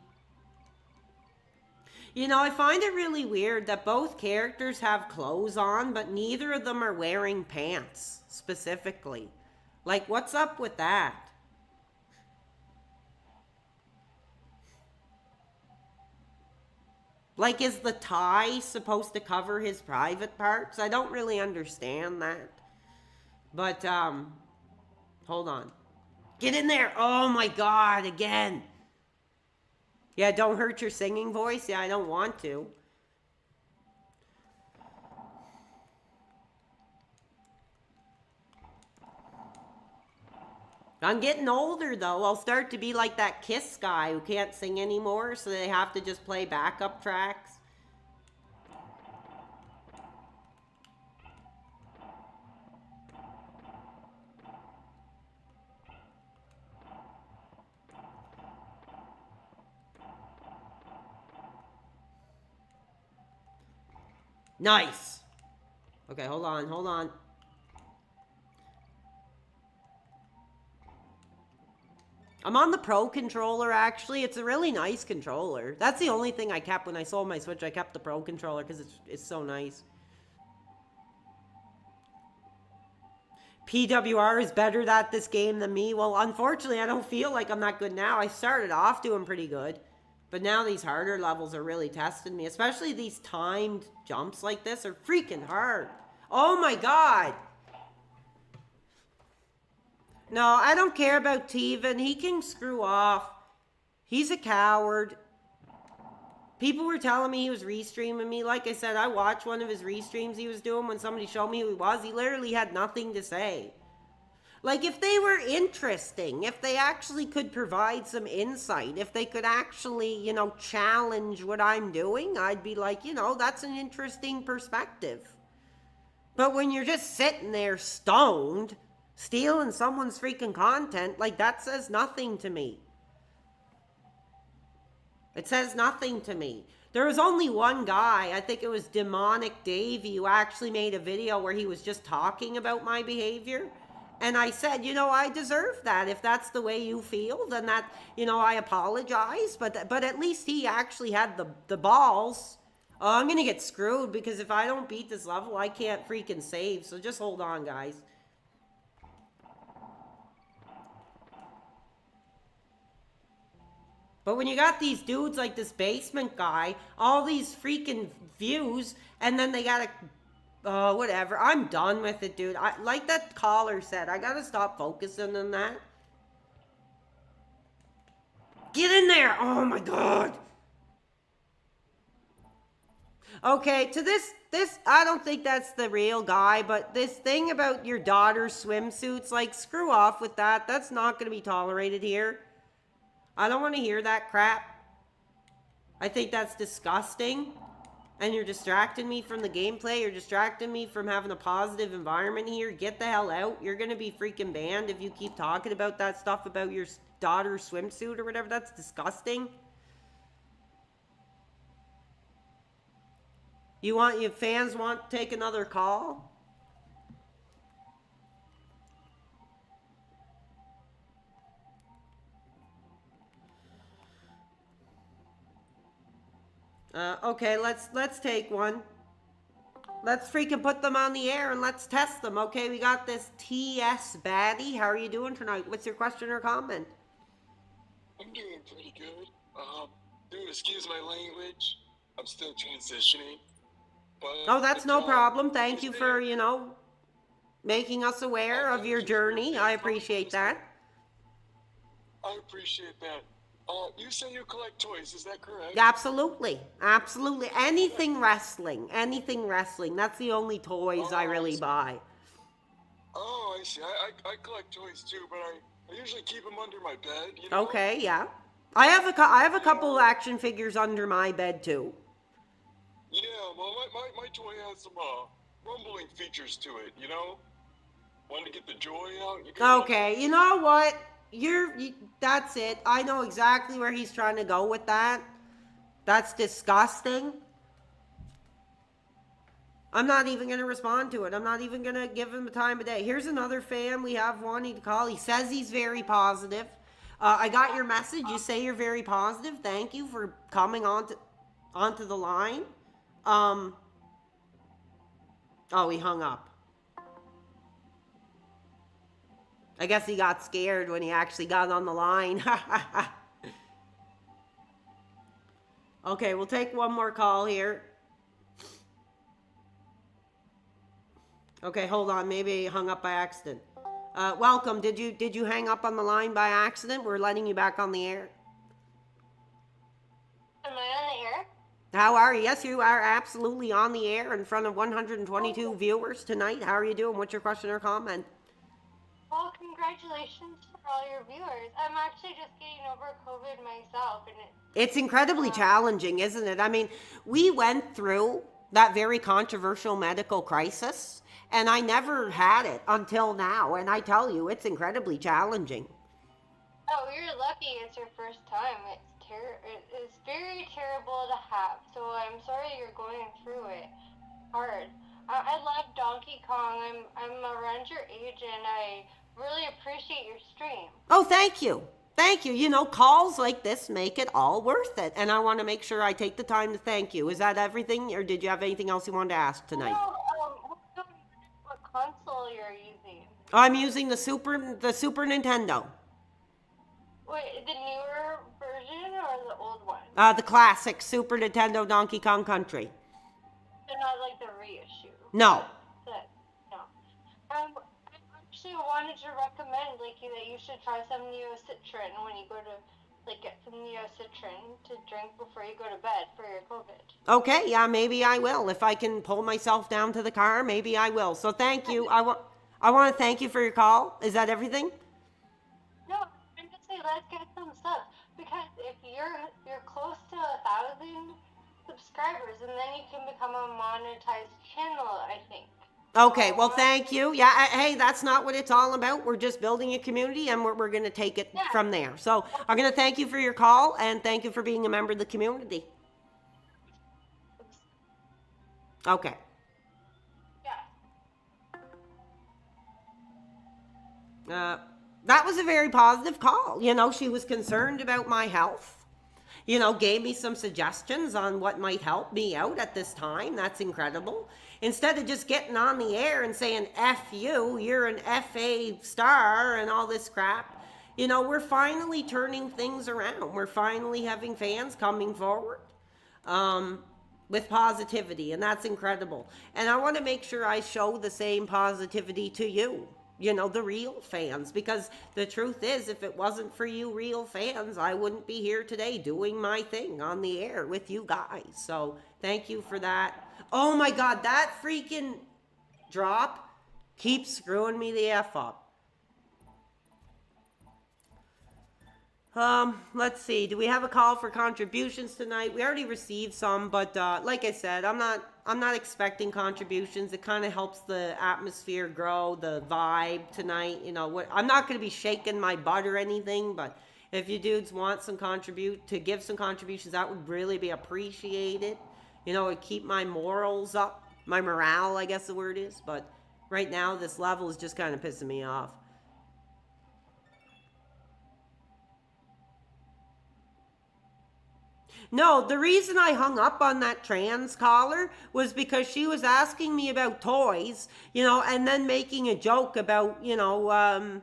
You know, I find it really weird that both characters have clothes on, but neither of them are wearing pants, specifically. Like, what's up with that? Like, is the tie supposed to cover his private parts? I don't really understand that. But, hold on. Get in there! Oh my God, again! Yeah, don't hurt your singing voice. Yeah, I don't want to. I'm getting older, though. I'll start to be like that Kiss guy who can't sing anymore, so they have to just play backup tracks. Nice. Okay, hold on, hold on. I'm on the Pro controller, actually. It's a really nice controller. That's the only thing I kept when I sold my Switch. I kept the Pro controller because it's so nice. PWR is better at this game than me. Well, unfortunately, I don't feel like I'm that good now. I started off doing pretty good. But now these harder levels are really testing me. Especially these timed jumps like this are freaking hard. Oh my God. No, I don't care about Teven. He can screw off. He's a coward. People were telling me he was restreaming me. Like I said, I watched one of his restreams he was doing when somebody showed me who he was. He literally had nothing to say. Like, if they were interesting, if they actually could provide some insight, if they could actually, you know, challenge what I'm doing, I'd be like, you know, that's an interesting perspective. But when you're just sitting there stoned, stealing someone's freaking content, like, that says nothing to me. It says nothing to me. There was only one guy, I think it was Demonic Davey, who actually made a video where he was just talking about my behavior. And I said, you know, I deserve that. If that's the way you feel, then that, you know, I apologize. But at least he actually had the balls. Oh, I'm going to get screwed because if I don't beat this level, I can't freaking save. So just hold on, guys. But when you got these dudes like this basement guy, all these freaking views, and then they got to, whatever. I'm done with it, dude. Like that caller said, I got to stop focusing on that. Get in there. Oh my God. Okay, to this, I don't think that's the real guy, but this thing about your daughter's swimsuits, like, screw off with that. That's not going to be tolerated here. I don't want to hear that crap. I think that's disgusting. And you're distracting me from the gameplay. You're distracting me from having a positive environment here. Get the hell out. You're going to be freaking banned if you keep talking about that stuff about your daughter's swimsuit or whatever. That's disgusting. Your fans want to take another call? Okay, let's take one. Let's freaking put them on the air and let's test them. Okay, we got this TS Baddie. How are you doing tonight? What's your question or comment? I'm doing pretty good. Dude, excuse my language. I'm still transitioning. But oh, that's no problem. Thank you for, you know, making us aware of your journey. I appreciate that. I appreciate that. You say you collect toys, is that correct? Absolutely. Absolutely. Anything wrestling. Anything wrestling. That's the only toys I really buy. Oh, I see. I collect toys too, but I usually keep them under my bed, you know? Okay, yeah. I have a couple action figures under my bed too. Yeah, well, my toy has some rumbling features to it, you know? Want to get the joy out? Okay, you know what? That's it. I know exactly where he's trying to go with that. That's disgusting. I'm not even going to respond to it. I'm not even going to give him the time of day. Here's another fan we have wanting to call. He says he's very positive. I got your message. You say you're very positive. Thank you for coming onto the line. Oh, he hung up. I guess he got scared when he actually got on the line. Okay, we'll take one more call here. Okay, hold on. Maybe he hung up by accident. Welcome. Did you hang up on the line by accident? We're letting you back on the air. Am I on the air? How are you? Yes, you are absolutely on the air in front of 122 viewers tonight. How are you doing? What's your question or comment? Well, congratulations for all your viewers. I'm actually just getting over COVID myself, and it's incredibly challenging, isn't it? I mean, we went through that very controversial medical crisis, and I never had it until now, and I tell you, it's incredibly challenging. Oh, you're lucky it's your first time. It's very terrible to have, so I'm sorry you're going through it hard. I love Donkey Kong. I'm around your age, and I really appreciate your stream. Oh, thank you. Thank you. You know, calls like this make it all worth it, and I want to make sure I take the time to thank you. Is that everything, or did you have anything else you wanted to ask tonight? No, what console you're using? I'm using the Super Nintendo. Wait, the newer version or the old one? The classic Super Nintendo Donkey Kong Country. So not like the reissue? No. No. I actually wanted to recommend that you should try some Neocitran when you go to like get some Neocitrin to drink before you go to bed for your COVID. Okay, yeah, maybe I will. If I can pull myself down to the car, maybe I will. So thank you. I want to thank you for your call. Is that everything? No, I'm just saying let's get some stuff because if you're close to 1,000 subscribers, and then you can become a monetized channel, I think. Okay, well, thank you. Yeah, hey, that's not what it's all about. We're just building a community, and we're going to take it from there. So I'm going to thank you for your call, and thank you for being a member of the community. Okay. That was a very positive call. You know, she was concerned about my health. You know, gave me some suggestions on what might help me out at this time. That's incredible. Instead of just getting on the air and saying, F you, you're an FA star and all this crap. You know, we're finally turning things around. We're finally having fans coming forward with positivity, and that's incredible. And I want to make sure I show the same positivity to you. You know, the real fans, because the truth is, if it wasn't for you real fans, I wouldn't be here today doing my thing on the air with you guys. So thank you for that. Oh my God, that freaking drop keeps screwing me the F up. Let's see. Do we have a call for contributions tonight? We already received some, but like I said, I'm not expecting contributions. It kind of helps the atmosphere grow, the vibe tonight. You know, I'm not going to be shaking my butt or anything, but if you dudes want some give some contributions, that would really be appreciated. You know, it'd keep my morals up, my morale, I guess the word is. But right now, this level is just kind of pissing me off. No, the reason I hung up on that trans caller was because she was asking me about toys, you know, and then making a joke about, you know,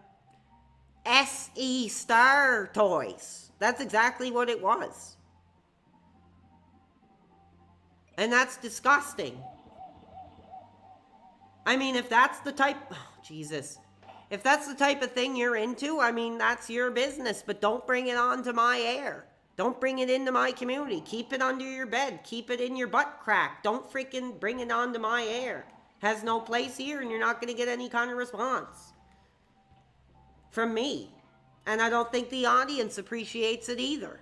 SE Star toys. That's exactly what it was. And that's disgusting. I mean, if that's the type, Jesus. If that's the type of thing you're into, I mean, that's your business, but don't bring it onto my air. Don't bring it into my community. Keep it under your bed. Keep it in your butt crack. Don't freaking bring it onto my air. Has no place here, and you're not going to get any kind of response from me. And I don't think the audience appreciates it either.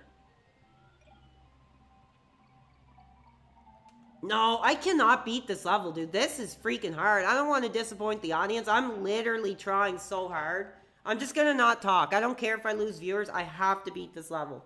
No, I cannot beat this level, dude. This is freaking hard. I don't want to disappoint the audience. I'm literally trying so hard. I'm just going to not talk. I don't care if I lose viewers. I have to beat this level.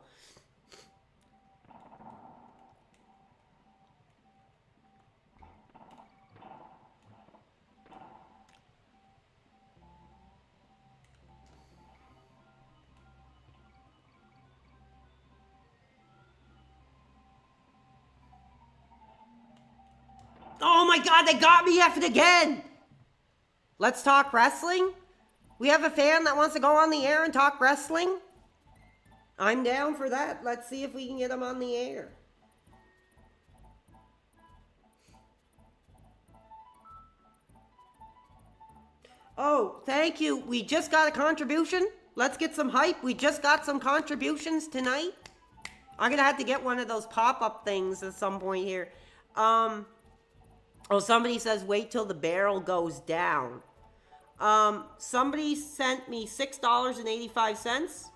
Oh my God, they got me effing again. Let's talk wrestling. We have a fan that wants to go on the air and talk wrestling. I'm down for that. Let's see if we can get him on the air. Oh, thank you. We just got a contribution. Let's get some hype. We just got some contributions tonight. I'm going to have to get one of those pop-up things at some point here. Oh, somebody says wait till the barrel goes down. Somebody sent me $6.85.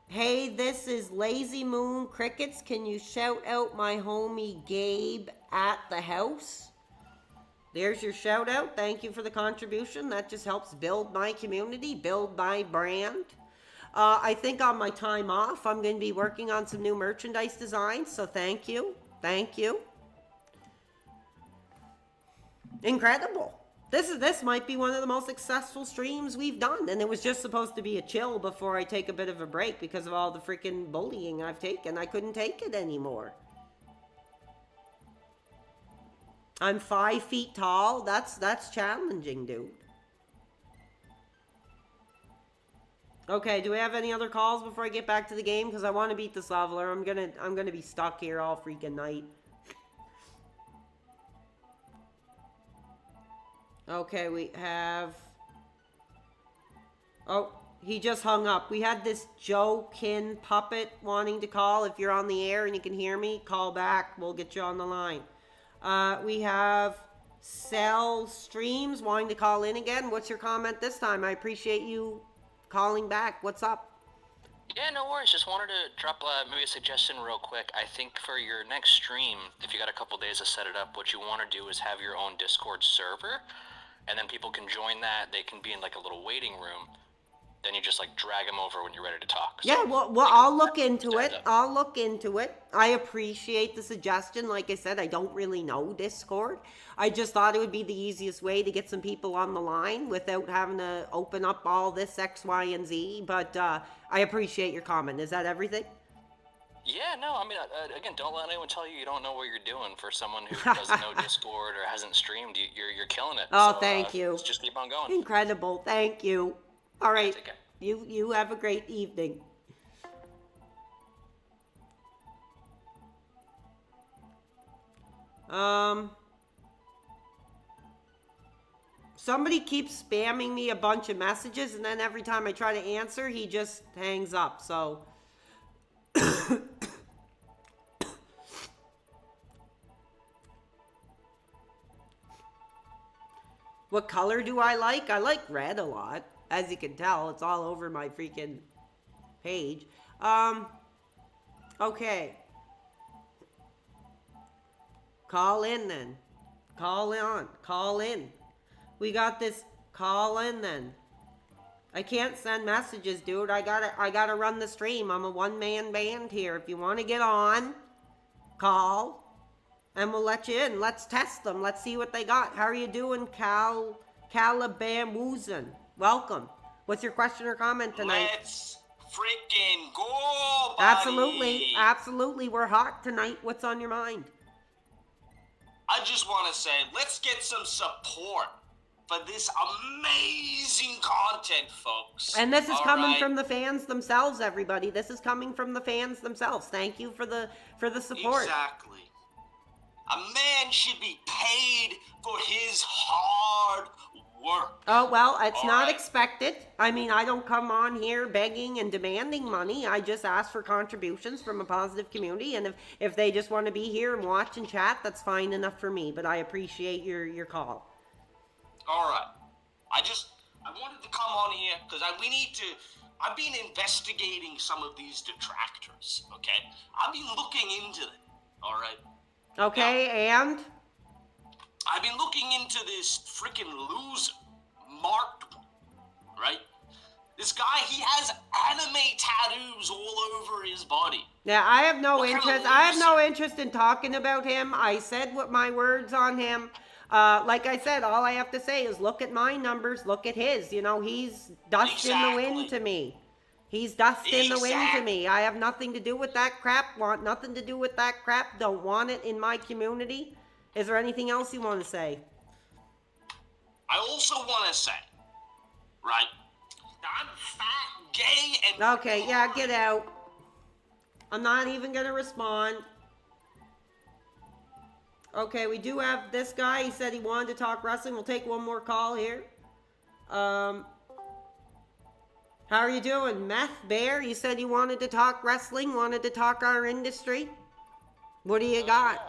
Hey, this is Lazy Moon Crickets. Can you shout out my homie Gabe at the house? There's your shout out. Thank you for the contribution. That just helps build my community, build my brand. I think on my time off, I'm going to be working on some new merchandise designs. So thank you. Thank you. Incredible. This might be one of the most successful streams we've done, and it was just supposed to be a chill before I take a bit of a break because of all the freaking bullying I've taken. I couldn't take it anymore. I'm 5 feet tall. That's challenging, dude. Okay, do we have any other calls before I get back to the game? Because I want to beat this level, or I'm gonna be stuck here all freaking night. Okay, we have... Oh, He just hung up. We had this Joe Kin puppet wanting to call. If you're on the air and you can hear me, call back. We'll get you on the line. We have Cell Streams wanting to call in again. What's your comment this time? I appreciate you calling back. What's up? Yeah, no worries. Just wanted to drop maybe a suggestion real quick. I think for your next stream, if you got a couple days to set it up, what you want to do is have your own Discord server, and then people can join that. They can be in like a little waiting room. Then you just like drag them over when you're ready to talk. So, Yeah, well, I'll look into it. I'll look into it. I appreciate the suggestion. Like I said, I don't really know Discord. I just thought it would be the easiest way to get some people on the line without having to open up all this X, Y, and Z. But I appreciate your comment. Is that everything? Yeah, no, I mean, again, don't let anyone tell you you don't know what you're doing. For someone who doesn't know Discord or hasn't streamed, you're killing it. Oh, so, thank you. Let's just keep on going. Incredible. Thank you. All right. You have a great evening. Somebody keeps spamming me a bunch of messages, and then every time I try to answer, he just hangs up. So what color do I like? I like red a lot. As you can tell, it's all over my freaking page. Okay. Call in then. Call in. We got this. Call in then. I can't send messages, dude. I gotta run the stream. I'm a one-man band here. If you want to get on, call, and we'll let you in. Let's test them. Let's see what they got. How are you doing, Calabamoozin? Welcome. What's your question or comment tonight? Let's freaking go, buddy. Absolutely. We're hot tonight. What's on your mind? I just want to say, let's get some support for this amazing content, folks. And this is All coming right? from the fans themselves, everybody. This is coming from the fans themselves. Thank you for the support. Exactly. A man should be paid for his hard work. Oh, well, it's All not right. expected. I mean, I don't come on here begging and demanding money. I just ask for contributions from a positive community. And if they just want to be here and watch and chat, that's fine enough for me. But I appreciate your call. All right. I wanted to come on here because I've been investigating some of these detractors, okay? I've been looking into them, all right? Okay, and? I've been looking into this freaking loser, Marked One, right? This guy, he has anime tattoos all over his body. Yeah, I have no What kind of interest. I have no interest in talking about him. I said what my words on him. Like I said, all I have to say is look at my numbers, look at his. You know, he's dust in the wind to me. He's dust in the wind to me. I have nothing to do with that crap. Want nothing to do with that crap. Don't want it in my community. Is there anything else you want to say? I also want to say, right, that I'm fat, gay, and... Okay, yeah, get out. I'm not even going to respond. Okay, we do have this guy. He said he wanted to talk wrestling. We'll take one more call here. How are you doing? Meth Bear, you said you wanted to talk wrestling, wanted to talk our industry. What do you got?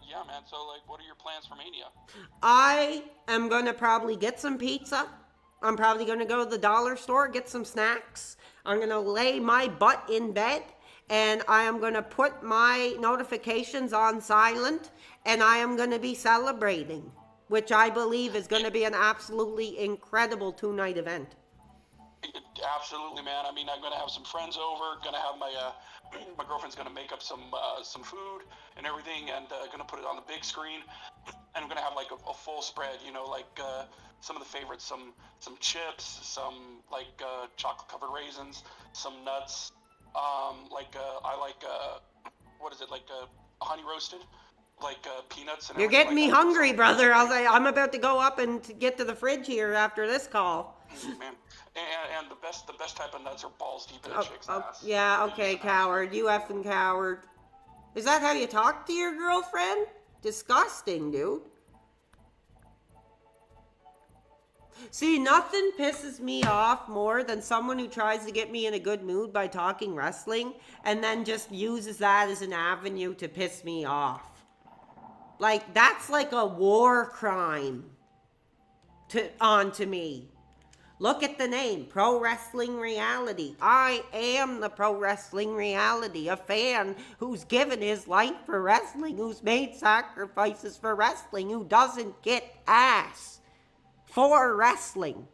Yeah, man. So, like, what are your plans for Mania? I am going to probably get some pizza. I'm probably going to go to the dollar store, get some snacks. I'm going to lay my butt in bed, and I am going to put my notifications on silent, and I am going to be celebrating, which I believe is going to be an absolutely incredible two-night event. Absolutely, man. I mean, I'm gonna have some friends over. Gonna have my girlfriend's gonna make up some food and everything, and gonna put it on the big screen. And I'm gonna have like a full spread. You know, like some of the favorites, some chips, some like chocolate covered raisins, some nuts. I like what is it, like honey roasted, like peanuts. And You're getting me hungry, brother. I'm about to go up and to get to the fridge here after this call. Man. And the best type of nuts are balls deep in a chick's ass. Yeah, okay, coward. You effing coward. Is that how you talk to your girlfriend? Disgusting, dude. See, nothing pisses me off more than someone who tries to get me in a good mood by talking wrestling and then just uses that as an avenue to piss me off. Like, that's like a war crime onto me. Look at the name, Pro Wrestling Reality. I am the Pro Wrestling Reality, a fan who's given his life for wrestling, who's made sacrifices for wrestling, who doesn't get ass for wrestling.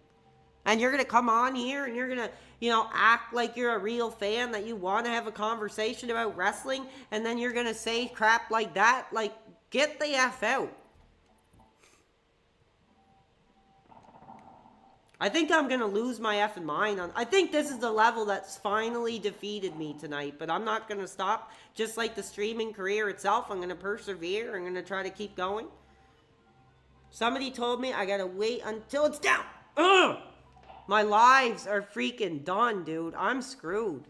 And you're going to come on here and you're going to, you know, act like you're a real fan, that you want to have a conversation about wrestling, and then you're going to say crap like that. Like, get the F out. I think I'm going to lose my effing mind on... I think this is the level that's finally defeated me tonight, but I'm not going to stop. Just like the streaming career itself, I'm going to persevere. I'm going to try to keep going. Somebody told me I got to wait until it's down. Ugh! My lives are freaking done, dude. I'm screwed.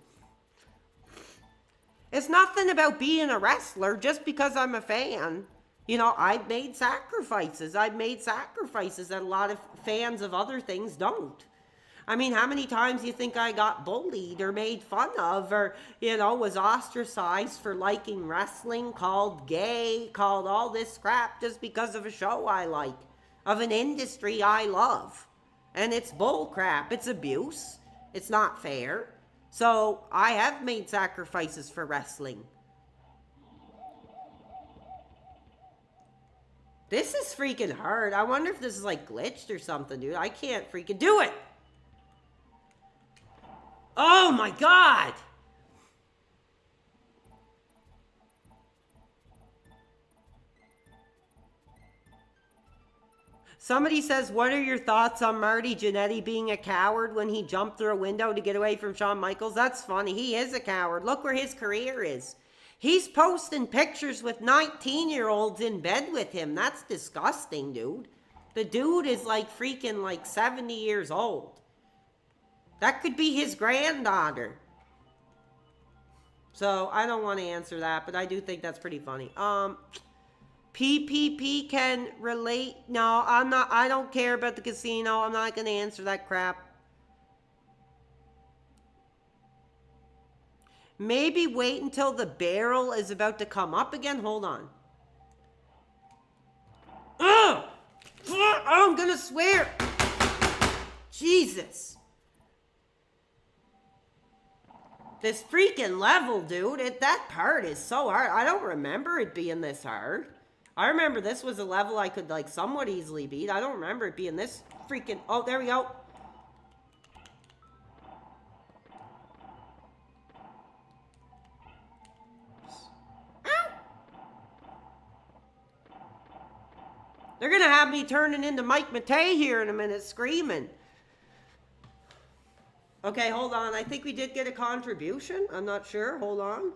It's nothing about being a wrestler just because I'm a fan. You know, I've made sacrifices. I've made sacrifices that a lot of fans of other things don't. I mean, how many times do you think I got bullied or made fun of or, you know, was ostracized for liking wrestling, called gay, called all this crap just because of a show I like, of an industry I love. And it's bull crap. It's abuse. It's not fair. So I have made sacrifices for wrestling. This is freaking hard. I wonder if this is like glitched or something, dude. I can't freaking do it. Oh my God. Somebody says, what are your thoughts on Marty Jannetty being a coward when he jumped through a window to get away from Shawn Michaels? That's funny. He is a coward. Look where his career is. He's posting pictures with 19-year-olds in bed with him. That's disgusting, dude. The dude is like freaking like 70 years old. That could be his granddaughter. So I don't want to answer that, but I do think that's pretty funny. PPP can relate. No, I'm not. I don't care about the casino. I'm not going to answer that crap. Maybe wait until the barrel is about to come up again. Hold on. Ugh! Oh, I'm going to swear. Jesus. This freaking level, dude. That part is so hard. I don't remember it being this hard. I remember this was a level I could like somewhat easily beat. I don't remember it being this freaking... Oh, there we go. They're going to have me turning into Mike Matei here in a minute, screaming. Okay, hold on. I think we did get a contribution. I'm not sure. Hold on.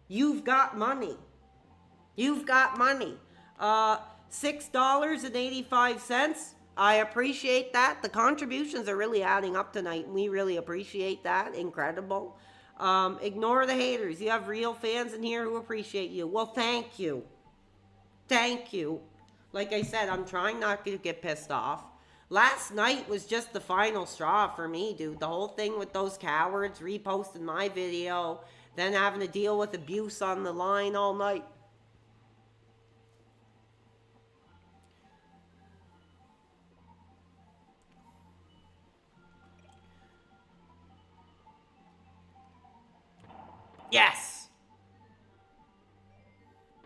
You've got money. You've got money. $6.85. I appreciate that. The contributions are really adding up tonight. We really appreciate that. Incredible. Ignore the haters. You have real fans in here who appreciate you. Well, thank you. Thank you. Like I said, I'm trying not to get pissed off. Last night was just the final straw for me, dude. The whole thing with those cowards reposting my video, then having to deal with abuse on the line all night. Yes!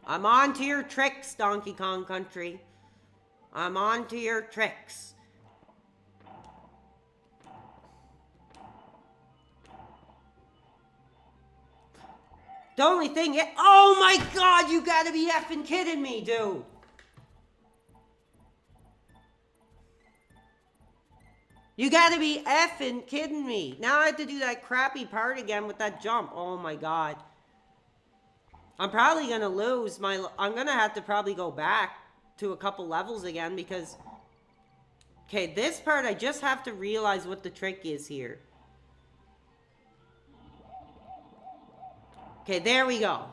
I'm on to your tricks, Donkey Kong Country. I'm on to your tricks. The only thing is... Oh my God, you gotta be effing kidding me, dude. You gotta be effing kidding me. Now I have to do that crappy part again with that jump. Oh my God. I'm probably going to lose my... I'm going to have to probably go back to a couple levels again because... Okay, this part I just have to realize what the trick is here. Okay, there we go.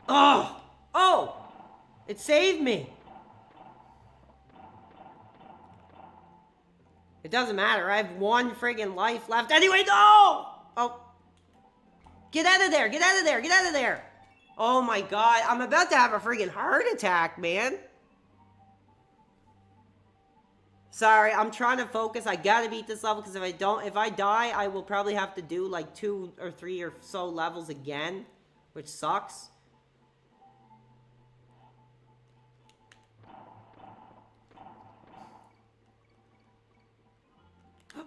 Oh! Oh! It saved me. It doesn't matter. I have one friggin' life left. Anyway, no! Oh. Get out of there. Get out of there. Get out of there. Oh my god. I'm about to have a friggin' heart attack, man. Sorry, I'm trying to focus. I gotta beat this level because if I die, I will probably have to do like 2 or 3 or so levels again, which sucks.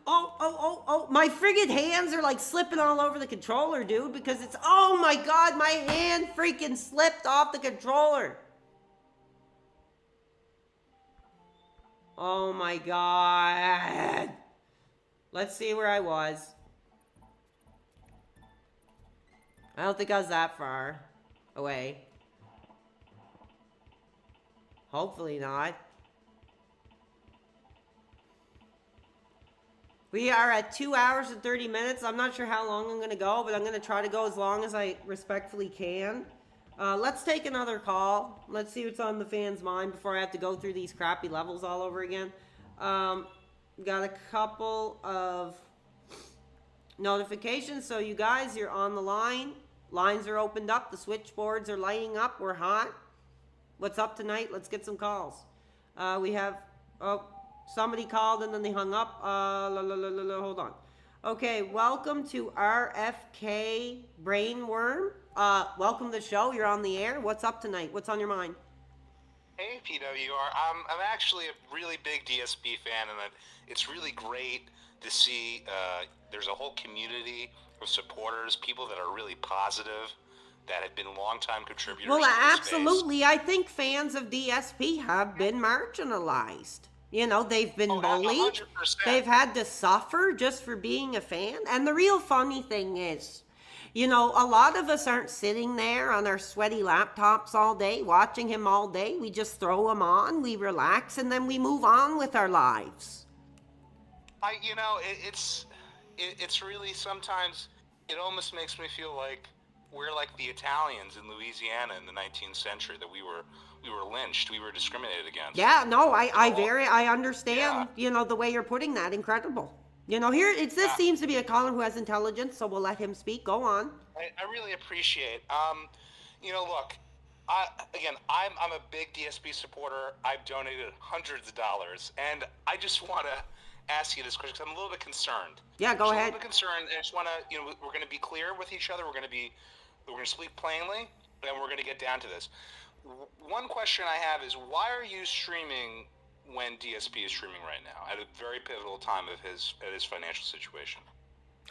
Oh, my friggin' hands are like slipping all over the controller, dude, because it's, oh my god, my hand freaking slipped off the controller. Oh my god. Let's see where I was. I don't think I was that far away. Hopefully not. We are at 2 hours and 30 minutes. I'm not sure how long I'm going to go, but I'm going to try to go as long as I respectfully can. Let's take another call. Let's see what's on the fans' mind before I have to go through these crappy levels all over again. Got a couple of notifications. So you guys, you're on the line. Lines are opened up. The switchboards are lighting up. We're hot. What's up tonight? Let's get some calls. We have... Oh, somebody called and then they hung up. Hold on. Okay, welcome to RFK Brainworm. Welcome to the show. You're on the air. What's up tonight? What's on your mind? Hey, PWR. I'm actually a really big DSP fan, and it's really great to see there's a whole community of supporters, people that are really positive, that have been longtime contributors. Well, to this absolutely. I think fans of DSP have been marginalized. You know, they've been bullied. 100%. They've had to suffer just for being a fan. And the real funny thing is, you know, a lot of us aren't sitting there on our sweaty laptops all day, watching him all day. We just throw him on, we relax, and then we move on with our lives. It's really sometimes, it almost makes me feel like we're like the Italians in Louisiana in the 19th century, that we were lynched, we were discriminated against. Yeah, no, I understand, you know, the way you're putting that. Incredible. You know, here, this seems to be a caller who has intelligence, so we'll let him speak. Go on. I really appreciate. You know, look, I'm a big DSP supporter. I've donated hundreds of dollars, and I just want to ask you this question because I'm a little bit concerned. Yeah, go ahead. I'm a little bit concerned, and I just want to, you know, we're going to be clear with each other. We're going to speak plainly, and we're going to get down to this. One question I have is, why are you streaming when DSP is streaming right now at a very pivotal time of his financial situation?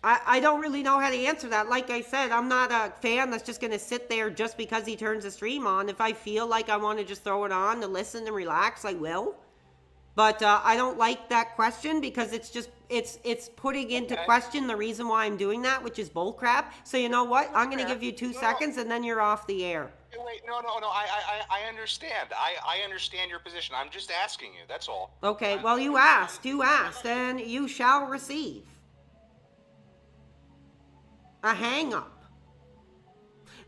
I don't really know how to answer that. Like I said, I'm not a fan that's just going to sit there just because he turns the stream on. If I feel like I want to just throw it on to listen and relax, I will. But I don't like that question because it's just, it's putting into question the reason why I'm doing that, which is bullcrap. So you know what? I'm going to give you 2 seconds and then you're off the air. Wait, no. I understand. I understand your position. I'm just asking you. That's all. Okay, well, you asked, and you shall receive a hang-up.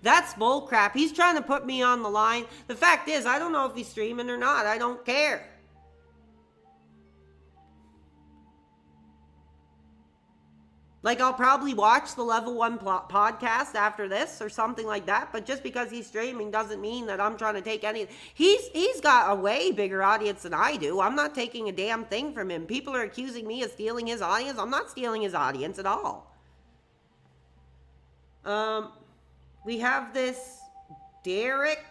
That's bullcrap. He's trying to put me on the line. The fact is, I don't know if he's streaming or not. I don't care. Like, I'll probably watch the Level 1 podcast after this or something like that, but just because he's streaming doesn't mean that I'm trying to take any... He's got a way bigger audience than I do. I'm not taking a damn thing from him. People are accusing me of stealing his audience. I'm not stealing his audience at all. We have this Derek,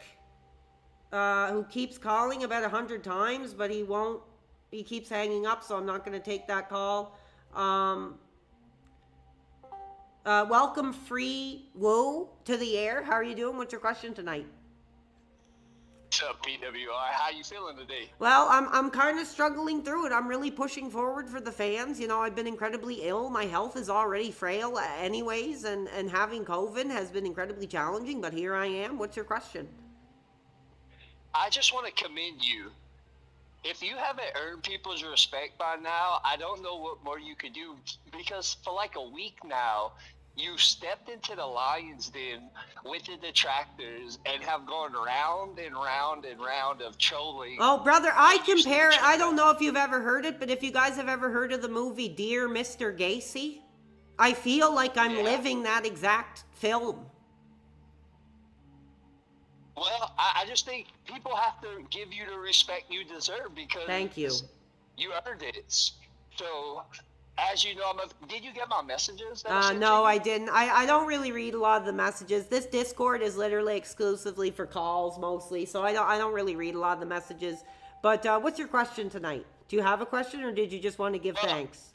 who keeps calling about 100 times, but he keeps hanging up, so I'm not going to take that call. Welcome Free Woo to the air. How are you doing? What's your question tonight? What's up, PWI? How you feeling today? Well, I'm kind of struggling through it. I'm really pushing forward for the fans. You know, I've been incredibly ill. My health is already frail anyways, and having COVID has been incredibly challenging, but here I am. What's your question? I just want to commend you. If you haven't earned people's respect by now, I don't know what more you could do, because for like a week now, You stepped into the lion's den with the detractors and have gone round and round and round of trolling. Oh, brother, I compare it. I don't know if you've ever heard it, but if you guys have ever heard of the movie Dear Mr. Gacy, I feel like I'm living that exact film. Well, I just think people have to give you the respect you deserve because Thank you. You earned it. So, as you know, did you get my messages? That I sent No, you? I didn't. I don't really read a lot of the messages. This Discord is literally exclusively for calls mostly, so I don't really read a lot of the messages. But what's your question tonight? Do you have a question, or did you just want to give thanks?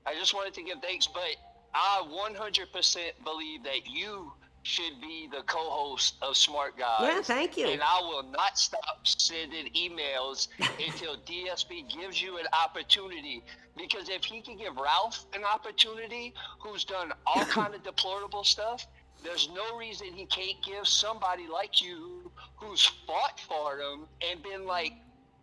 I just wanted to give thanks, but I 100% believe that you should be the co-host of Smart Guys. Yeah, thank you. And I will not stop sending emails until DSP gives you an opportunity. Because if he can give Ralph an opportunity, who's done all kind of deplorable stuff, there's no reason he can't give somebody like you, who's fought for him and been like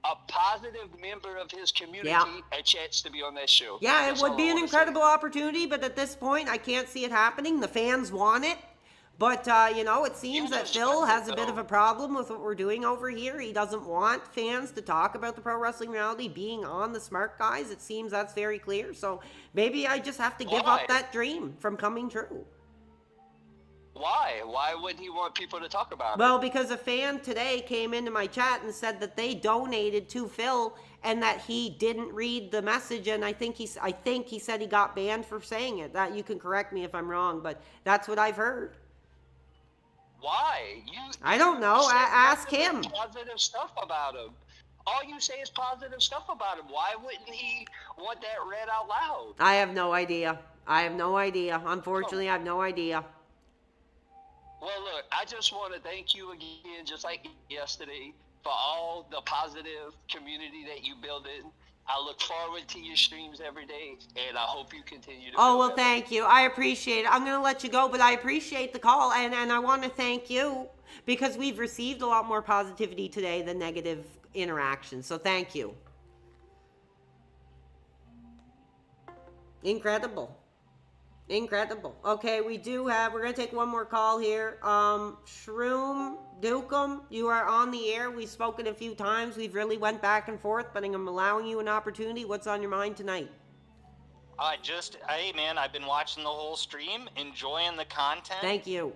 a positive member of his community, a chance to be on that show. Yeah, That's it would all be I an wanna say. incredible opportunity, but at this point, I can't see it happening. The fans want it. But, you know, it seems that Phil has a bit of a problem with what we're doing over here. He doesn't want fans to talk about the Pro Wrestling Reality being on the Smart Guys. It seems that's very clear. So maybe I just have to give up that dream from coming true. Why? Why wouldn't he want people to talk about it? Well, because a fan today came into my chat and said that they donated to Phil and that he didn't read the message, and I think he said he got banned for saying it. That you can correct me if I'm wrong, but that's what I've heard. Why? I don't know. said Ask nothing him. but Positive stuff about him. All you say is positive stuff about him. Why wouldn't he want that read out loud? I have no idea. Unfortunately, I have no idea. Well, look, I just want to thank you again, just like yesterday, for all the positive community that you build in. I look forward to your streams every day, and I hope you continue to. Oh, well, thank you. I appreciate it. I'm going to let you go, but I appreciate the call, and I want to thank you because we've received a lot more positivity today than negative interactions. So thank you. Incredible. Okay, we're going to take one more call here. Shroom Dukem, you are on the air. We've spoken a few times. We've really went back and forth, but I'm allowing you an opportunity. What's on your mind tonight? Hey man, I've been watching the whole stream, enjoying the content. Thank you.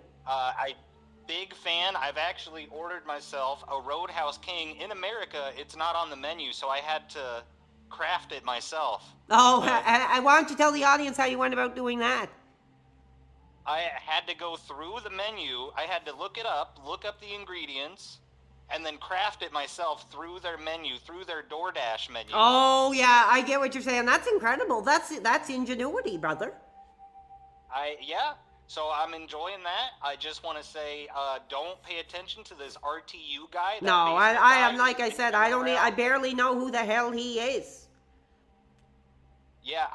Big fan. I've actually ordered myself a Roadhouse King in America. It's not on the menu, so I had to craft it myself. Oh, why don't you tell the audience how you went about doing that? I had to go through the menu. I had to look up the ingredients, and then craft it myself through their menu, through their DoorDash menu. Oh, yeah, I get what you're saying. That's incredible. That's ingenuity, brother. So I'm enjoying that. I just want to say, don't pay attention to this RTU guy. No, I am, like I said, I barely know who the hell he is. Yeah,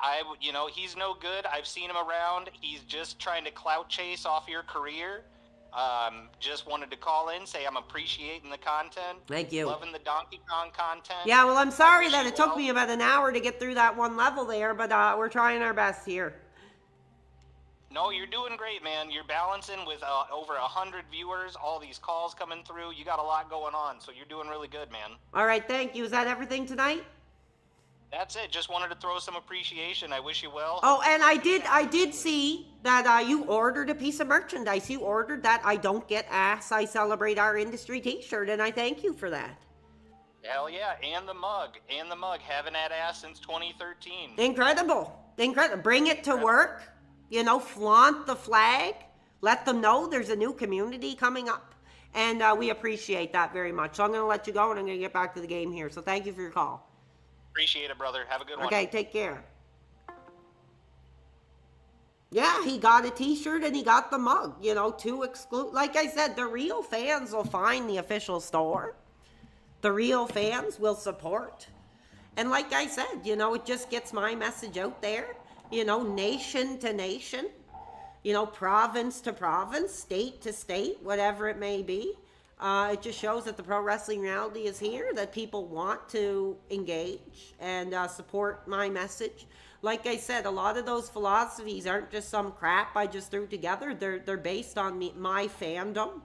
he's no good. I've seen him around. He's just trying to clout chase off your career. Just wanted to call in, say I'm appreciating the content. Thank you. Loving the Donkey Kong content. Yeah, well, I'm sorry that it took me about an hour to get through that one level there, but we're trying our best here. No, you're doing great, man. You're balancing with over 100 viewers, all these calls coming through. You got a lot going on, so you're doing really good, man. All right, thank you. Is that everything tonight? That's it. Just wanted to throw some appreciation. I wish you well. Oh, and I did see that you ordered a piece of merchandise. You ordered that I Don't Get Ass, I Celebrate Our Industry t-shirt, and I thank you for that. Hell yeah, and the mug. Having that ass since 2013. Incredible. Bring it to work. Flaunt the flag. Let them know there's a new community coming up. And we appreciate that very much. So I'm going to let you go, and I'm going to get back to the game here. So thank you for your call. Appreciate it, brother. Have a good one. Okay, take care. Yeah, he got a t-shirt and he got the mug, to exclude. Like I said, the real fans will find the official store. The real fans will support. And like I said, it just gets my message out there. Nation to nation, province to province, state to state, whatever it may be. It just shows that the Pro Wrestling Reality is here, that people want to engage and support my message. like I said, a lot of those philosophies aren't just some crap I just threw together. They're based on my fandom,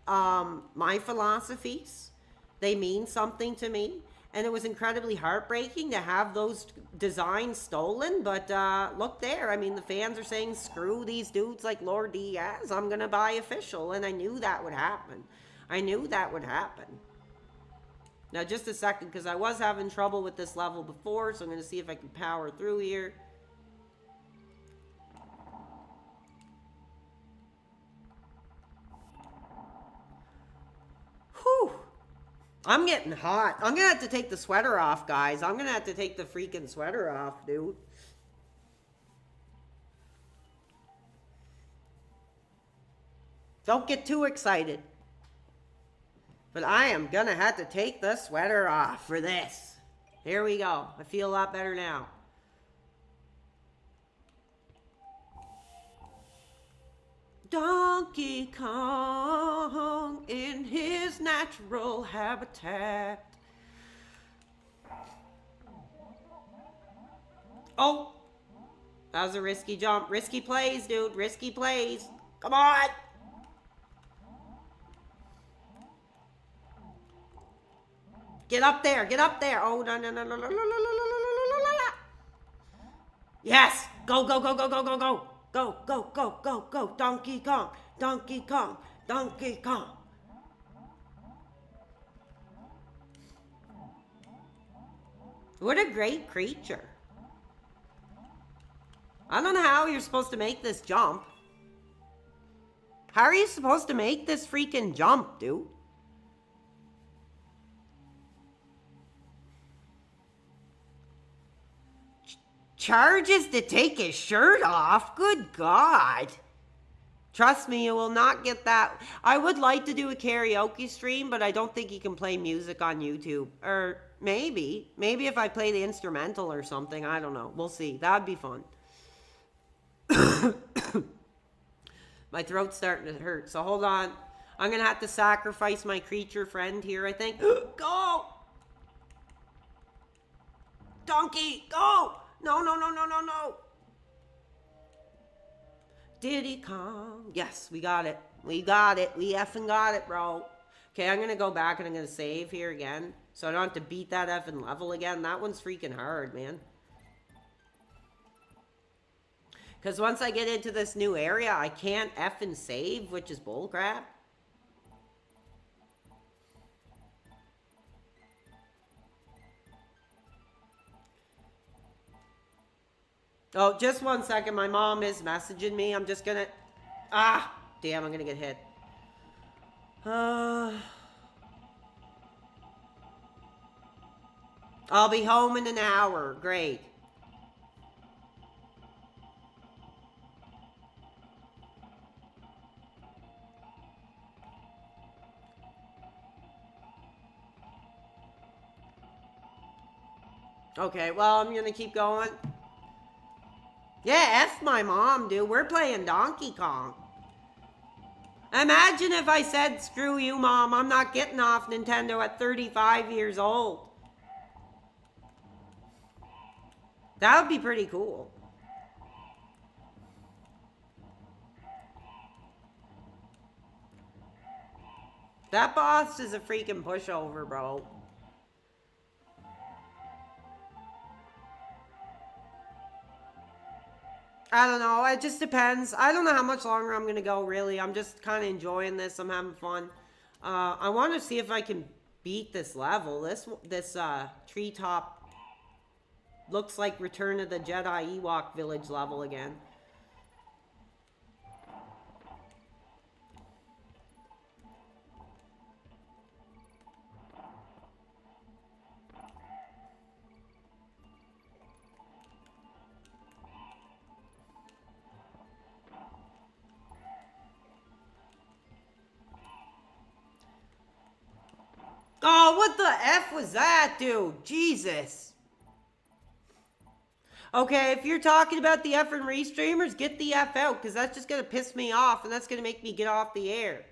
my philosophies. They mean something to me. And it was incredibly heartbreaking to have those designs stolen. But look there. I mean, the fans are saying, screw these dudes like Lord Diaz. I'm going to buy official. And I knew that would happen. I knew that would happen. Now, just a second, because I was having trouble with this level before, so I'm going to see if I can power through here. Whew. I'm getting hot. I'm going to have to take the sweater off, guys. I'm going to have to take the freaking sweater off, dude. Don't get too excited. But I am going to have to take the sweater off for this. Here we go. I feel a lot better now. Donkey Kong in his natural habitat. Oh, that was a risky jump. Risky plays, dude. Risky plays. Come on. Get up there. Get up there. Oh, no, no, no, no, no, no, no, no, no, no, no. Yes. Go, go, go, go, go, go, go. Go, go, go, go, go. Donkey Kong. Donkey Kong. Donkey Kong. What a great creature. I don't know how you're supposed to make this jump. How are you supposed to make this freaking jump, dude? Charges to take his shirt off? Good God. Trust me, you will not get that. I would like to do a karaoke stream, but I don't think you can play music on YouTube. Or maybe. Maybe if I play the instrumental or something. I don't know. We'll see. That would be fun. My throat's starting to hurt, so hold on. I'm going to have to sacrifice my creature friend here, I think. Go! Donkey, go! No, no, no, no, no, no. Diddy Kong. Yes, we got it. We got it. We effing got it, bro. Okay, I'm going to go back and I'm going to save here again. So I don't have to beat that effing level again. That one's freaking hard, man. Because once I get into this new area, I can't effing save, which is bullcrap. Oh, just 1 second. My mom is messaging me. I'm just gonna... Ah! Damn, I'm gonna get hit. I'll be home in an hour. Great. Okay, well, I'm gonna keep going. Yeah, F my mom, dude. We're playing Donkey Kong. Imagine if I said, screw you, Mom. I'm not getting off Nintendo at 35 years old. That would be pretty cool. That boss is a freaking pushover, bro. I don't know. It just depends. I don't know how much longer I'm going to go, really. I'm just kind of enjoying this. I'm having fun. I want to see if I can beat this level. This treetop looks like Return of the Jedi Ewok Village level again. Oh, what the F was that, dude? Jesus. Okay, if you're talking about the F and restreamers, get the F out, because that's just going to piss me off, and that's going to make me get off the air.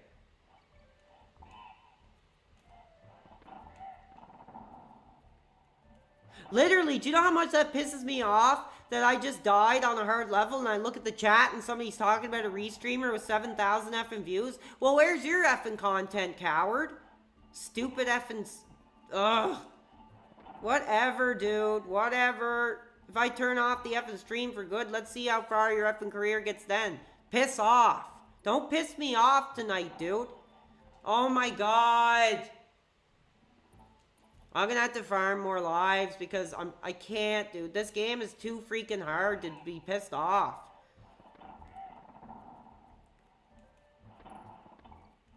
Literally, do you know how much that pisses me off? that I just died on a hard level and I look at the chat and somebody's talking about a restreamer with 7,000 effing views? Well, where's your effing content, coward? Stupid effing... Ugh. Whatever, dude. Whatever. If I turn off the effing stream for good, let's see how far your effing career gets then. Piss off. Don't piss me off tonight, dude. Oh my god. I'm gonna have to farm more lives because I can't, dude. This game is too freaking hard to be pissed off.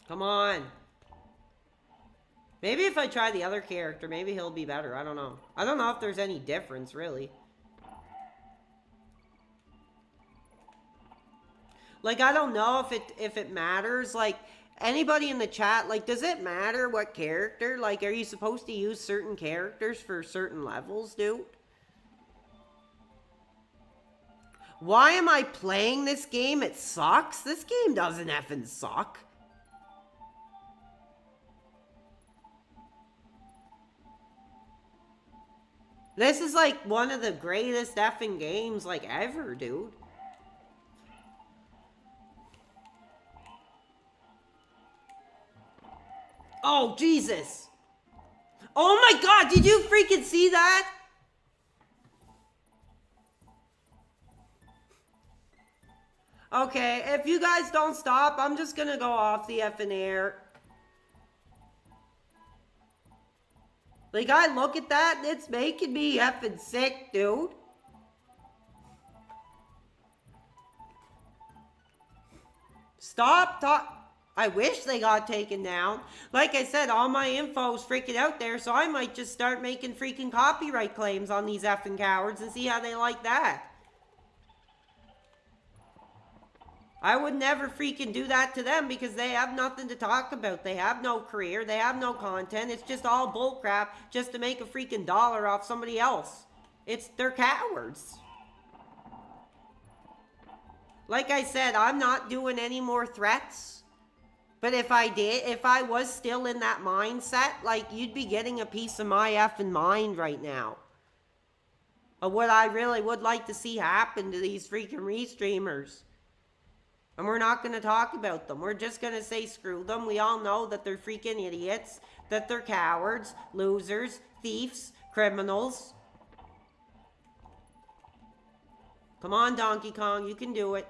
Come on. Maybe if I try the other character, maybe he'll be better. I don't know. I don't know if there's any difference, really. Like, I don't know if it matters. Like, anybody in the chat, like, does it matter what character? Like, are you supposed to use certain characters for certain levels, dude? Why am I playing this game? It sucks. This game doesn't effing suck. This is like one of the greatest effing games like ever, dude. Oh, Jesus. Oh my god, did you freaking see that? Okay, if you guys don't stop, I'm just gonna go off the effing air. Like, I look at that and it's making me effing sick, dude. Stop talk. I wish they got taken down. Like I said, all my info's freaking out there, so I might just start making freaking copyright claims on these effing cowards and see how they like that. I would never freaking do that to them because they have nothing to talk about. They have no career. They have no content. It's just all bullcrap just to make a freaking dollar off somebody else. They're cowards. Like I said, I'm not doing any more threats. But if I was still in that mindset, like, you'd be getting a piece of my effing mind right now. Of what I really would like to see happen to these freaking restreamers. And we're not going to talk about them. We're just going to say screw them. We all know that they're freaking idiots. That they're cowards, losers, thieves, criminals. Come on, Donkey Kong. You can do it.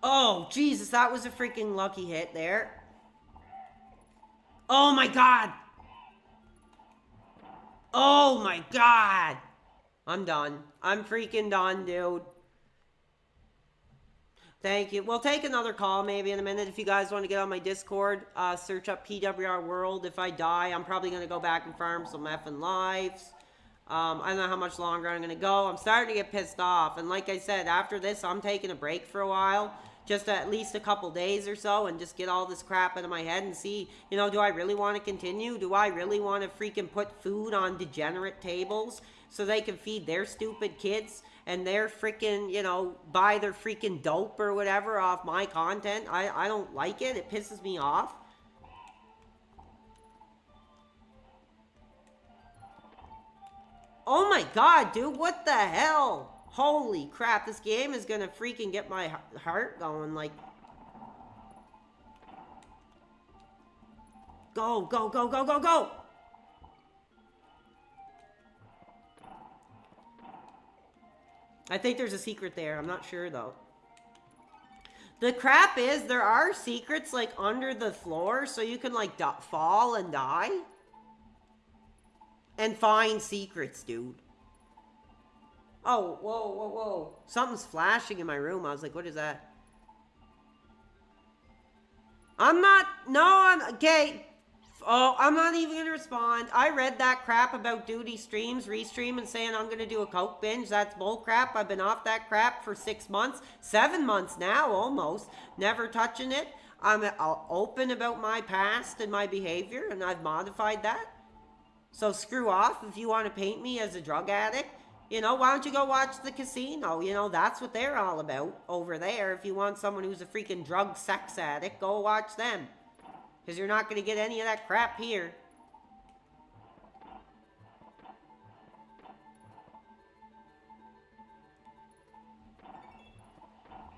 Oh, Jesus. That was a freaking lucky hit there. Oh, my God. Oh, my God. I'm done. I'm freaking done, dude. Thank you. We'll take another call maybe in a minute. If you guys want to get on my Discord, search up PWR World. If I die, I'm probably going to go back and farm some effing lives. I don't know how much longer I'm going to go. I'm starting to get pissed off. And like I said, after this, I'm taking a break for a while. Just at least a couple days or so, and just get all this crap out of my head and see, you know, do I really want to continue? Do I really want to freaking put food on degenerate tables so they can feed their stupid kids and their freaking, you know, buy their freaking dope or whatever off my content? I don't like it. It pisses me off. Oh my god, dude, what the hell? Holy crap, this game is gonna freaking get my heart going, like... Go, go, go, go, go, go! I think there's a secret there, I'm not sure though. The crap is, there are secrets, like, under the floor, so you can, like, fall and die. And find secrets, dude. Oh, whoa, whoa, whoa. Something's flashing in my room. I was like, what is that? Okay. Oh, I'm not even going to respond. I read that crap about Duty Streams, Restream, and saying I'm going to do a Coke binge. That's bull crap. I've been off that crap for 6 months. 7 months now, almost. Never touching it. I'm open about my past and my behavior, and I've modified that. So screw off if you want to paint me as a drug addict. You know, why don't you go watch The Casino? You know, that's what they're all about over there. If you want someone who's a freaking drug sex addict, go watch them. Because you're not going to get any of that crap here.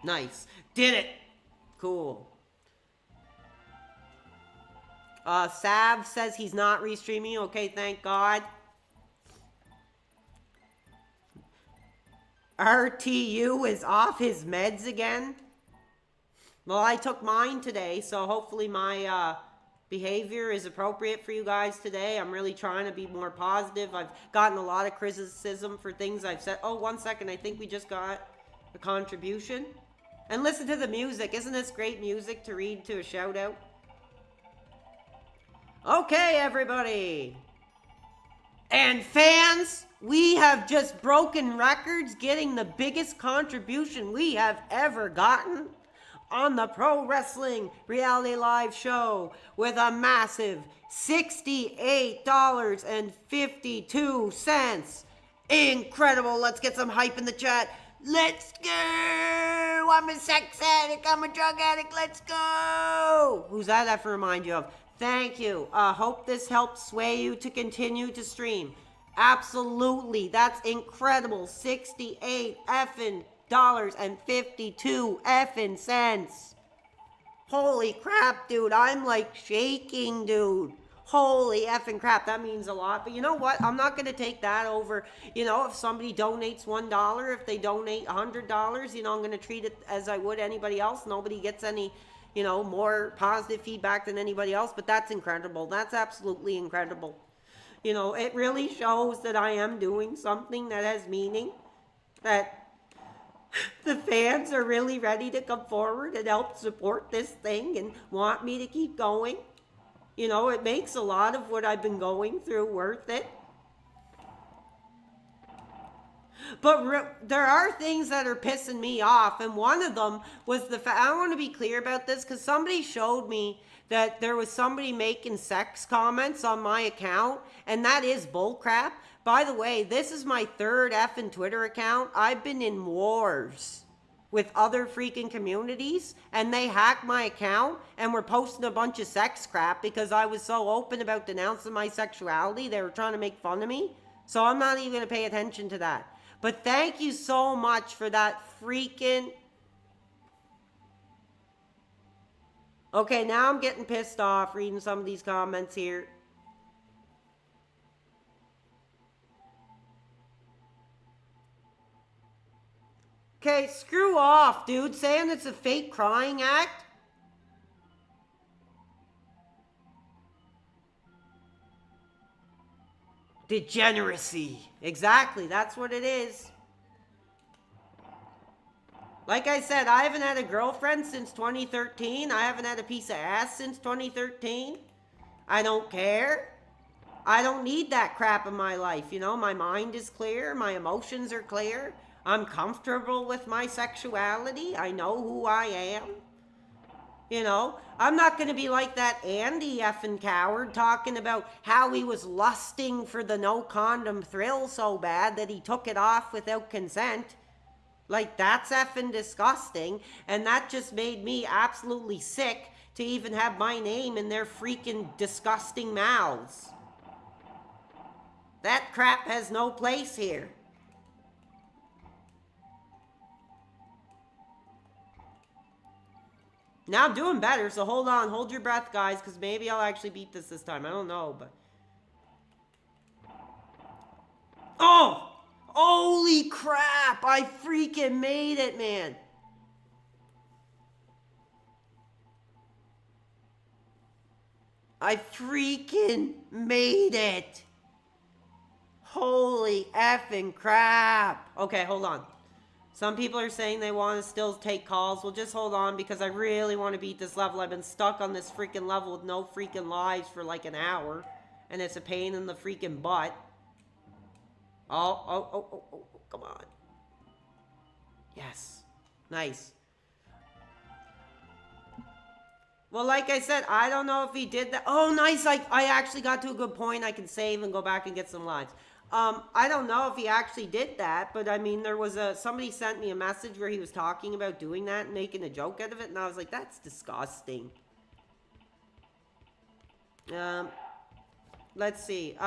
Nice. Did it. Cool. Sav says he's not restreaming. Okay, thank God. RTU is off his meds again. Well, I took mine today, so hopefully my behavior is appropriate for you guys today. I'm really trying to be more positive. I've gotten a lot of criticism for things I've said. Oh, 1 second. I think we just got a contribution. And listen to the music. Isn't this great music to read to a shout out? Okay, everybody. And fans, we have just broken records getting the biggest contribution we have ever gotten on the Pro Wrestling Reality Live show with a massive $68.52. Incredible. Let's get some hype in the chat. Let's go. I'm a sex addict. I'm a drug addict. Let's go. Who's that? I have to remind you of. Thank you. Hope this helps sway you to continue to stream. Absolutely. That's incredible. 68 effing dollars and 52 effing cents. Holy crap, dude. I'm like shaking, dude. Holy effing crap. That means a lot. But you know what? I'm not going to take that over. You know, if somebody donates $1, if they donate $100, you know, I'm going to treat it as I would anybody else. Nobody gets any, you know, more positive feedback than anybody else. But that's incredible. That's absolutely incredible. You know, it really shows that I am doing something that has meaning. That the fans are really ready to come forward and help support this thing and want me to keep going. You know, it makes a lot of what I've been going through worth it. But there are things that are pissing me off, and one of them was the fact, I want to be clear about this, because somebody showed me that there was somebody making sex comments on my account, and that is bullcrap. By the way, this is my third effing Twitter account. I've been in wars with other freaking communities, and they hacked my account and were posting a bunch of sex crap because I was so open about denouncing my sexuality. They were trying to make fun of me. So I'm not even going to pay attention to that. But thank you so much for that freaking... Okay, now I'm getting pissed off reading some of these comments here. Okay, screw off, dude. Saying it's a fake crying act? Degeneracy. Exactly, that's what it is. Like I said, I haven't had a girlfriend since 2013. I haven't had a piece of ass since 2013. I don't care. I don't need that crap in my life, you know? My mind is clear. My emotions are clear. I'm comfortable with my sexuality. I know who I am. You know, I'm not going to be like that Andy effing coward talking about how he was lusting for the no condom thrill so bad that he took it off without consent. Like, that's effing disgusting. And that just made me absolutely sick to even have my name in their freaking disgusting mouths. That crap has no place here. Now I'm doing better, so hold on. Hold your breath, guys, because maybe I'll actually beat this time. I don't know, but... Oh! Holy crap! I freaking made it, man! I freaking made it! Holy effing crap! Okay, hold on. Some people are saying they want to still take calls. Well, just hold on because I really want to beat this level. I've been stuck on this freaking level with no freaking lives for like an hour. And it's a pain in the freaking butt. Oh, come on. Yes. Nice. Well, like I said, I don't know if he did that. Oh, nice. I actually got to a good point. I can save and go back and get some lives. I don't know if he actually did that, but I mean, there was somebody sent me a message where he was talking about doing that and making a joke out of it, and I was like, that's disgusting. Let's see.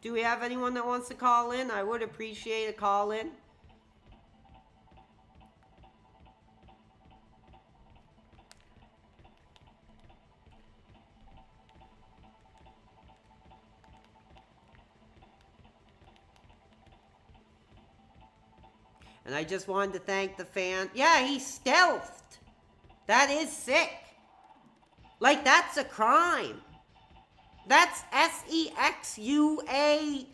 Do we have anyone that wants to call in? I would appreciate a call in. And I just wanted to thank the fan. Yeah, he stealthed. That is sick. Like, that's a crime. That's SEXUA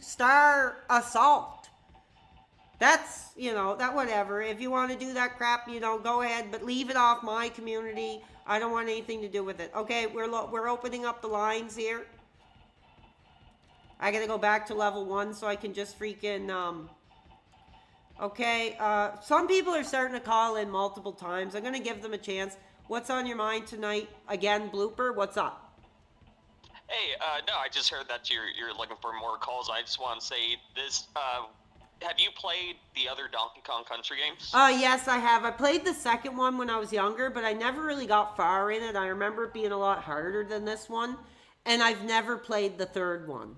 star assault. That's, you know, that whatever. If you want to do that crap, you know, go ahead. But leave it off my community. I don't want anything to do with it. Okay, we're opening up the lines here. I gotta go back to level 1 so I can just freaking, okay, some people are starting to call in multiple times. I'm gonna give them a chance. What's on your mind tonight? Again, Blooper, what's up? Hey, no, I just heard that you're looking for more calls. I just want to say this, have you played the other Donkey Kong Country games? Yes, I have. I played the second one when I was younger, but I never really got far in it. I remember it being a lot harder than this one, and I've never played the third one.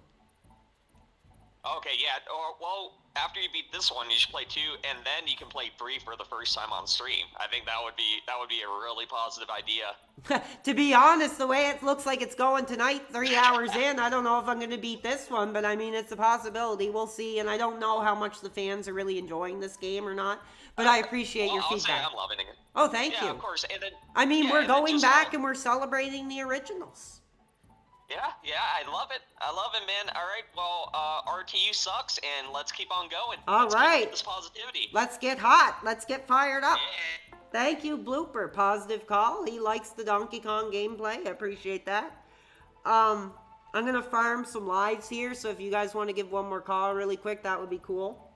Okay, yeah. Well, after you beat this one, you should play 2, and then you can play 3 for the first time on stream. I think that would be a really positive idea. To be honest, the way it looks like it's going tonight, 3 hours in, I don't know if I'm going to beat this one, but I mean, it's a possibility. We'll see, and I don't know how much the fans are really enjoying this game or not, but I appreciate your I'll feedback. say I'm loving it. Oh, thank you. Yeah, of course. And then, I mean, yeah, we're and then going just, back and we're celebrating the originals. Yeah, I love it. I love it, man. All right, well, RTU sucks, and let's keep on going. All right. Keep this positivity. Let's get hot. Let's get fired up. Yeah. Thank you, Blooper. Positive call. He likes the Donkey Kong gameplay. I appreciate that. I'm going to farm some lives here, so if you guys want to give one more call really quick, that would be cool.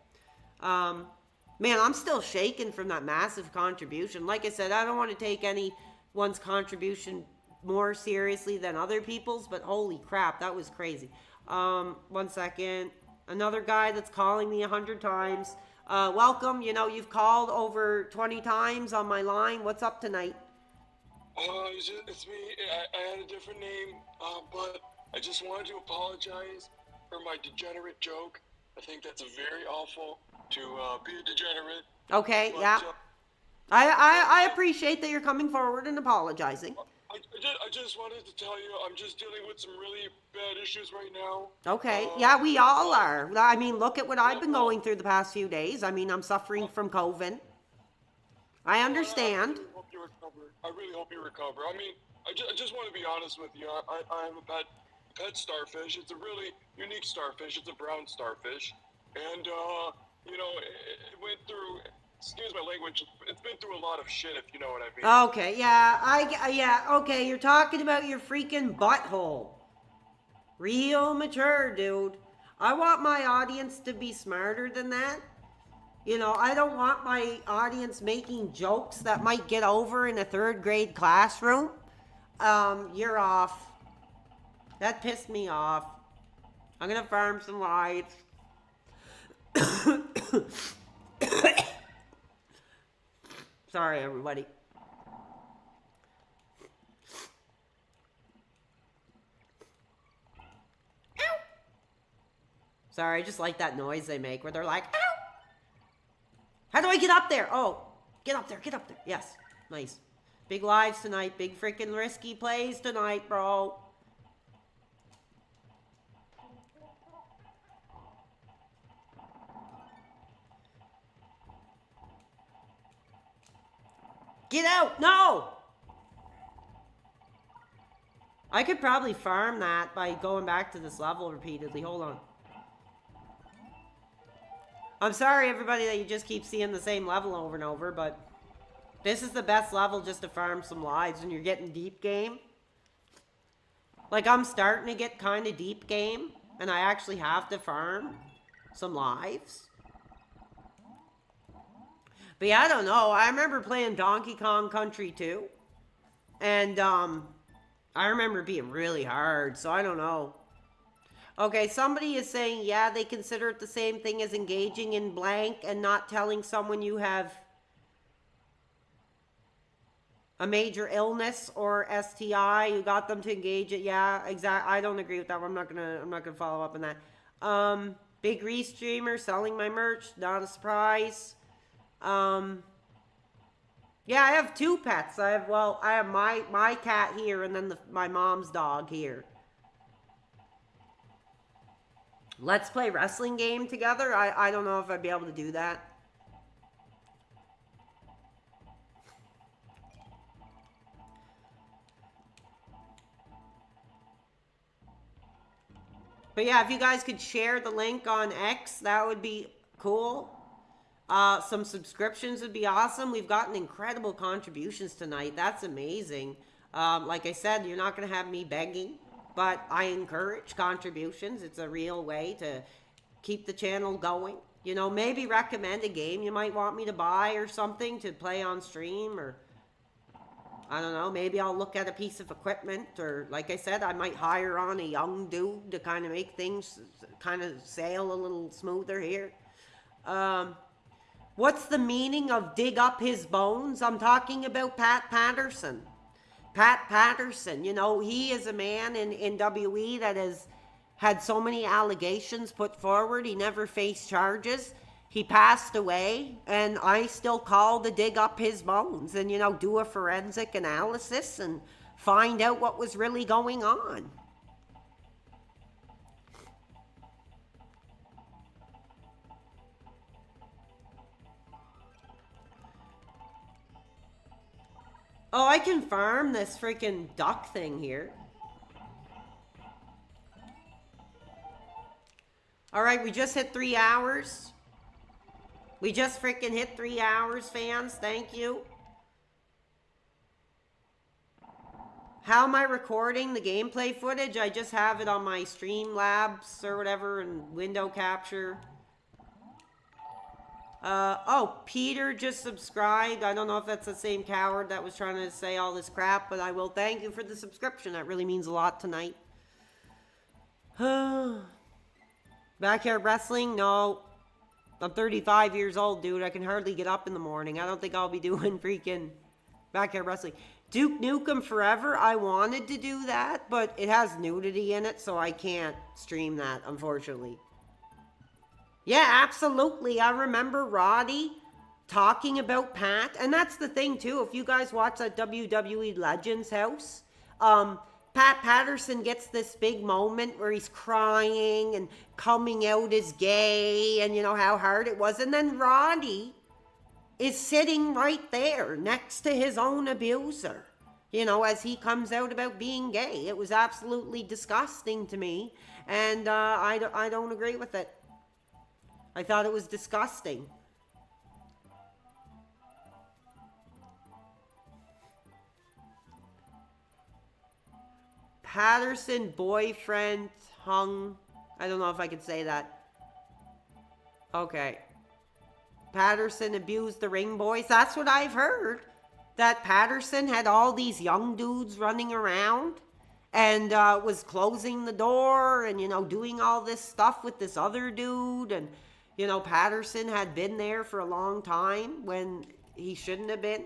Man, I'm still shaking from that massive contribution. Like I said, I don't want to take anyone's contribution more seriously than other people's, but holy crap, that was crazy. 1 second. Another guy that's calling me 100 times. Welcome. You know, you've called over 20 times on my line. What's up tonight? It's me. I had a different name, but I just wanted to apologize for my degenerate joke. I think that's very awful to be a degenerate. Okay, but, yeah. I appreciate that you're coming forward and apologizing. I just wanted to tell you, I'm just dealing with some really bad issues right now. Okay, yeah, we all are. I mean, look at what I've been going through the past few days. I mean, I'm suffering from COVID. I understand. I really hope you recover. I mean, I just want to be honest with you. I have a pet starfish. It's a really unique starfish. It's a brown starfish. And, you know, it went through... Excuse my language. It's been through a lot of shit, if you know what I mean. Okay, yeah, okay, you're talking about your freaking butthole. Real mature, dude. I want my audience to be smarter than that. You know, I don't want my audience making jokes that might get over in a 3rd grade classroom. You're off. That pissed me off. I'm gonna farm some lives. Sorry, everybody. Ow! Sorry, I just like that noise they make where they're like, ow! How do I get up there? Oh, get up there, get up there. Yes, nice. Big lives tonight, big freaking risky plays tonight, bro. Get out! No! I could probably farm that by going back to this level repeatedly. Hold on. I'm sorry, everybody, that you just keep seeing the same level over and over, but this is the best level just to farm some lives when you're getting deep game. Like, I'm starting to get kind of deep game, and I actually have to farm some lives. But yeah, I don't know. I remember playing Donkey Kong Country 2. And, I remember it being really hard, so I don't know. Okay, somebody is saying, yeah, they consider it the same thing as engaging in blank and not telling someone you have a major illness or STI. You got them to engage it. Yeah, exactly. I don't agree with that one. I'm not gonna follow up on that. Big restreamer selling my merch. Not a surprise. Yeah, I have 2 pets. I have my cat here and then my mom's dog here. Let's play wrestling game together. I don't know if I'd be able to do that. But yeah, if you guys could share the link on X, that would be cool. Some subscriptions would be awesome. We've gotten incredible contributions tonight. That's amazing. Like I said, you're not going to have me begging, but I encourage contributions. It's a real way to keep the channel going. You know, maybe recommend a game you might want me to buy or something to play on stream, or I don't know, maybe I'll look at a piece of equipment, or like I said, I might hire on a young dude to kind of make things kind of sail a little smoother here. What's the meaning of dig up his bones? I'm talking about Pat Patterson. Pat Patterson, you know, he is a man in WE that has had so many allegations put forward. He never faced charges. He passed away, and I still call to dig up his bones and, you know, do a forensic analysis and find out what was really going on. Oh, I confirm this freaking duck thing here. All right, we just hit 3 hours. We just freaking hit 3 hours, fans. Thank you. How am I recording the gameplay footage? I just have it on my Streamlabs or whatever and window capture. Oh, Peter just subscribed. I don't know if that's the same coward that was trying to say all this crap, but I will thank you for the subscription. That really means a lot tonight. Backyard wrestling? No. I'm 35 years old, dude. I can hardly get up in the morning. I don't think I'll be doing freaking backyard wrestling. Duke Nukem Forever, I wanted to do that, but it has nudity in it, so I can't stream that, unfortunately. Yeah, absolutely. I remember Roddy talking about Pat, and that's the thing, too. If you guys watch that WWE Legends house, Pat Patterson gets this big moment where he's crying and coming out as gay and, you know, how hard it was. And then Roddy is sitting right there next to his own abuser, you know, as he comes out about being gay. It was absolutely disgusting to me, and I don't agree with it. I thought it was disgusting. Patterson boyfriend hung. I don't know if I could say that. Okay. Patterson abused the ring boys. That's what I've heard. That Patterson had all these young dudes running around and was closing the door and, you know, doing all this stuff with this other dude. And, you know, Patterson had been there for a long time when he shouldn't have been.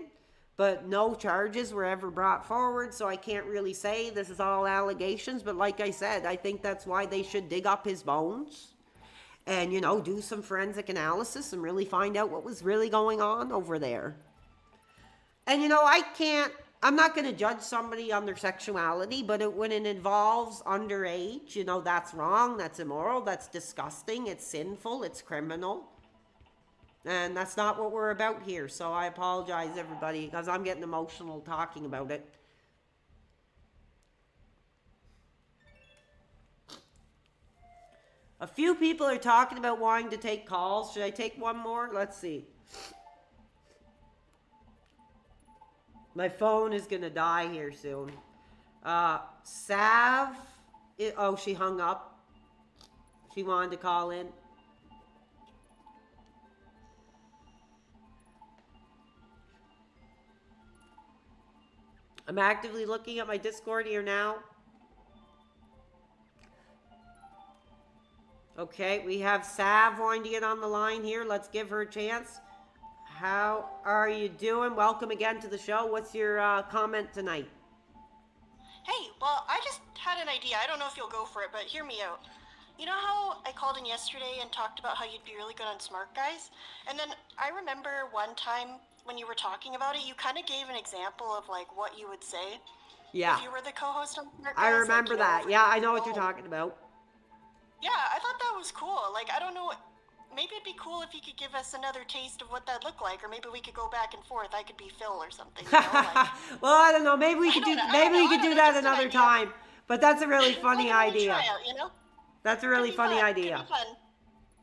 But no charges were ever brought forward, so I can't really say this is all allegations. But like I said, I think that's why they should dig up his bones and, you know, do some forensic analysis and really find out what was really going on over there. And, you know, I'm not going to judge somebody on their sexuality, but when it involves underage, you know, that's wrong, that's immoral, that's disgusting, it's sinful, it's criminal. And that's not what we're about here. So I apologize, everybody, because I'm getting emotional talking about it. A few people are talking about wanting to take calls. Should I take one more? Let's see. My phone is going to die here soon. Sav. Oh, she hung up. She wanted to call in. I'm actively looking at my Discord here now. Okay, we have Sav wanting to get on the line here. Let's give her a chance. How are you doing? Welcome again to the show. What's your comment tonight? Hey, well, I just had an idea. I don't know if you'll go for it, but hear me out. You know how I called in yesterday and talked about how you'd be really good on Smart Guys? And then I remember one time when you were talking about it, you kind of gave an example of like what you would say. Yeah. If you were the co-host on Smart Guys. I remember like, that. Yeah, I know what you're talking about. Yeah, I thought that was cool. Like, I don't know, maybe it'd be cool if you could give us another taste of what that looked like, or maybe we could go back and forth. I could be Phil or something. You know, like, well, I don't know. Maybe we could do that another time. But that's a really funny idea. Try out, you know? That's a really funny fun. idea. Could be fun.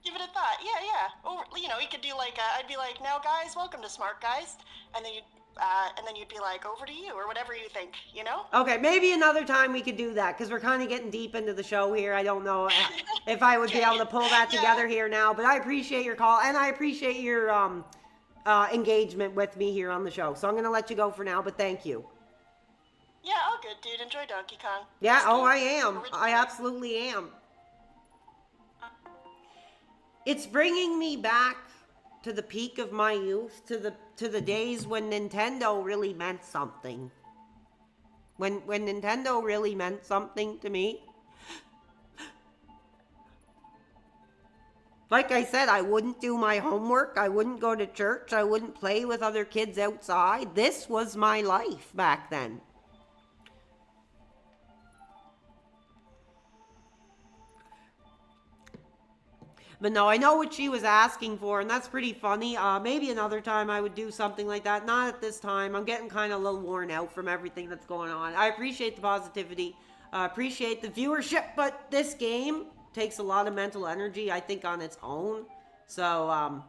Give it a thought. Yeah. Or, you know, you could do like, I'd be like, now guys, welcome to Smart Guys. And then you'd be like, over to you, or whatever you think, you know? Okay, maybe another time we could do that, because we're kind of getting deep into the show here. I don't know if I would be able to pull that together here now, but I appreciate your call, and I appreciate your engagement with me here on the show. So I'm going to let you go for now, but thank you. Yeah, all good, dude. Enjoy Donkey Kong. Yeah, oh, I am. I absolutely am. It's bringing me back to the peak of my youth, to the days when Nintendo really meant something. When Nintendo really meant something to me. Like I said, I wouldn't do my homework, I wouldn't go to church, I wouldn't play with other kids outside. This was my life back then. But no, I know what she was asking for, and that's pretty funny. Maybe another time I would do something like that. Not at this time. I'm getting kind of a little worn out from everything that's going on. I appreciate the positivity. I appreciate the viewership, but this game takes a lot of mental energy, I think, on its own. So,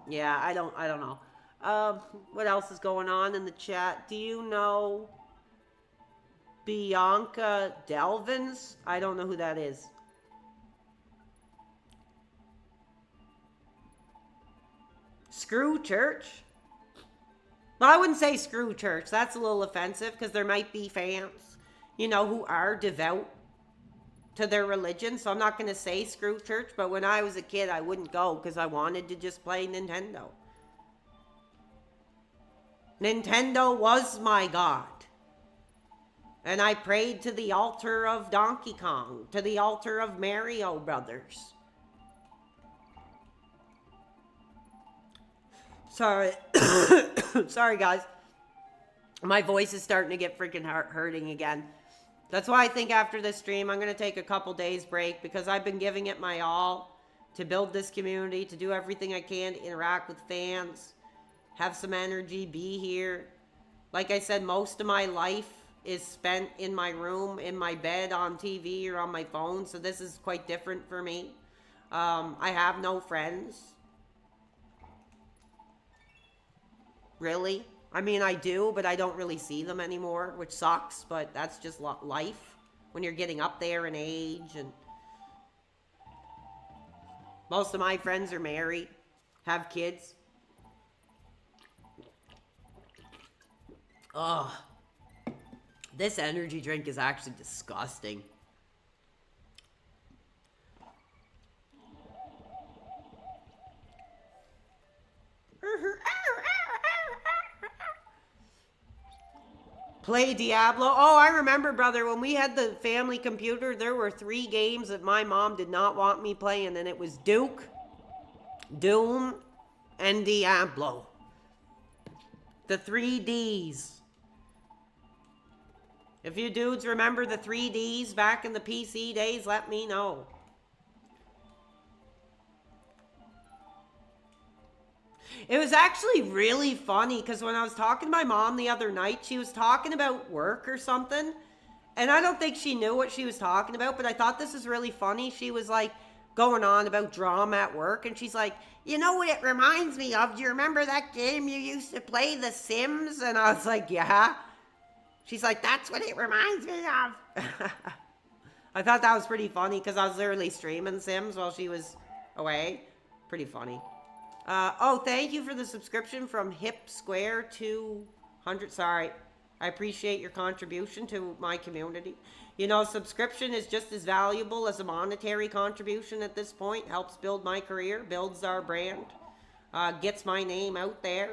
yeah, I don't know. What else is going on in the chat? Do you know Bianca Delvins? I don't know who that is. Screw church? Well, I wouldn't say screw church. That's a little offensive, because there might be fans, you know, who are devout to their religion. So I'm not going to say screw church, but when I was a kid, I wouldn't go because I wanted to just play Nintendo. Nintendo was my God. And I prayed to the altar of Donkey Kong, to the altar of Mario Brothers. Sorry. Sorry, guys. My voice is starting to get freaking hurting again. That's why I think after this stream, I'm going to take a couple days break, because I've been giving it my all to build this community, to do everything I can to interact with fans, have some energy, be here. Like I said, most of my life is spent in my room, in my bed, on TV, or on my phone, so this is quite different for me. I have no friends. Really? I mean, I do, but I don't really see them anymore, which sucks, but that's just life when you're getting up there in age. And most of my friends are married, have kids. Ugh. This energy drink is actually disgusting. Play Diablo. Oh, I remember, brother, when we had the family computer, there were 3 games that my mom did not want me playing, and it was Duke, Doom, and Diablo. The 3Ds. If you dudes remember the 3Ds back in the PC days, let me know. It was actually really funny, because when I was talking to my mom the other night, she was talking about work or something, and I don't think she knew what she was talking about, but I thought this was really funny. She was like going on about drama at work, and she's like, you know what it reminds me of? Do you remember that game you used to play, The Sims? And I was like, yeah. She's like, that's what it reminds me of. I thought that was pretty funny, because I was literally streaming Sims while she was away. Pretty funny. Oh, thank you for the subscription from Hip Square 200. Sorry. I appreciate your contribution to my community. You know, subscription is just as valuable as a monetary contribution at this point. Helps build my career, builds our brand, gets my name out there.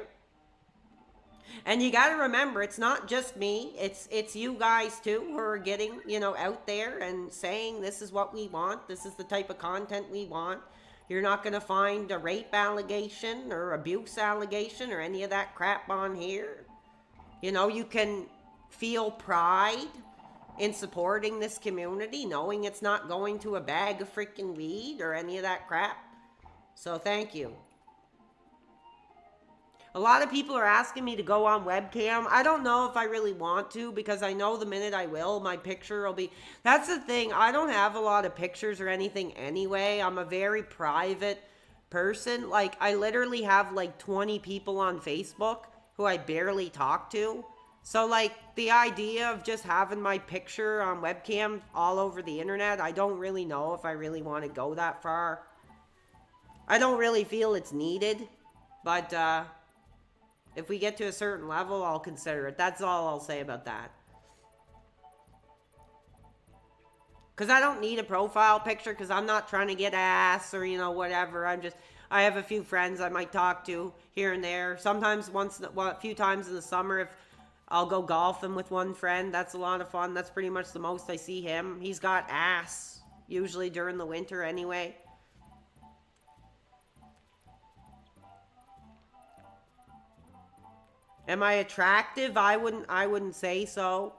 And you got to remember, it's not just me. It's you guys too who are getting, you know, out there and saying this is what we want. This is the type of content we want. You're not going to find a rape allegation or abuse allegation or any of that crap on here. You know, you can feel pride in supporting this community, knowing it's not going to a bag of freaking weed or any of that crap. So thank you. A lot of people are asking me to go on webcam. I don't know if I really want to, because I know the minute I will, my picture will be... That's the thing. I don't have a lot of pictures or anything anyway. I'm a very private person. Like, I literally have like 20 people on Facebook who I barely talk to. So, like, the idea of just having my picture on webcam all over the internet, I don't really know if I really want to go that far. I don't really feel it's needed, but if we get to a certain level, I'll consider it. That's all I'll say about that. Because I don't need a profile picture, because I'm not trying to get ass or, you know, whatever. I have a few friends I might talk to here and there. Sometimes a few times in the summer, if I'll go golfing with one friend. That's a lot of fun. That's pretty much the most I see him. He's got ass, usually during the winter anyway. Am I attractive? I wouldn't say so.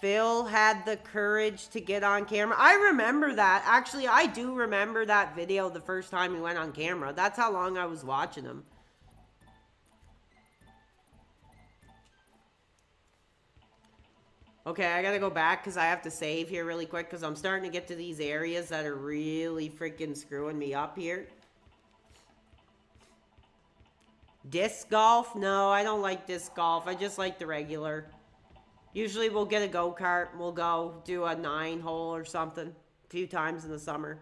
Phil had the courage to get on camera. I remember that. Actually, I do remember that video the first time he went on camera. That's how long I was watching him. Okay, I gotta go back because I have to save here really quick because I'm starting to get to these areas that are really freaking screwing me up here. Disc golf? No, I don't like disc golf. I just like the regular. Usually we'll get a go-kart and we'll go do a 9-hole or something a few times in the summer.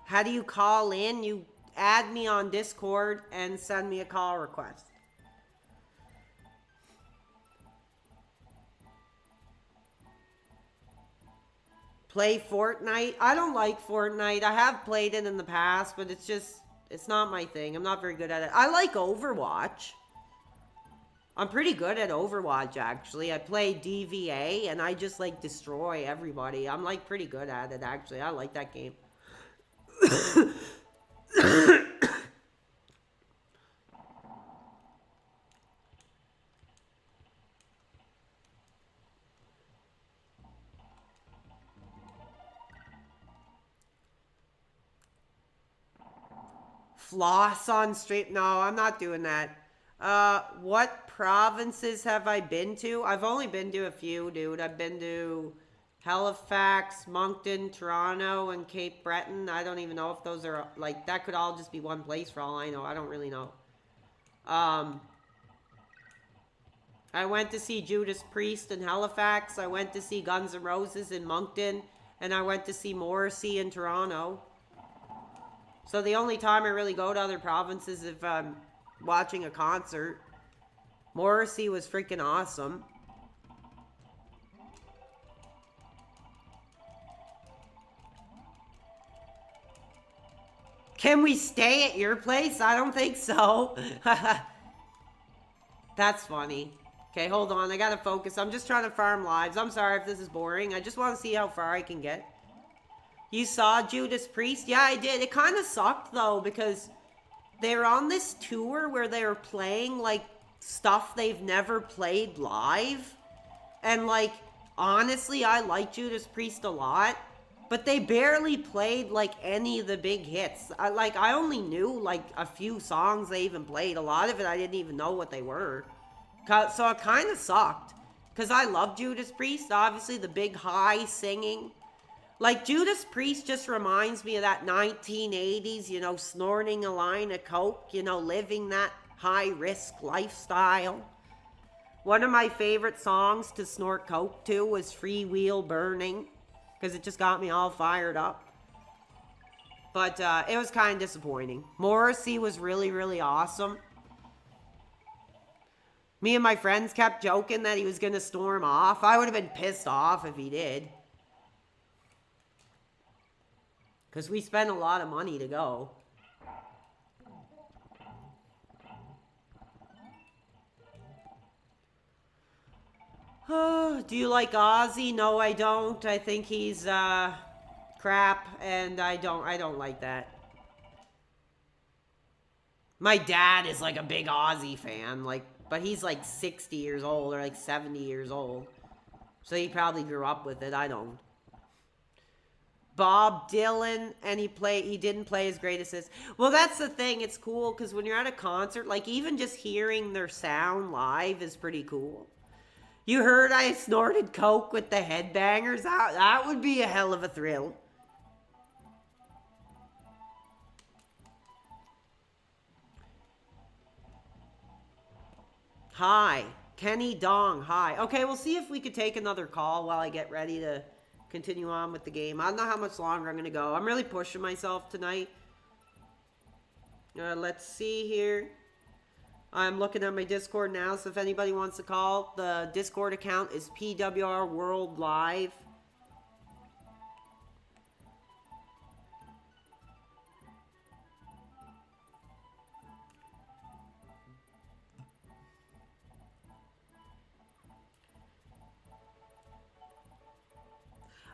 How do you call in? You add me on Discord and send me a call request. Play Fortnite? I don't like Fortnite. I have played it in the past, but it's not my thing. I'm not very good at it. I like Overwatch. I'm pretty good at Overwatch, actually. I play DVA, and I just, like, destroy everybody. I'm, like, pretty good at it, actually. I like that game. Floss on stream? No, I'm not doing that. What provinces have I been to? I've only been to a few, dude. I've been to Halifax, Moncton, Toronto, and Cape Breton. I don't even know if those are, like, that could all just be one place for all I know. I don't really know. I went to see Judas Priest in Halifax. I went to see Guns N' Roses in Moncton. And I went to see Morrissey in Toronto. So the only time I really go to other provinces is if I'm watching a concert. Morrissey was freaking awesome. Can we stay at your place? I don't think so. That's funny. Okay, hold on. I gotta focus. I'm just trying to farm lives. I'm sorry if this is boring. I just want to see how far I can get. You saw Judas Priest? Yeah, I did. It kind of sucked, though, because they're on this tour where they're playing, like, stuff they've never played live. And, like, honestly, I like Judas Priest a lot. But they barely played, like, any of the big hits. I only knew, like, a few songs they even played. A lot of it, I didn't even know what they were. So it kind of sucked. Because I love Judas Priest. Obviously, the big high singing. Like, Judas Priest just reminds me of that 1980s, you know, snorting a line of coke, you know, living that high-risk lifestyle. One of my favorite songs to snort coke to was Free Wheel Burning, because it just got me all fired up. But it was kind of disappointing. Morrissey was really, really awesome. Me and my friends kept joking that he was going to storm off. I would have been pissed off if he did. Because we spent a lot of money to go. Oh, do you like Ozzy? No, I don't. I think he's crap, and I don't like that. My dad is like a big Ozzy fan. Like, But he's like 60 years old or like 70 years old. So he probably grew up with it. I don't. Bob Dylan, and he didn't play as great as this. Well, that's the thing. It's cool because when you're at a concert, like even just hearing their sound live is pretty cool. You heard I snorted coke with the Headbangers? That would be a hell of a thrill. Hi. Kenny Dong, hi. Okay, we'll see if we could take another call while I get ready to continue on with the game. I don't know how much longer I'm going to go. I'm really pushing myself tonight. Let's see here. I'm looking at my Discord now, so if anybody wants to call, the Discord account is PWR World Live.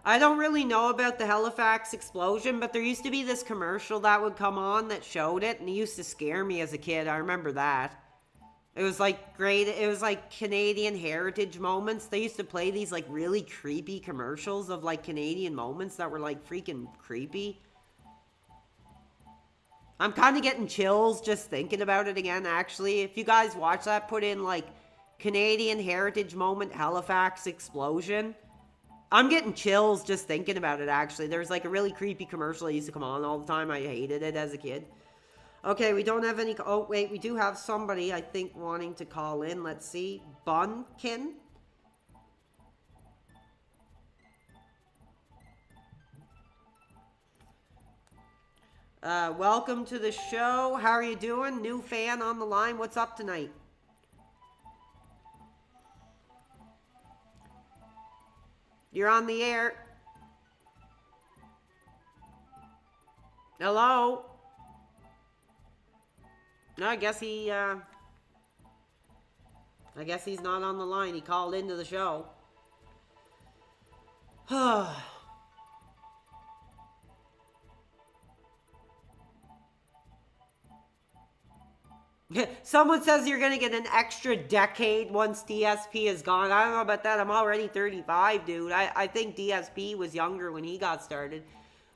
I don't really know about the Halifax explosion, but there used to be this commercial that would come on that showed it, and it used to scare me as a kid. I remember that. It was like great. It was like Canadian heritage moments. They used to play these like really creepy commercials of like Canadian moments that were like freaking creepy. I'm kind of getting chills just thinking about it again, actually. If you guys watch that, put in like Canadian heritage moment Halifax explosion. I'm getting chills just thinking about it, actually. There's like a really creepy commercial that used to come on all the time. I hated it as a kid. Okay, we don't have any... Oh, wait, we do have somebody, I think, wanting to call in. Let's see. Bunkin? Welcome to the show. How are you doing? New fan on the line. What's up tonight? You're on the air. Hello? No, I guess he's not on the line. He called into the show. Someone says you're going to get an extra decade once DSP is gone. I don't know about that. I'm already 35, dude. I think DSP was younger when he got started.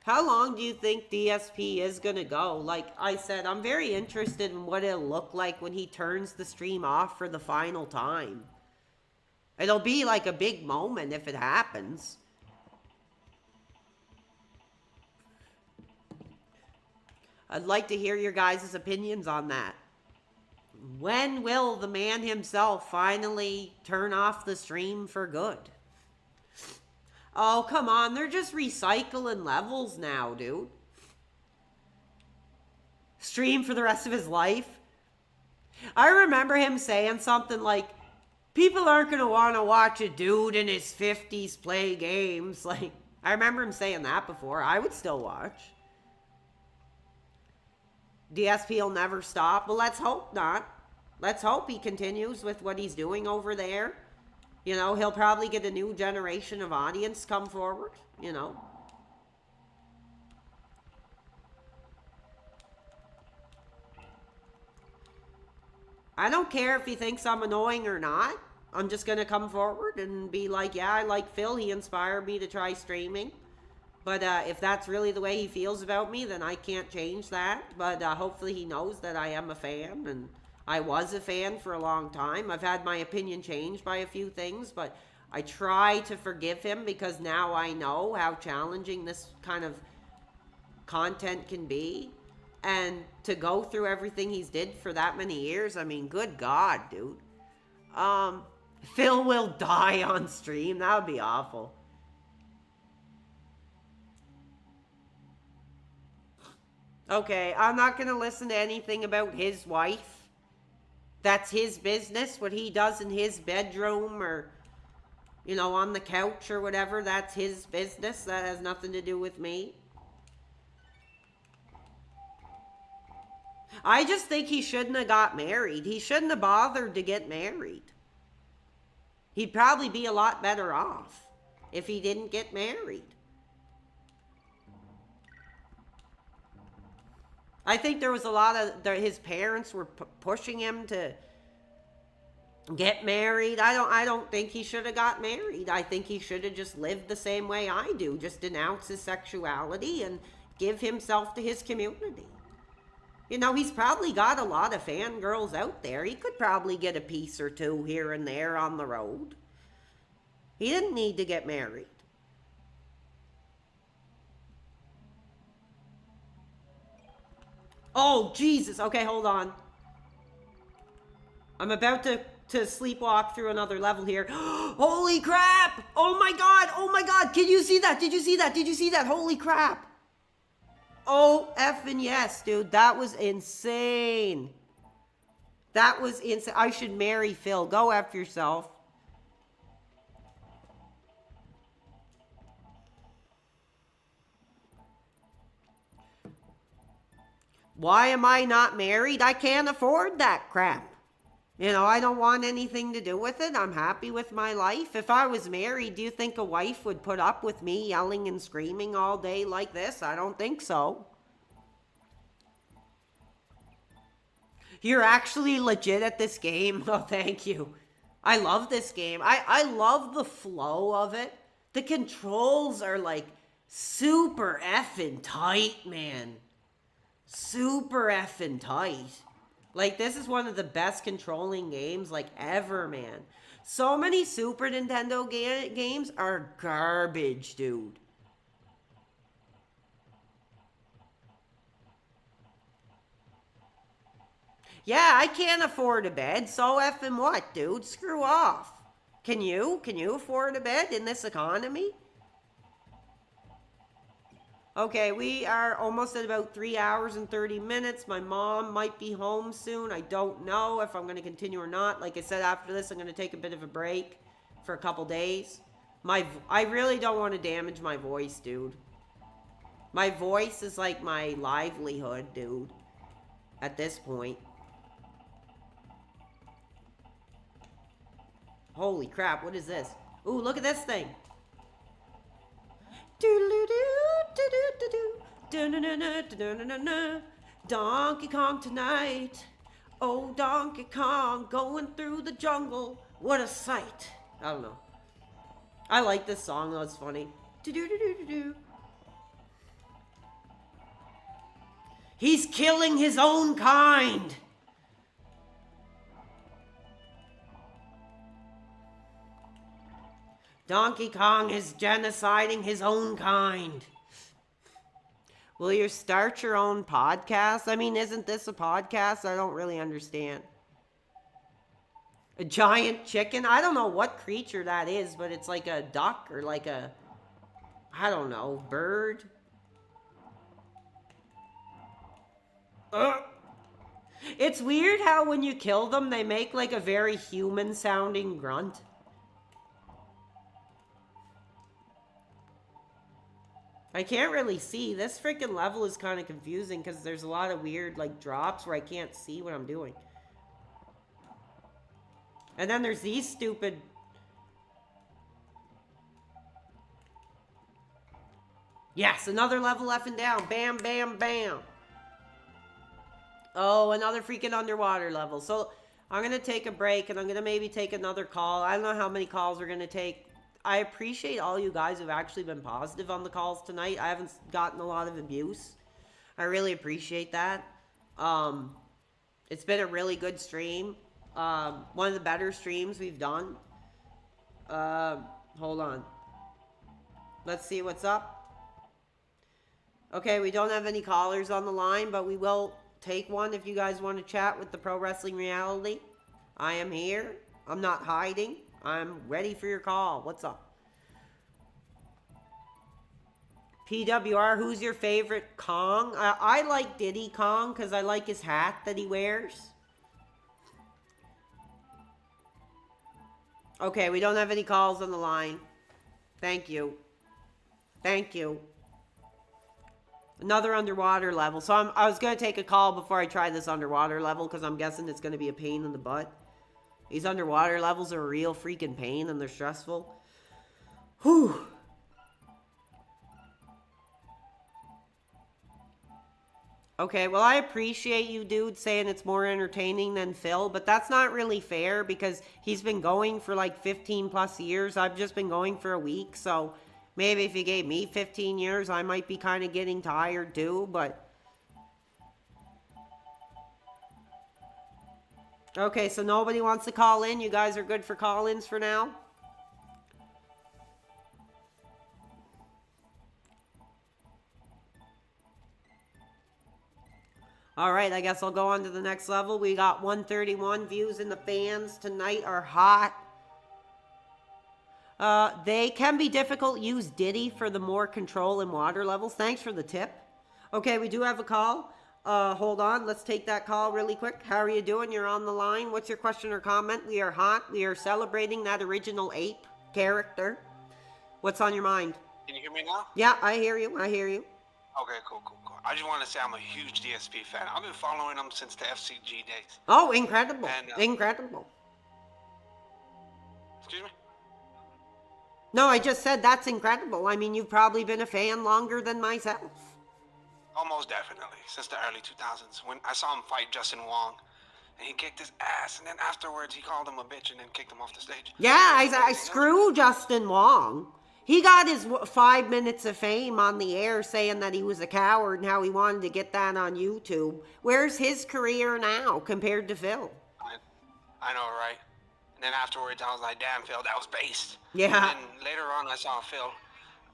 How long do you think DSP is going to go? Like I said, I'm very interested in what it'll look like when he turns the stream off for the final time. It'll be like a big moment if it happens. I'd like to hear your guys' opinions on that. When will the man himself finally turn off the stream for good? Oh, come on. They're just recycling levels now, dude. Stream for the rest of his life. I remember him saying something like, people aren't going to want to watch a dude in his 50s play games. Like, I remember him saying that before. I would still watch. DSP will never stop. Well, let's hope not. Let's hope he continues with what he's doing over there. You know, he'll probably get a new generation of audience come forward, you know. I don't care if he thinks I'm annoying or not. I'm just going to come forward and be like, yeah, I like Phil. He inspired me to try streaming. But if that's really the way he feels about me, then I can't change that. But hopefully he knows that I am a fan, and I was a fan for a long time. I've had my opinion changed by a few things, but I try to forgive him because now I know how challenging this kind of content can be. And to go through everything he's did for that many years, I mean, good God, dude. Phil will die on stream. That would be awful. Okay, I'm not going to listen to anything about his wife. That's his business. What he does in his bedroom or, you know, on the couch or whatever, that's his business. That has nothing to do with me. I just think he shouldn't have got married. He shouldn't have bothered to get married. He'd probably be a lot better off if he didn't get married. I think there was a lot of... his parents were pushing him to Get married. I don't think he should have got married. I think he should have just lived the same way I do. Just denounce his sexuality and give himself to his community. You know, he's probably got a lot of fangirls out there. He could probably get a piece or two here and there on the road. He didn't need to get married. Oh, Jesus. Okay, hold on. I'm about to sleepwalk through another level here. Holy crap! Oh my god! Oh my god! Can you see that? Did you see that? Did you see that? Holy crap! Oh, effing yes, dude. That was insane. That was insane. I should marry Phil. Go F yourself. Why am I not married? I can't afford that crap. You know, I don't want anything to do with it. I'm happy with my life. If I was married, do you think a wife would put up with me yelling and screaming all day like this? I don't think so. You're actually legit at this game? Oh, thank you. I love this game. I love the flow of it. The controls are like super effing tight, man. Super effing tight. Like, this is one of the best controlling games, like, ever, man. So many Super Nintendo games are garbage, dude. Yeah, I can't afford a bed, so effing what, dude? Screw off. Can you? Can you afford a bed in this economy? Okay, we are almost at about 3 hours and 30 minutes. My mom might be home soon. I don't know if I'm going to continue or not. Like I said, after this, I'm going to take a bit of a break for a couple days. I really don't want to damage my voice, dude. My voice is like my livelihood, dude. At this point. Holy crap, what is this? Ooh, look at this thing. Donkey Kong tonight. Oh, Donkey Kong going through the jungle. What a sight. I don't know. I like this song though, it's funny. He's killing his own kind. Donkey Kong is genociding his own kind. Will you start your own podcast? I mean, isn't this a podcast? I don't really understand. A giant chicken? I don't know what creature that is, but it's like a duck or like a, I don't know, bird. It's weird how when you kill them, they make like a very human sounding grunt. I can't really see. This freaking level is kind of confusing because there's a lot of weird like drops where I can't see what I'm doing. And then there's these stupid... Yes, another level effing down. Bam, bam, bam. Oh, another freaking underwater level. So I'm going to take a break and I'm going to maybe take another call. I don't know how many calls we're going to take. I appreciate all you guys who've actually been positive on the calls tonight. I haven't gotten a lot of abuse. I really appreciate that. It's been a really good stream. One of the better streams we've done. Hold on. Let's see what's up. Okay, we don't have any callers on the line, but we will take one if you guys want to chat with the Pro Wrestling Reality. I am here. I'm not hiding. I'm ready for your call. What's up? PWR, who's your favorite Kong? I like Diddy Kong because I like his hat that he wears. Okay, we don't have any calls on the line. Thank you. Thank you. Another underwater level. So I was going to take a call before I try this underwater level because I'm guessing it's going to be a pain in the butt. These underwater levels are a real freaking pain and they're stressful. Whew. Okay, well, I appreciate you, dude, saying it's more entertaining than Phil, but that's not really fair because he's been going for like 15 plus years. I've just been going for a week, so maybe if you gave me 15 years, I might be kind of getting tired too, but... Okay, so nobody wants to call in. You guys are good for call-ins for now? All right, I guess I'll go on to the next level. We got 131 views, and the fans tonight are hot. They can be difficult. Use Diddy for the more control in water levels. Thanks for the tip. Okay, we do have a call. Hold on. Let's take that call really quick. How are you doing? You're on the line. What's your question or comment? We are hot. We are celebrating that original ape character. What's on your mind? Can you hear me now? Yeah, I hear you. I hear you. Okay, cool. I just want to say I'm a huge DSP fan. I've been following them since the FCG days. Oh, incredible. And, incredible. Excuse me? No, I just said that's incredible. I mean, you've probably been a fan longer than myself. Almost definitely. Since the early 2000s. When I saw him fight Justin Wong. And he kicked his ass. And then afterwards, he called him a bitch and then kicked him off the stage. Yeah, I screw Justin Wong. He got his 5 minutes of fame on the air saying that he was a coward and how he wanted to get that on YouTube. Where's his career now compared to Phil? I know, right? And then afterwards, I was like, damn, Phil, that was based. Yeah. And then later on, I saw Phil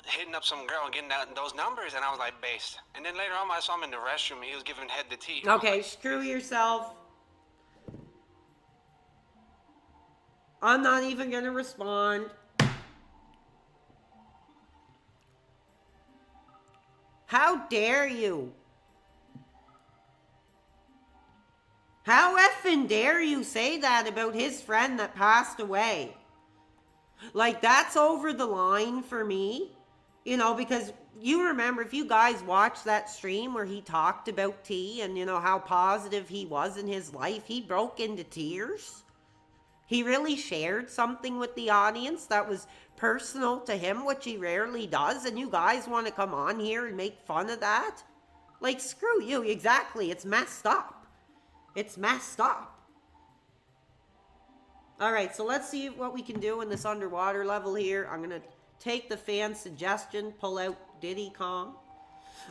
hitting up some girl and getting those numbers, and I was like, based. And then later on, I saw him in the restroom, and he was giving head to tea. Okay, screw yourself. I'm not even going to respond. How dare you? How effing dare you say that about his friend that passed away? Like, that's over the line for me. You know, because you remember, if you guys watched that stream where he talked about T and, you know, how positive he was in his life, he broke into tears. He really shared something with the audience that was personal to him, which he rarely does, and you guys want to come on here and make fun of that? Like, screw you. Exactly. It's messed up. It's messed up. All right, so let's see what we can do in this underwater level here. I'm going to take the fan suggestion, pull out Diddy Kong.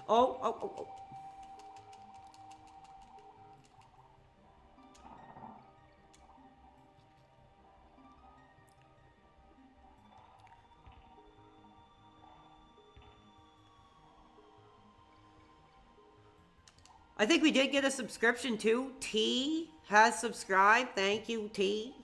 Oh. I think we did get a subscription too. T has subscribed. Thank you, T.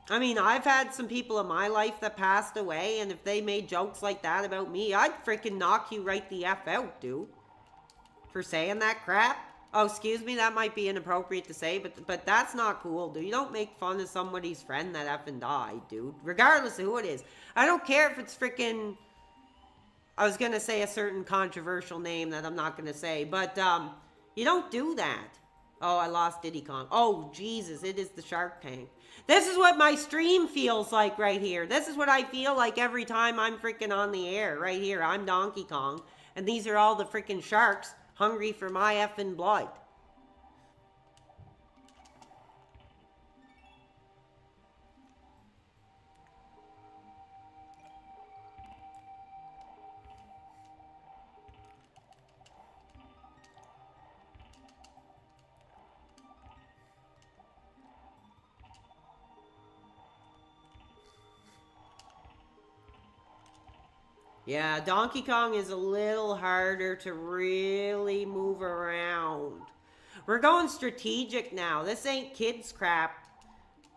I mean, I've had some people in my life that passed away, and if they made jokes like that about me, I'd freaking knock you right the F out, dude. For saying that crap. Oh, excuse me, that might be inappropriate to say, but that's not cool, dude. You don't make fun of somebody's friend that effing died, dude. Regardless of who it is. I don't care if it's freaking... I was gonna say a certain controversial name that I'm not gonna say, but, you don't do that. Oh, I lost Diddy Kong. Oh, Jesus, it is the Shark Tank. This is what my stream feels like right here. This is what I feel like every time I'm freaking on the air, right here. I'm Donkey Kong, and these are all the freaking sharks hungry for my effing blood. Yeah, Donkey Kong is a little harder to really move around. We're going strategic now. This ain't kids crap.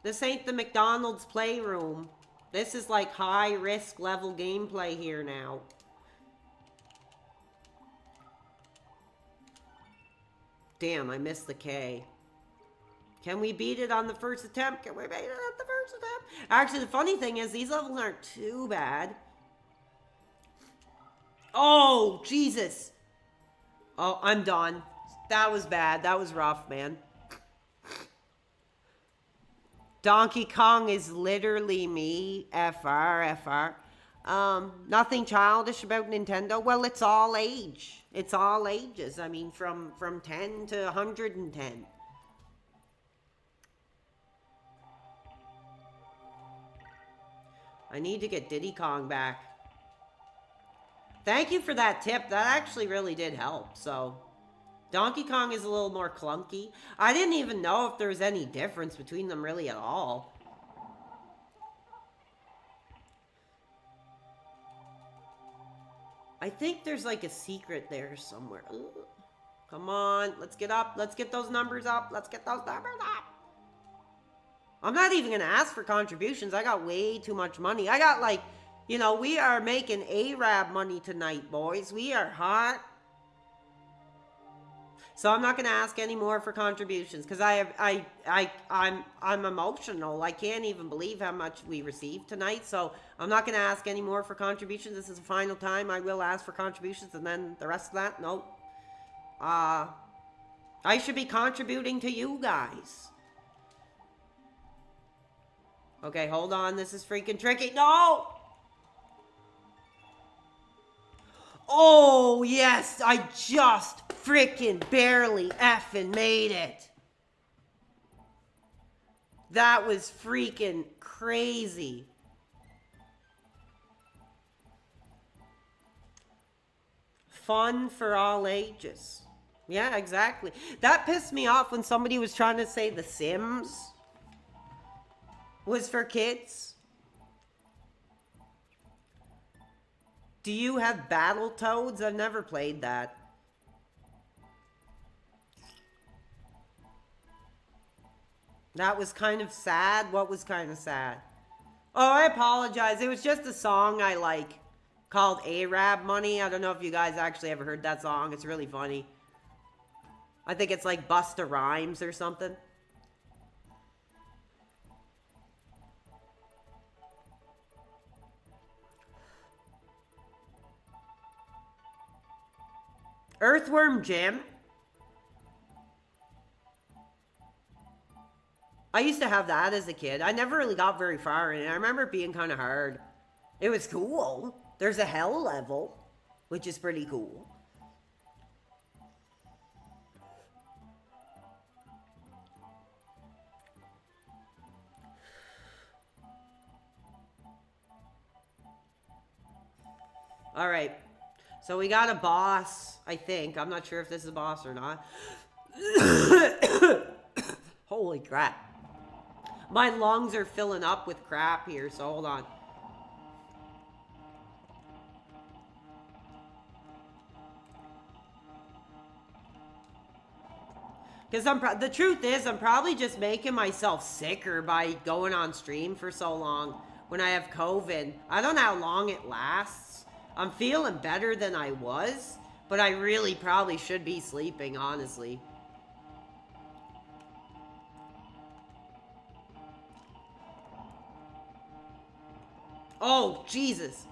This ain't the McDonald's playroom. This is like high risk level gameplay here now. Damn, I missed the K. Can we beat it on the first attempt? Can we beat it on the first attempt? Actually, the funny thing is these levels aren't too bad. Oh, Jesus. Oh, I'm done. That was bad. That was rough, man. Donkey Kong is literally me. FR. Nothing childish about Nintendo. Well, it's all age. It's all ages. I mean, from 10 to 110. I need to get Diddy Kong back. Thank you for that tip. That actually really did help. So, Donkey Kong is a little more clunky. I didn't even know if there was any difference between them really at all. I think there's like a secret there somewhere. Ugh. Come on, let's get up. Let's get those numbers up. Let's get those numbers up. I'm not even going to ask for contributions. I got way too much money. I got like, you know, we are making Arab money tonight, boys. We are hot. So I'm not going to ask any more for contributions because I'm emotional. I can't even believe how much we received tonight. So I'm not going to ask any more for contributions. This is the final time I will ask for contributions, and then the rest of that, nope. I should be contributing to you guys. Okay, hold on. This is freaking tricky. No! Oh, yes. I just freaking barely effing made it. That was freaking crazy. Fun for all ages. Yeah, exactly. That pissed me off when somebody was trying to say The Sims was for kids. Do you have Battletoads? I've never played that. That was kind of sad. What was kind of sad? Oh, I apologize. It was just a song I like called Arab Money. I don't know if you guys actually ever heard that song. It's really funny. I think it's like Busta Rhymes or something. Earthworm Jim. I used to have that as a kid. I never really got very far in it. I remember it being kind of hard. It was cool. There's a hell level, which is pretty cool. All right. So we got a boss, I think. I'm not sure if this is a boss or not. Holy crap. My lungs are filling up with crap here, so hold on. Because the truth is, I'm probably just making myself sicker by going on stream for so long when I have COVID. I don't know how long it lasts. I'm feeling better than I was, but I really probably should be sleeping, honestly. Oh, Jesus.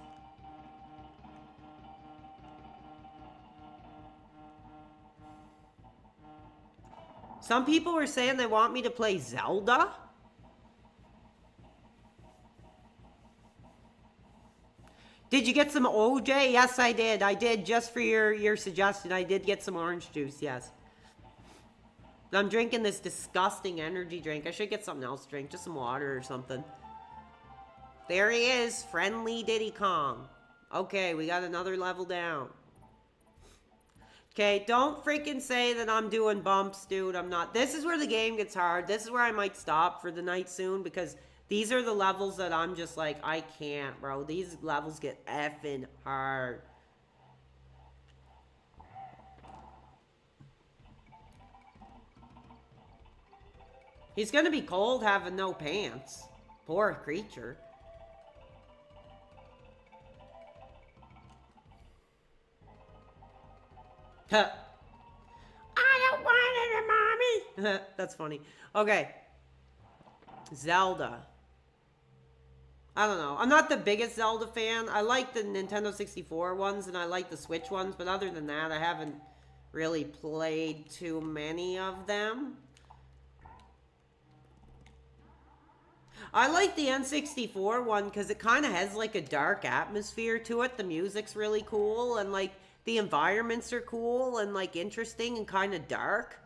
Some people were saying they want me to play Zelda. Did you get some OJ? Yes, I did. I did, just for your suggestion. I did get some orange juice, yes. I'm drinking this disgusting energy drink. I should get something else to drink. Just some water or something. There he is. Friendly Diddy Kong. Okay, we got another level down. Okay, don't freaking say that I'm doing bumps, dude. I'm not. This is where the game gets hard. This is where I might stop for the night soon, because these are the levels that I'm just like, I can't, bro. These levels get effing hard. He's gonna be cold having no pants. Poor creature. Huh. I don't want it, mommy. That's funny. Okay. Zelda. I don't know. I'm not the biggest Zelda fan. I like the Nintendo 64 ones and I like the Switch ones, but other than that, I haven't really played too many of them. I like the N64 one because it kind of has like a dark atmosphere to it. The music's really cool and like the environments are cool and like interesting and kind of dark.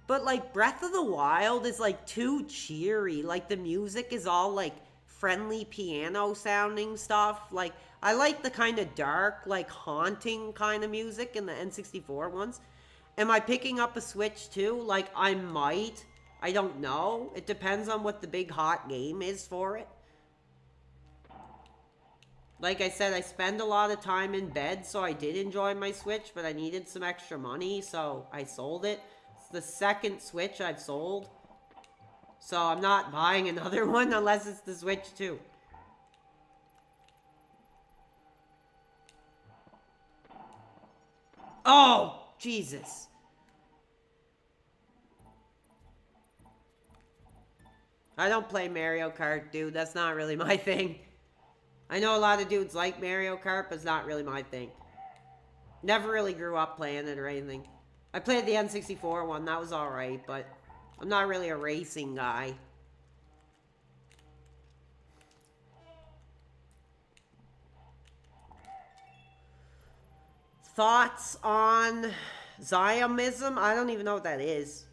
But like Breath of the Wild is like too cheery. Like the music is all like friendly piano sounding stuff. Like I like the kind of dark, like haunting kind of music in the N64 ones. Am I picking up a Switch too? Like I might. I don't know. It depends on what the big hot game is for it. Like I said, I spend a lot of time in bed, so I did enjoy my Switch, but I needed some extra money, so I sold it. It's the second Switch I've sold. So I'm not buying another one unless it's the Switch 2. Oh, Jesus. I don't play Mario Kart, dude. That's not really my thing. I know a lot of dudes like Mario Kart, but it's not really my thing. Never really grew up playing it or anything. I played the N64 one. That was alright, but I'm not really a racing guy. Thoughts on Zionism? I don't even know what that is.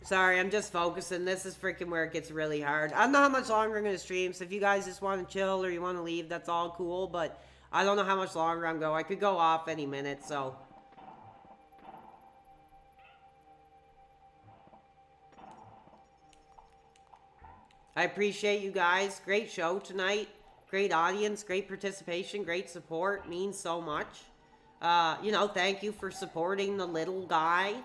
Sorry, I'm just focusing. This is freaking where it gets really hard. I don't know how much longer I'm going to stream, so if you guys just want to chill or you want to leave, that's all cool, but I don't know how much longer I'm going. I could go off any minute, so. I appreciate you guys. Great show tonight. Great audience, great participation, great support. Means so much. You know, thank you for supporting the little guy.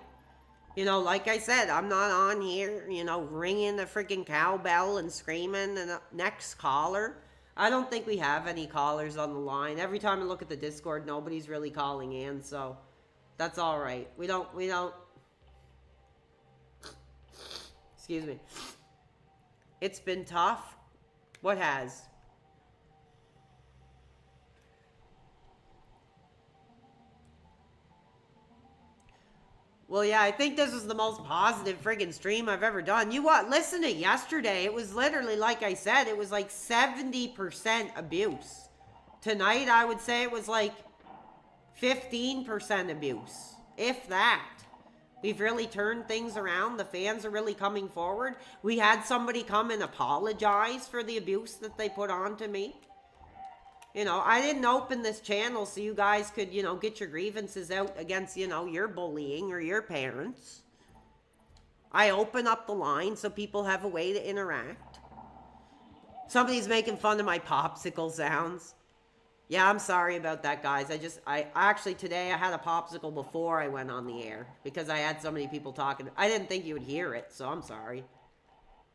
You know, like I said, I'm not on here, you know, ringing the freaking cowbell and screaming and next caller. I don't think we have any callers on the line. Every time I look at the Discord, nobody's really calling in, so that's all right. We don't, excuse me. It's been tough. What has? Well, yeah, I think this was the most positive friggin' stream I've ever done. You what? Listen to yesterday. It was literally, like I said, it was like 70% abuse. Tonight, I would say it was like 15% abuse. If that. We've really turned things around. The fans are really coming forward. We had somebody come and apologize for the abuse that they put on to me. You know, I didn't open this channel so you guys could, you know, get your grievances out against, you know, your bullying or your parents. I open up the line so people have a way to interact. Somebody's making fun of my popsicle sounds. Yeah, I'm sorry about that, guys. I actually, today I had a popsicle before I went on the air because I had so many people talking. I didn't think you would hear it, so I'm sorry.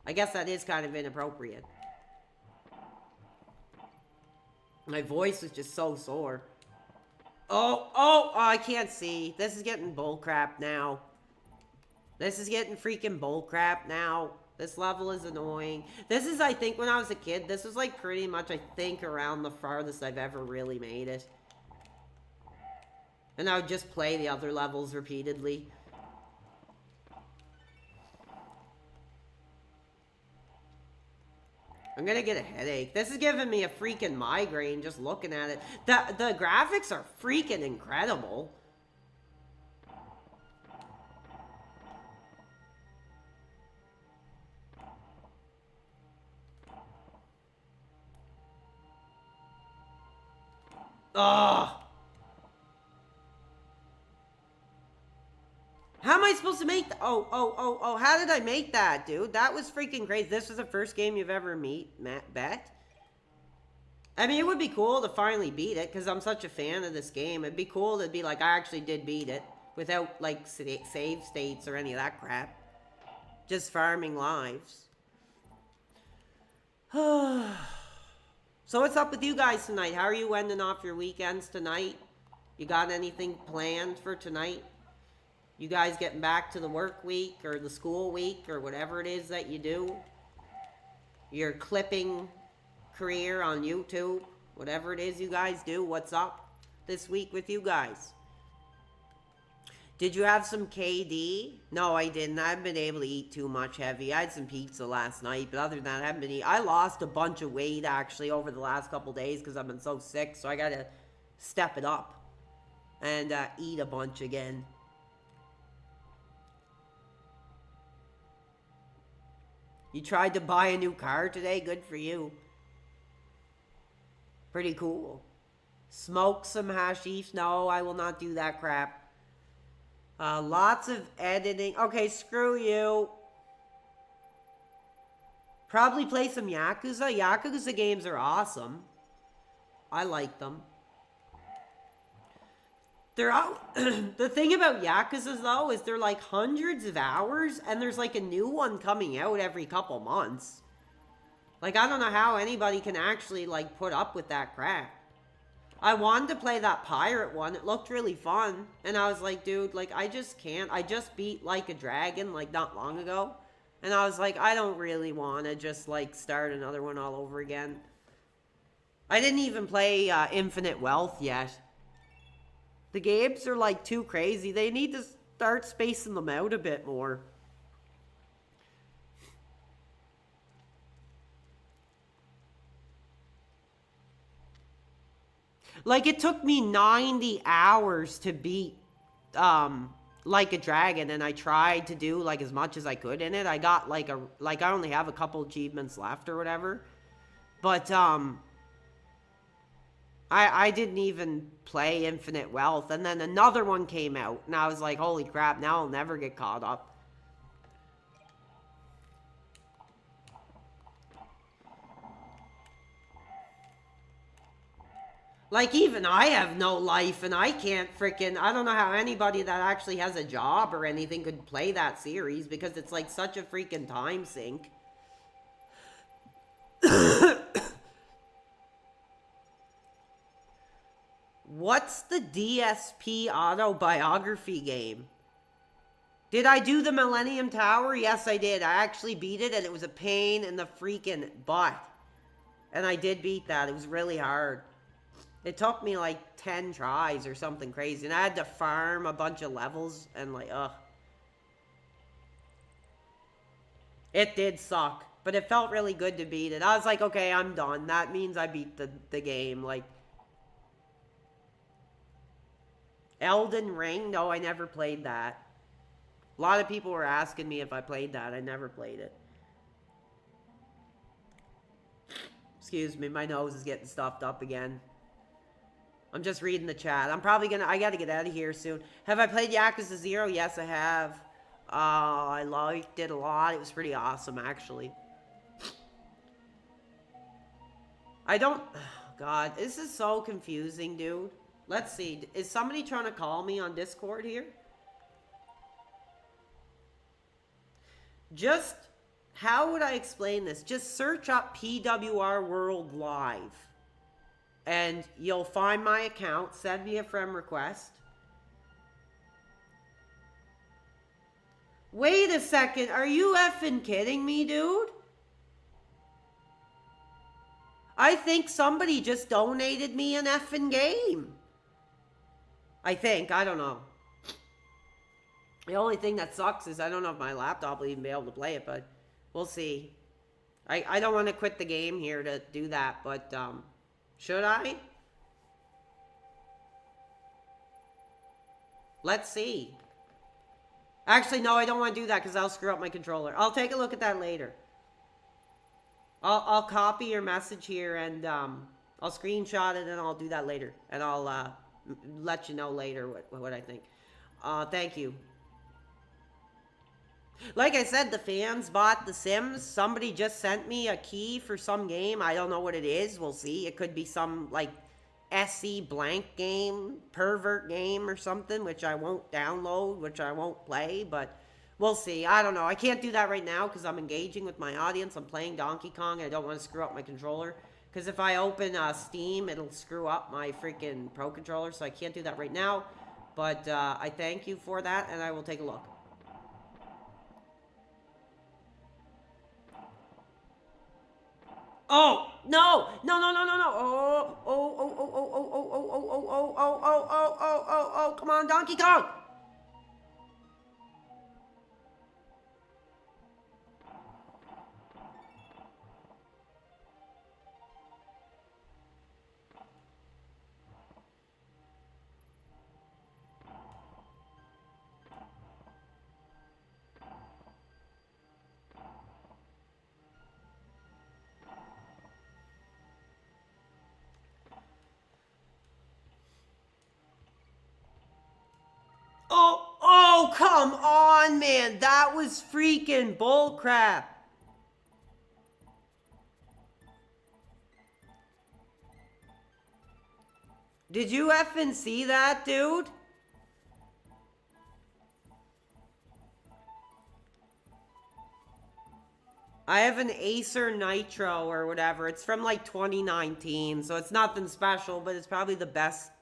I guess that is kind of inappropriate. My voice was just so sore. Oh, I can't see. This is getting bullcrap now. This is getting freaking bullcrap now. This level is annoying. This is, I think, when I was a kid, this was like pretty much, I think, around the farthest I've ever really made it. And I would just play the other levels repeatedly. I'm gonna get a headache. This is giving me a freaking migraine just looking at it. The graphics are freaking incredible. Ugh. How am I supposed to make oh, how did I make that, dude? That was freaking crazy. This was the first game you've ever bet? I mean, it would be cool to finally beat it, because I'm such a fan of this game. It'd be cool to be like, I actually did beat it, without, like, save states or any of that crap. Just farming lives. So what's up with you guys tonight? How are you ending off your weekends tonight? You got anything planned for tonight? You guys getting back to the work week or the school week or whatever it is that you do? Your clipping career on YouTube? Whatever it is you guys do, what's up this week with you guys? Did you have some KD? No, I didn't. I haven't been able to eat too much heavy. I had some pizza last night, but other than that, I haven't been eating. I lost a bunch of weight, actually, over the last couple days because I've been so sick, so I gotta step it up and eat a bunch again. You tried to buy a new car today? Good for you. Pretty cool. Smoke some hashish? No, I will not do that crap. Lots of editing. Okay, screw you. Probably play some Yakuza. Yakuza games are awesome. I like them. They're out. The thing about Yakuza, though, is they're like hundreds of hours, and there's like a new one coming out every couple months. Like, I don't know how anybody can actually, like, put up with that crap. I wanted to play that pirate one. It looked really fun. And I was like, dude, like, I just can't. I just beat Like a Dragon, like, not long ago. And I was like, I don't really want to just, like, start another one all over again. I didn't even play Infinite Wealth yet. The games are, like, too crazy. They need to start spacing them out a bit more. Like, it took me 90 hours to beat, Like a Dragon, and I tried to do, like, as much as I could in it. I got, I only have a couple achievements left or whatever. But, I didn't even play Infinite Wealth, and then another one came out, and I was like, holy crap, now I'll never get caught up. Like, even I have no life, and I can't freaking... I don't know how anybody that actually has a job or anything could play that series, because it's, like, such a freaking time sink. What's the DSP autobiography game? Did I do the Millennium Tower? Yes, I did. I actually beat it, and it was a pain in the freaking butt. And I did beat that. It was really hard. It took me like 10 tries or something crazy. And I had to farm a bunch of levels and like, ugh. It did suck. But it felt really good to beat it. I was like, okay, I'm done. That means I beat the game. Like, Elden Ring? No, I never played that. A lot of people were asking me if I played that. I never played it. Excuse me, my nose is getting stuffed up again. I'm just reading the chat. I'm probably gonna... I gotta get out of here soon. Have I played Yakuza 0? Yes, I have. I liked it a lot. It was pretty awesome, actually. I don't... Oh, God, this is so confusing, dude. Let's see. Is somebody trying to call me on Discord here? Just... How would I explain this? Just search up PWR World Live. And you'll find my account. Send me a friend request. Wait a second. Are you effing kidding me, dude? I think somebody just donated me an effing game. I think. I don't know. The only thing that sucks is I don't know if my laptop will even be able to play it, but we'll see. I don't want to quit the game here to do that, but, should I? Let's see. Actually, no, I don't want to do that because I'll screw up my controller. I'll take a look at that later. I'll copy your message here and I'll screenshot it and I'll do that later. And I'll let you know later what I think. Thank you. Like I said, the fans bought The Sims. Somebody just sent me a key for some game. I don't know what it is. We'll see. It could be some, like, SC blank game, pervert game or something, which I won't download, which I won't play, but we'll see. I don't know. I can't do that right now because I'm engaging with my audience. I'm playing Donkey Kong, and I don't want to screw up my controller. Because if I open Steam, it'll screw up my freaking Pro Controller, so I can't do that right now. But I thank you for that, and I will take a look. Oh, no! No, no, no, no, no! Oh, oh, oh, oh, oh, oh, oh, oh, oh, oh, oh, oh, oh, oh, oh, oh, oh, come on, Donkey Kong! Oh, oh, come on, man. That was freaking bullcrap. Did you effing see that, dude? I have an Acer Nitro or whatever. It's from like 2019, so it's nothing special, but it's probably the best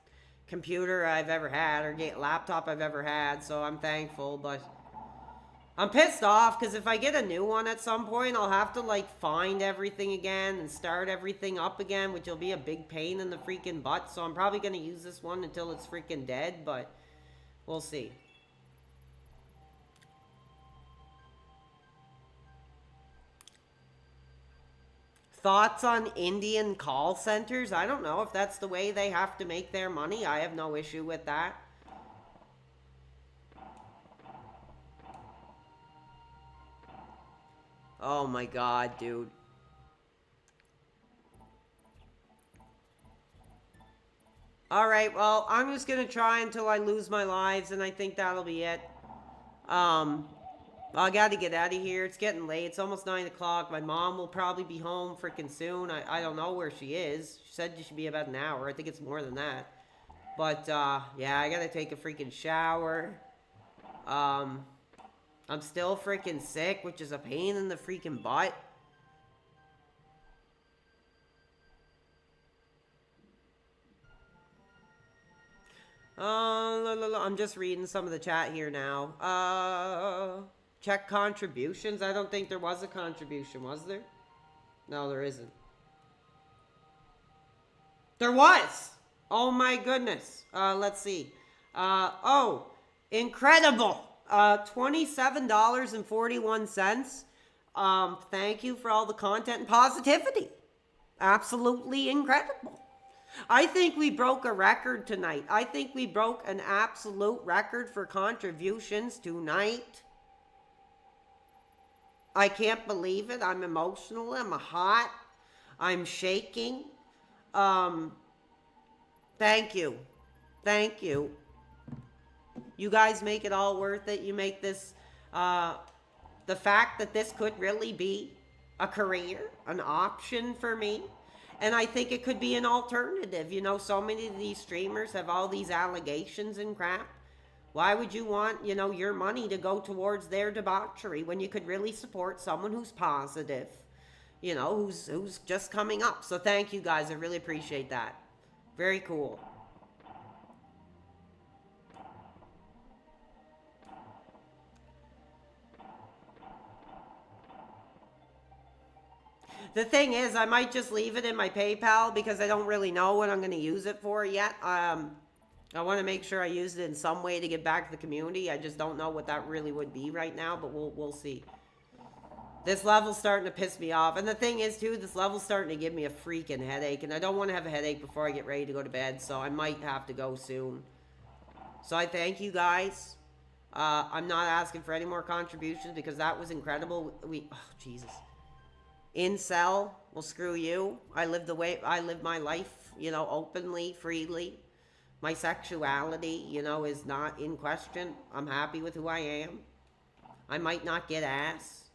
computer I've ever had or laptop I've ever had, so I'm thankful. But I'm pissed off because if I get a new one at some point, I'll have to like find everything again and start everything up again, which will be a big pain in the freaking butt. So I'm probably going to use this one until it's freaking dead, but we'll see. Thoughts on Indian call centers? I don't know if that's the way they have to make their money. I have no issue with that. Oh my god, dude. Alright, well, I'm just gonna try until I lose my lives, and I think that'll be it. Well, I gotta get out of here. It's getting late. It's almost 9 o'clock. My mom will probably be home freaking soon. I don't know where she is. She said she should be about an hour. I think it's more than that. But, yeah, I gotta take a freaking shower. I'm still freaking sick, which is a pain in the freaking butt. I'm just reading some of the chat here now. Check contributions. I don't think there was a contribution, was there? No, there isn't. There was! Oh my goodness. Let's see. Oh, incredible. $27.41. Thank you for all the content and positivity. Absolutely incredible. I think we broke a record tonight. I think we broke an absolute record for contributions tonight. I can't believe it. I'm emotional. I'm hot. I'm shaking. Thank you. Thank you. You guys make it all worth it. You make this, the fact that this could really be a career, an option for me. And I think it could be an alternative. You know, so many of these streamers have all these allegations and crap. Why would you want, you know, your money to go towards their debauchery when you could really support someone who's positive, you know, who's just coming up? So thank you guys. I really appreciate that. Very cool. The thing is, I might just leave it in my PayPal because I don't really know what I'm going to use it for yet. I want to make sure I use it in some way to give back to the community. I just don't know what that really would be right now, but we'll see. This level's starting to piss me off. And the thing is, too, this level's starting to give me a freaking headache. And I don't want to have a headache before I get ready to go to bed, so I might have to go soon. So I thank you guys. I'm not asking for any more contributions because that was incredible. Oh, Jesus. Incel, well, screw you. I live my life, you know, openly, freely. My sexuality, you know, is not in question. I'm happy with who I am. I might not get ass,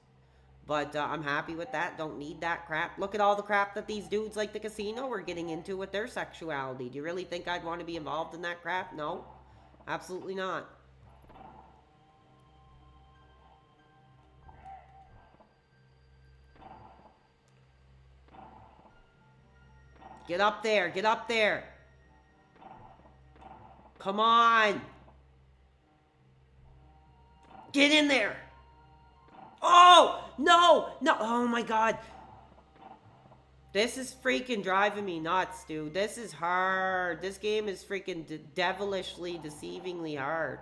but I'm happy with that. Don't need that crap. Look at all the crap that these dudes like the casino are getting into with their sexuality. Do you really think I'd want to be involved in that crap? No, absolutely not. Get up there. Get up there. Come on. Get in there. Oh, no. Oh my God. This is freaking driving me nuts, dude. This is hard. This game is freaking devilishly, deceivingly hard.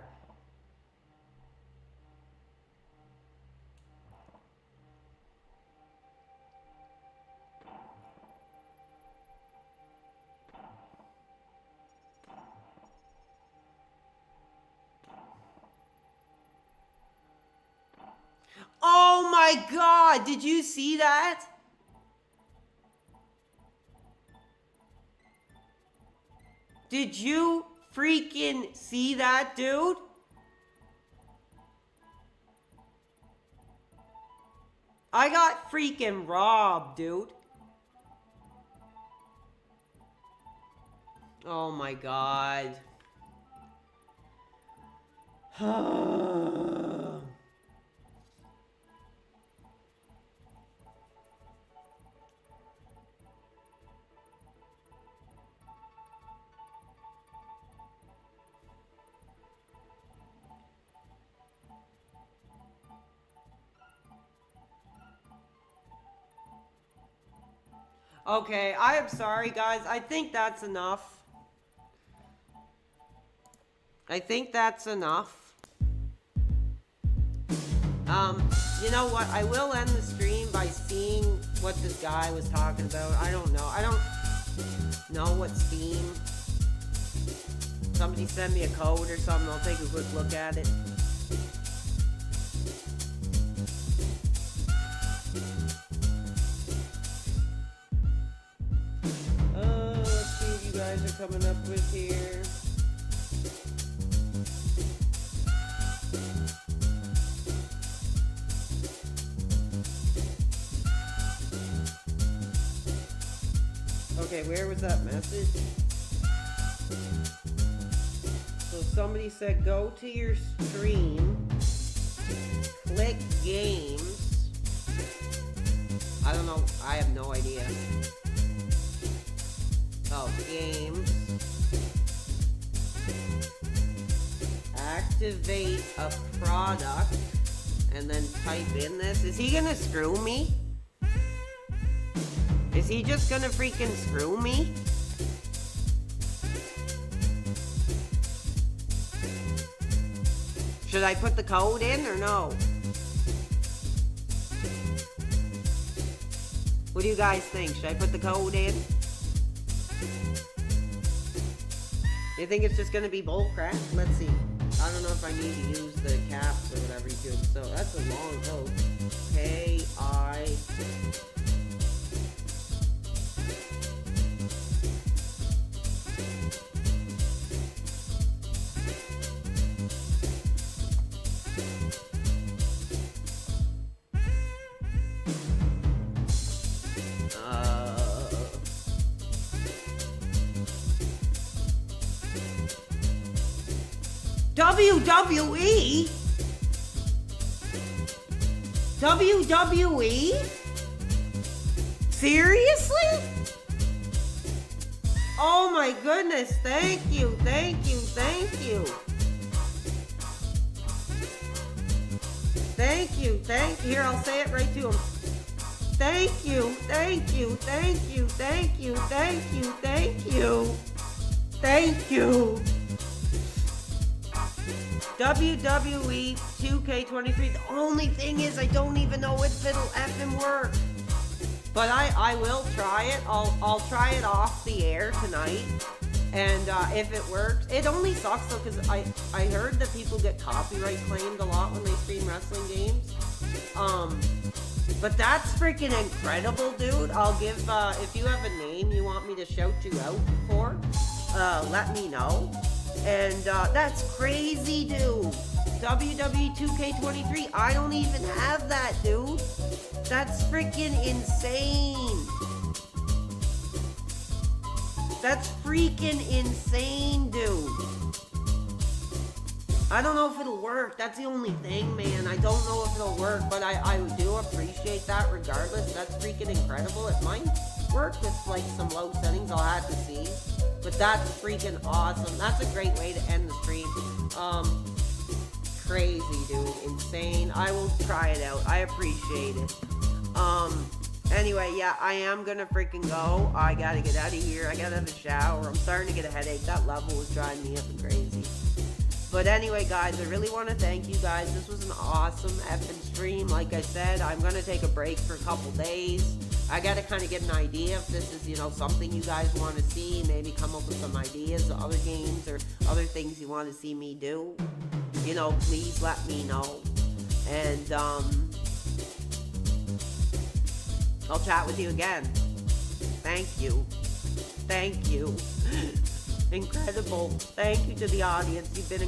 Oh my God, did you see that? Did you freaking see that, dude? I got freaking robbed, dude. Oh my God. Okay, I am sorry, guys. I think that's enough. I think that's enough. You know what? I will end the stream by seeing what this guy was talking about. I don't know. I don't know what Steam. Somebody send me a code or something. I'll take a quick look at it. Let's see what you guys are coming up with here. Okay, where was that message? So somebody said go to your stream, click games. I don't know, I have no idea. Oh, games. Activate a product and then type in this. Is he gonna screw me? Is he just gonna freaking screw me? Should I put the code in or no? What do you guys think? Should I put the code in? You think it's just gonna be bullcrap? Let's see. I don't know if I need to use the caps or whatever you do. So that's a long code. K-I... WWE? WWE? Seriously? Oh my goodness, thank you, thank you, thank you. Thank you, here, I'll say it right to him. Thank you, thank you, thank you, thank you, thank you, thank you. Thank you. WWE 2K23. The only thing is I don't even know if it'll effing work. But I will try it. I'll try it off the air tonight. And if it works, it only sucks though because I heard that people get copyright claimed a lot when they stream wrestling games. But that's freaking incredible, dude. I'll give if you have a name you want me to shout you out for, let me know. And that's crazy, dude. WWE 2K23. I don't even have that, dude. That's freaking insane. That's freaking insane, dude. I don't know if it'll work. That's the only thing, man. I don't know if it'll work, but I do appreciate that regardless. That's freaking incredible. It might work with like some low settings. I'll have to see. But that's freaking awesome. That's a great way to end the stream. crazy, dude. Insane. I will try it out. I appreciate it. Anyway, yeah, I am gonna freaking go. I gotta get out of here. I gotta have a shower. I'm starting to get a headache. That level was driving me up and crazy. But anyway, guys, I really want to thank you guys. This was an awesome effing stream. Like I said, I'm gonna take a break for a couple days. I gotta kind of get an idea if this is, you know, something you guys want to see. Maybe come up with some ideas of other games or other things you want to see me do. You know, please let me know. And, I'll chat with you again. Thank you. Thank you. Incredible. Thank you to the audience. You've been